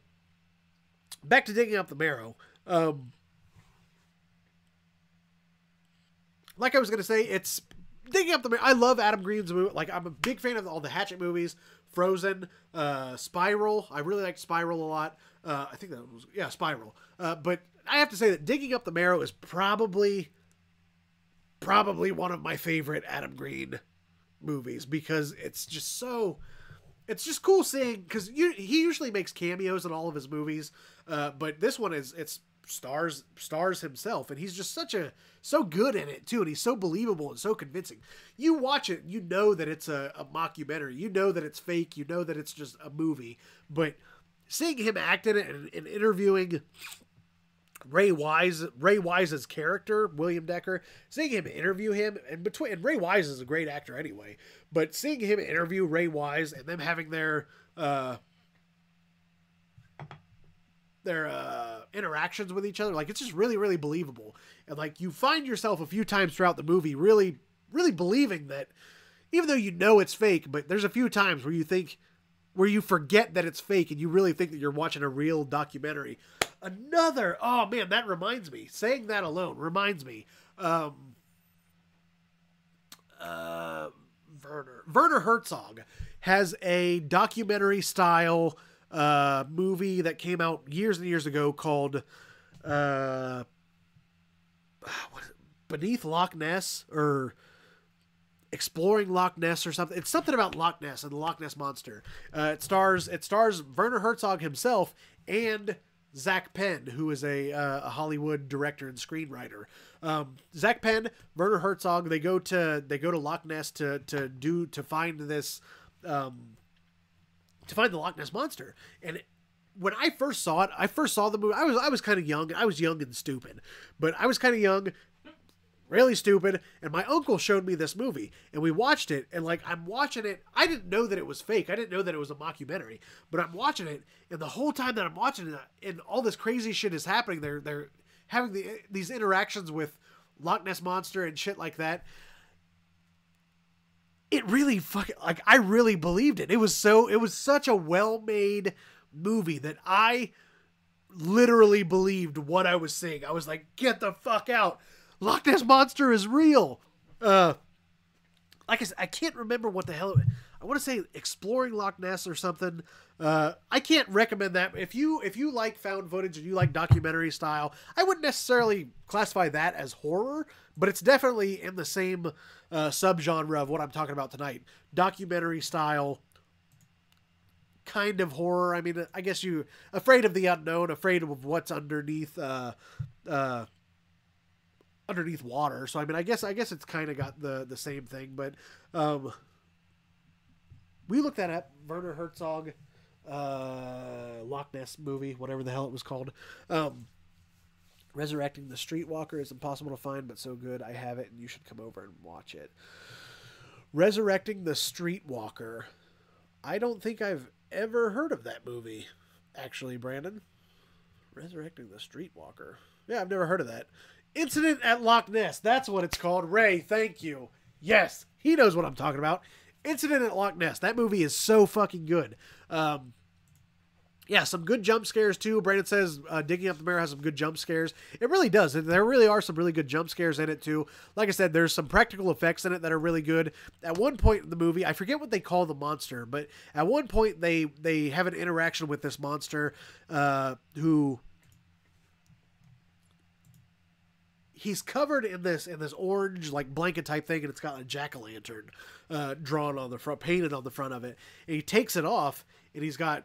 back to Digging Up the Marrow. Like I was going to say, it's Digging Up the Marrow. I love Adam Green's movie. Like I'm a big fan of all the Hatchet movies, Frozen, Spiral. I really liked Spiral a lot. I think that was, yeah, Spiral. But I have to say that Digging Up the Marrow is probably one of my favorite Adam Green movies because it's just cool seeing, because he usually makes cameos in all of his movies, but this one it's stars himself, and he's just so good in it too, and he's so believable and so convincing. You watch it, you know that it's a mockumentary, you know that it's fake, you know that it's just a movie, but seeing him act in it and interviewing Ray Wise's character, William Decker, seeing him interview him, and Ray Wise is a great actor anyway, but seeing him interview Ray Wise and them having their interactions with each other, like it's just really, really believable. And like you find yourself a few times throughout the movie really, really believing that, even though you know it's fake, but there's a few times where you forget that it's fake and you really think that you're watching a real documentary. Oh man, that reminds me. Saying that alone reminds me. Werner Herzog has a documentary style movie that came out years and years ago called Beneath Loch Ness or Exploring Loch Ness or something. It's something about Loch Ness and the Loch Ness Monster. It stars Werner Herzog himself and Zach Penn, who is a Hollywood director and screenwriter. Zach Penn, Werner Herzog, they go to Loch Ness to find this to find the Loch Ness Monster. And when I first saw it, I first saw the movie. I was kind of young. I was young and stupid, but I was kind of young, really stupid. And my uncle showed me this movie, and we watched it. And like I'm watching it, I didn't know that it was fake. I didn't know that it was a mockumentary. But I'm watching it, and the whole time that I'm watching it, and all this crazy shit is happening. They're having these interactions with Loch Ness Monster and shit like that. It really fucking I really believed it. It was such a well-made movie that I literally believed what I was seeing. I was like, get the fuck out. Loch Ness Monster is real. Like I said, I can't remember what the hell I want to say, Exploring Loch Ness or something. I can't recommend that. If you like found footage and you like documentary style, I wouldn't necessarily classify that as horror, but it's definitely in the same subgenre of what I'm talking about tonight. Documentary style, kind of horror. I mean, I guess you afraid of the unknown, afraid of what's underneath underneath water. So I mean, I guess it's kind of got the same thing, but we looked that up. Werner Herzog Loch Ness movie, whatever the hell it was called. Resurrecting the Streetwalker is impossible to find, but so good. I have it, and you should come over and watch it. Resurrecting the Streetwalker. I don't think I've ever heard of that movie, actually, Brandon. Resurrecting the Streetwalker. Yeah, I've never heard of that. Incident at Loch Ness. That's what it's called. Ray, thank you. Yes, he knows what I'm talking about. Incident at Loch Ness. That movie is so fucking good. Yeah, some good jump scares too. Brandon says Digging Up the Marrow has some good jump scares. It really does. There really are some really good jump scares in it too. Like I said, there's some practical effects in it that are really good. At one point in the movie, I forget what they call the monster, but at one point they have an interaction with this monster who he's covered in this orange like blanket type thing, and it's got a jack-o'-lantern drawn on the front, painted on the front of it. And he takes it off, and he's got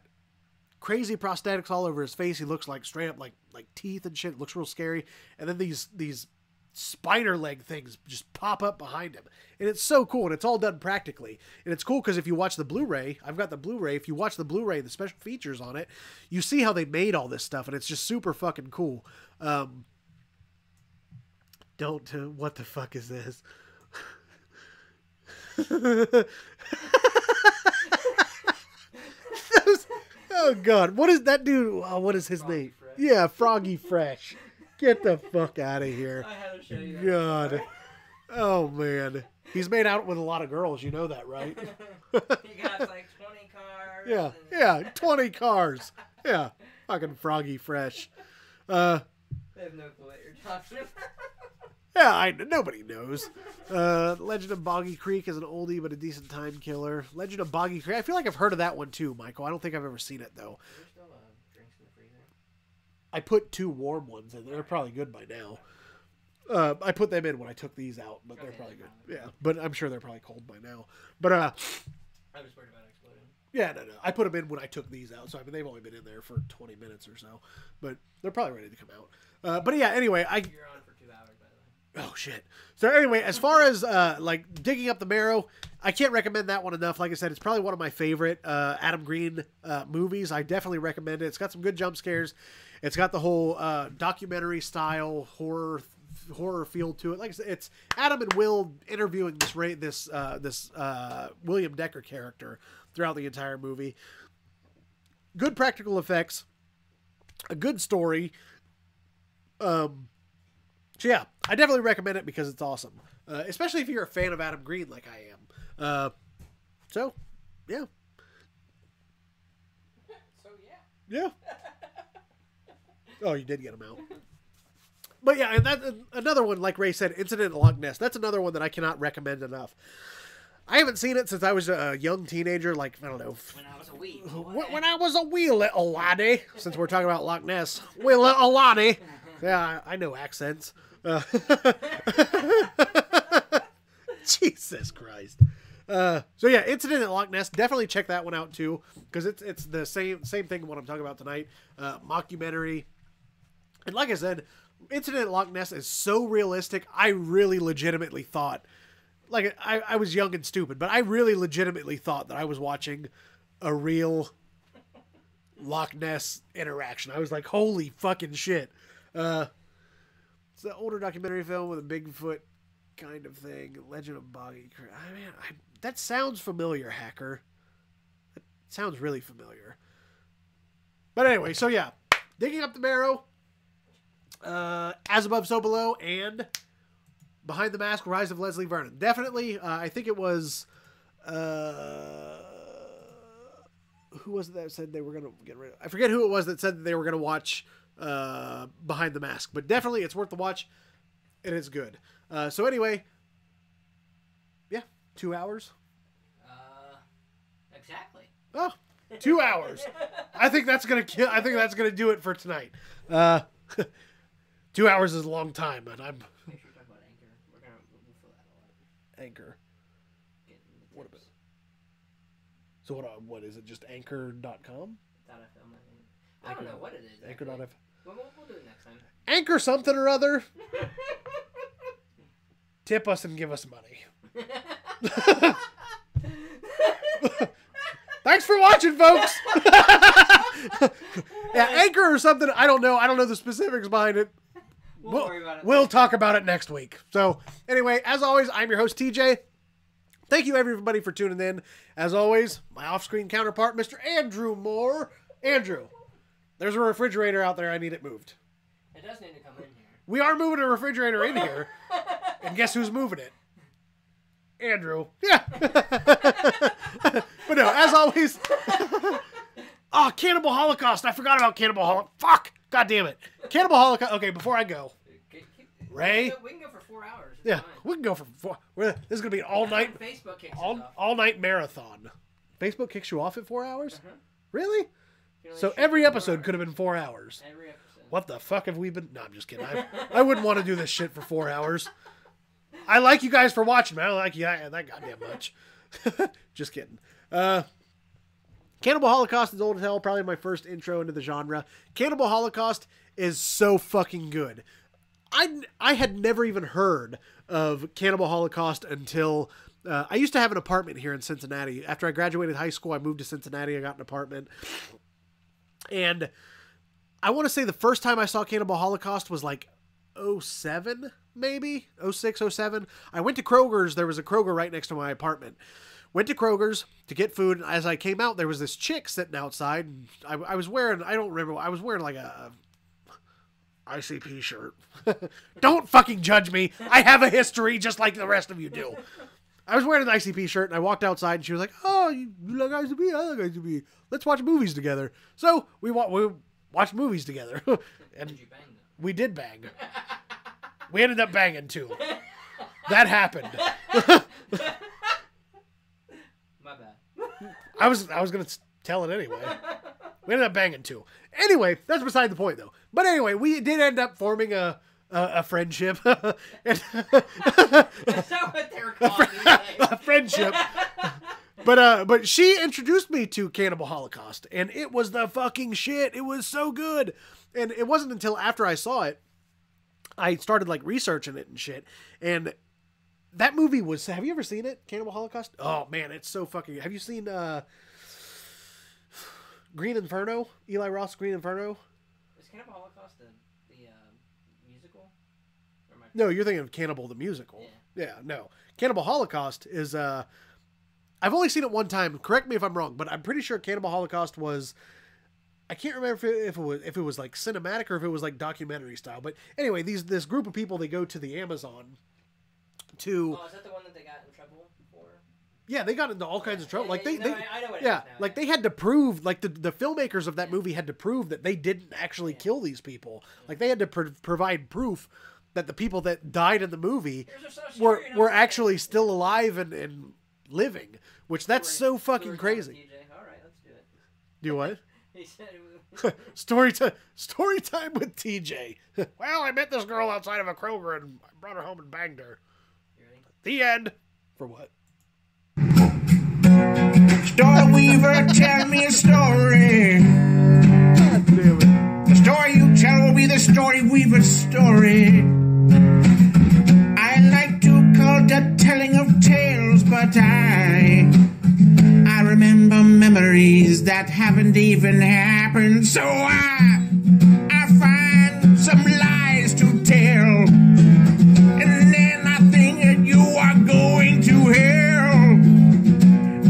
crazy prosthetics all over his face. He looks like straight up like teeth and shit. It looks real scary. And then these spider leg things just pop up behind him, and it's so cool, and it's all done practically. And it's cool because if you watch the Blu-ray, I've got the Blu-ray. If you watch the Blu-ray, the special features on it, you see how they made all this stuff, and it's just super fucking cool. What the fuck is this? Oh God, what is that dude? Oh, what is his name? Fresh. Yeah, Froggy Fresh. Get the fuck out of here. I had to show you that. God. Oh man. He's made out with a lot of girls, you know that, right? He got like 20 cars. Yeah. and- Yeah, 20 cars. Yeah. Fucking Froggy Fresh. They have no clue what you're talking about. Yeah, nobody knows. Legend of Boggy Creek is an oldie but a decent time killer. Legend of Boggy Creek. I feel like I've heard of that one too, Michael. I don't think I've ever seen it though. There's still drinks in the freezer. I put 2 warm ones in. They're probably good by now. I put them in when I took these out, but they're Okay, probably good. they're Yeah, but I'm sure they're probably cold by now. But I was worried about exploding. yeah, no. I put them in when I took these out, so I mean they've only been in there for 20 minutes or so, but they're probably ready to come out. But yeah, anyway, You're on for 2 hours, by the way. Oh shit. So anyway, as far as like digging up the marrow, I can't recommend that one enough. Like I said, it's probably one of my favorite Adam Green movies. I definitely recommend it. It's got some good jump scares. It's got the whole documentary style horror feel to it. Like I said, it's Adam and Will interviewing this William Decker character throughout the entire movie. Good practical effects, a good story. So yeah, I definitely recommend it because it's awesome. Especially if you're a fan of Adam Green like I am. So, yeah. So, yeah. Yeah. Oh, you did get him out. But yeah, and that another one, like Ray said, Incident at Loch Ness. That's another one that I cannot recommend enough. I haven't seen it since I was a young teenager, like, I don't know. When I was a wee. When I was a wee little laddie, since we're talking about Loch Ness. Wee little laddie. Yeah, I know accents. Jesus Christ. So yeah, Incident at Loch Ness. Definitely check that one out too, because it's the same thing what I'm talking about tonight. Mocumentary, and like I said, Incident at Loch Ness is so realistic. I really legitimately thought, like I was young and stupid, but I really legitimately thought that I was watching a real Loch Ness interaction. I was like, holy fucking shit. It's an older documentary film with a Bigfoot kind of thing. Legend of Boggy Creek. I mean, that sounds familiar, Hacker. That sounds really familiar. But anyway, so yeah. Digging Up the Marrow. As Above, So Below. And Behind the Mask, Rise of Leslie Vernon. Definitely, I think it was... who was it that said they were going to get rid of... I forget who it was that said that they were going to watch... Behind the Mask, but definitely it's worth the watch, and it's good. So anyway, yeah, 2 hours. Exactly. Oh, 2 hours. I think that's gonna do it for tonight. 2 hours is a long time, and I'm Make sure you talk about Anchor. We'll fill that all out. Anchor. Getting the What tips. So what is it? Just Anchor.com? .fm, I think. I don't know what it is. Anchor.fm. actually. We'll do it next time. Anchor something or other. Tip us and give us money. Thanks for watching, folks. Yeah, Anchor or something. I don't know. I don't know the specifics behind it. We'll worry about it. We'll talk about it next week. So, anyway, as always, I'm your host, TJ. Thank you, everybody, for tuning in. As always, my off-screen counterpart, Mr. Andrew Moore. Andrew, there's a refrigerator out there. I need it moved. It does need to come in here. We are moving a refrigerator in here. And guess who's moving it? Andrew. Yeah. But no, as always. Oh, Cannibal Holocaust. I forgot about Cannibal Holocaust. Fuck. God damn it. Cannibal Holocaust. Okay, before I go. Ray. We can go for 4 hours. It's Yeah, fine. we can go for 4. This is going to be an all-night Facebook kicks us off. all-night marathon. Facebook kicks you off at 4 hours? Uh-huh. Really? You can only So shoot every for 4 episode hours. could have been 4 hours. Every episode. what the fuck have we been? No, I'm just kidding. I wouldn't want to do this shit for 4 hours. I like you guys for watching, man. I don't like you that goddamn much. Just kidding. Cannibal Holocaust is old as hell. Probably my first intro into the genre. Cannibal Holocaust is so fucking good. I had never even heard of Cannibal Holocaust until I used to have an apartment here in Cincinnati. After I graduated high school, I moved to Cincinnati. I got an apartment. And I want to say the first time I saw Cannibal Holocaust was like 07, maybe 06, 07. I went to Kroger's. There was a Kroger right next to my apartment. Went to Kroger's to get food. And as I came out, there was this chick sitting outside. And I was wearing, I don't remember, I was wearing like a ICP shirt. Don't fucking judge me. I have a history just like the rest of you do. I was wearing an ICP shirt and I walked outside and she was like, oh, you like ICP? I like ICP. Let's watch movies together. So we watched movies together. And Did you bang them? we did bang. We ended up banging too. That happened. My bad. I was going to tell it anyway. We ended up banging too. Anyway, that's beside the point though. But anyway, we did end up forming a friendship. That's not what they're calling A friendship. But she introduced me to Cannibal Holocaust, and it was the fucking shit. It was so good. And it wasn't until after I saw it, I started like researching it and shit. And that movie was, have you ever seen it? Cannibal Holocaust? Oh man, it's so fucking, have you seen Green Inferno? Eli Roth's Green Inferno? Is Cannibal Holocaust the musical? Or am I... No, you're thinking of Cannibal the musical. Yeah, no. Cannibal Holocaust is I've only seen it one time. Correct me if I'm wrong, but I'm pretty sure Cannibal Holocaust was, I can't remember if it was like cinematic or if it was like documentary style. But anyway, this group of people, they go to the Amazon to. Oh, is that the one that they got in trouble for? Yeah, they got into all kinds of trouble. Like I know what it is yeah, now, like they had to prove, like the filmmakers of that movie had to prove that they didn't actually kill these people. Like they had to provide proof that the people that died in the movie were actually still alive and living, which that's so fucking crazy. All right, let's do it. Do what? He said it was... Story time with TJ. Well, I met this girl outside of a Kroger and I brought her home and banged her. You ready? The end. For what? Story Weaver, tell me a story. God damn it. The story you tell will be the Story Weaver story. I like to call the telling of tales, but I remember memories that haven't even happened. So I find some lies to tell, and then I think that you are going to hell.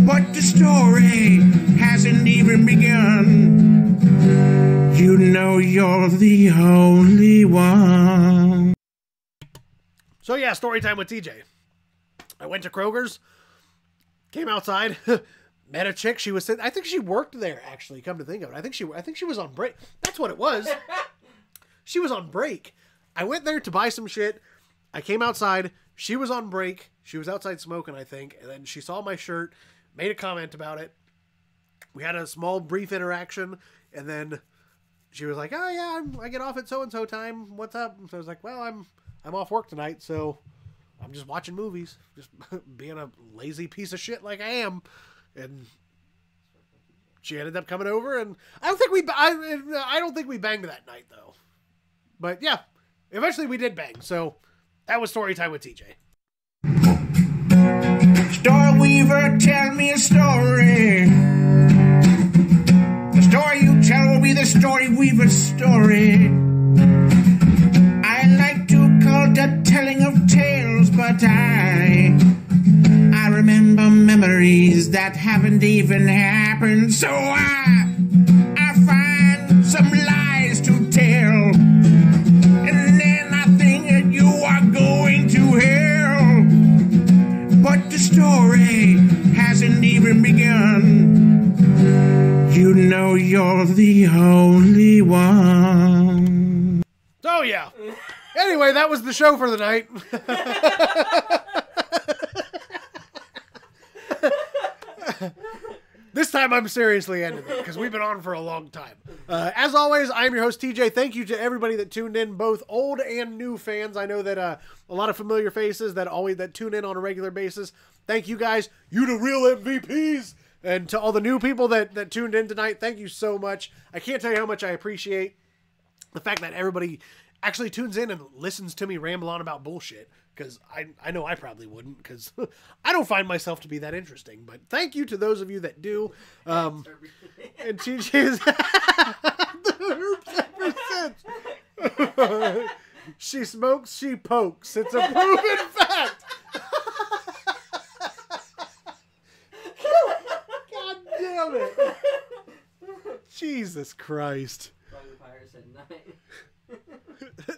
But the story hasn't even begun. You know you're the only one. So yeah, story time with TJ. I went to Kroger's, came outside, met a chick. She was sitting, I think she worked there actually, come to think of it. I think she was on break. That's what it was. She was on break. I went there to buy some shit. I came outside. She was on break. She was outside smoking, I think. And then she saw my shirt, made a comment about it. We had a small brief interaction, and then she was like, "Oh yeah, I get off at so and so time. What's up?" And so I was like, "Well, I'm off work tonight, so I'm just watching movies, just being a lazy piece of shit like I am." And she ended up coming over, and I don't think we banged that night though. But yeah, eventually we did bang. So that was story time with TJ. Story Weaver, tell me a story. The story you tell will be the Story Weaver story. I like to call the telling of tales, but I remember memories that haven't even happened. So I find some lies to tell, and then I think that you are going to hell. But the story hasn't even begun. You know you're the only one. So yeah. Anyway, that was the show for the night. This time I'm seriously ending it because we've been on for a long time. As always, I'm your host, TJ. Thank you to everybody that tuned in, both old and new fans. I know that a lot of familiar faces that tune in on a regular basis. Thank you guys. You the real MVPs. And to all the new people that tuned in tonight, thank you so much. I can't tell you how much I appreciate the fact that everybody actually tunes in and listens to me ramble on about bullshit. Because I know I probably wouldn't, because I don't find myself to be that interesting. But thank you to those of you that do. And TJ's she smokes, she pokes. It's a proven fact. God damn it. Jesus Christ.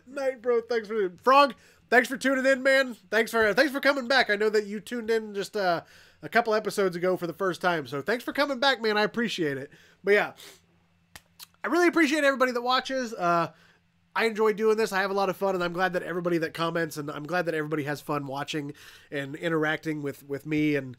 Night, bro. Thanks for Frog. Thanks for tuning in, man. Thanks for coming back. I know that you tuned in just a couple episodes ago for the first time, so thanks for coming back, man. I appreciate it. But yeah, I really appreciate everybody that watches. I enjoy doing this. I have a lot of fun, and I'm glad that everybody that comments, and I'm glad that everybody has fun watching and interacting with me and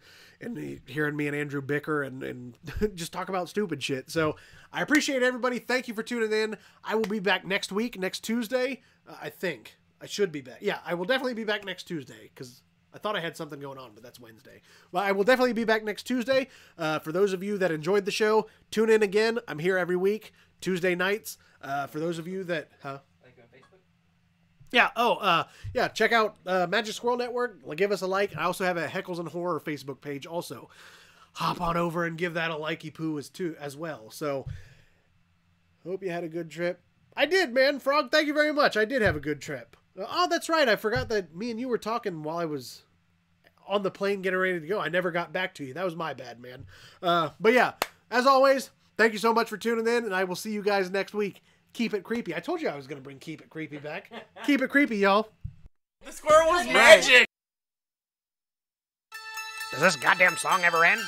hearing me and Andrew bicker and just talk about stupid shit. So I appreciate everybody. Thank you for tuning in. I will be back next week, next Tuesday, I think. I should be back. Yeah, I will definitely be back next Tuesday because I thought I had something going on, but that's Wednesday. Well, I will definitely be back next Tuesday. For those of you that enjoyed the show, tune in again. I'm here every week, Tuesday nights. For those of you that... Like on Facebook? Yeah. Yeah. Check out Magic Squirrel Network. Give us a like. I also have a Heckles and Horror Facebook page also. Hop on over and give that a likey poo as well. So, hope you had a good trip. I did, man. Frog, thank you very much. I did have a good trip. Oh, that's right. I forgot that me and you were talking while I was on the plane getting ready to go. I never got back to you. That was my bad, man. But yeah, as always, thank you so much for tuning in, and I will see you guys next week. Keep it creepy. I told you I was going to bring Keep It Creepy back. Keep it creepy, y'all. The squirrel was magic. Does this goddamn song ever end?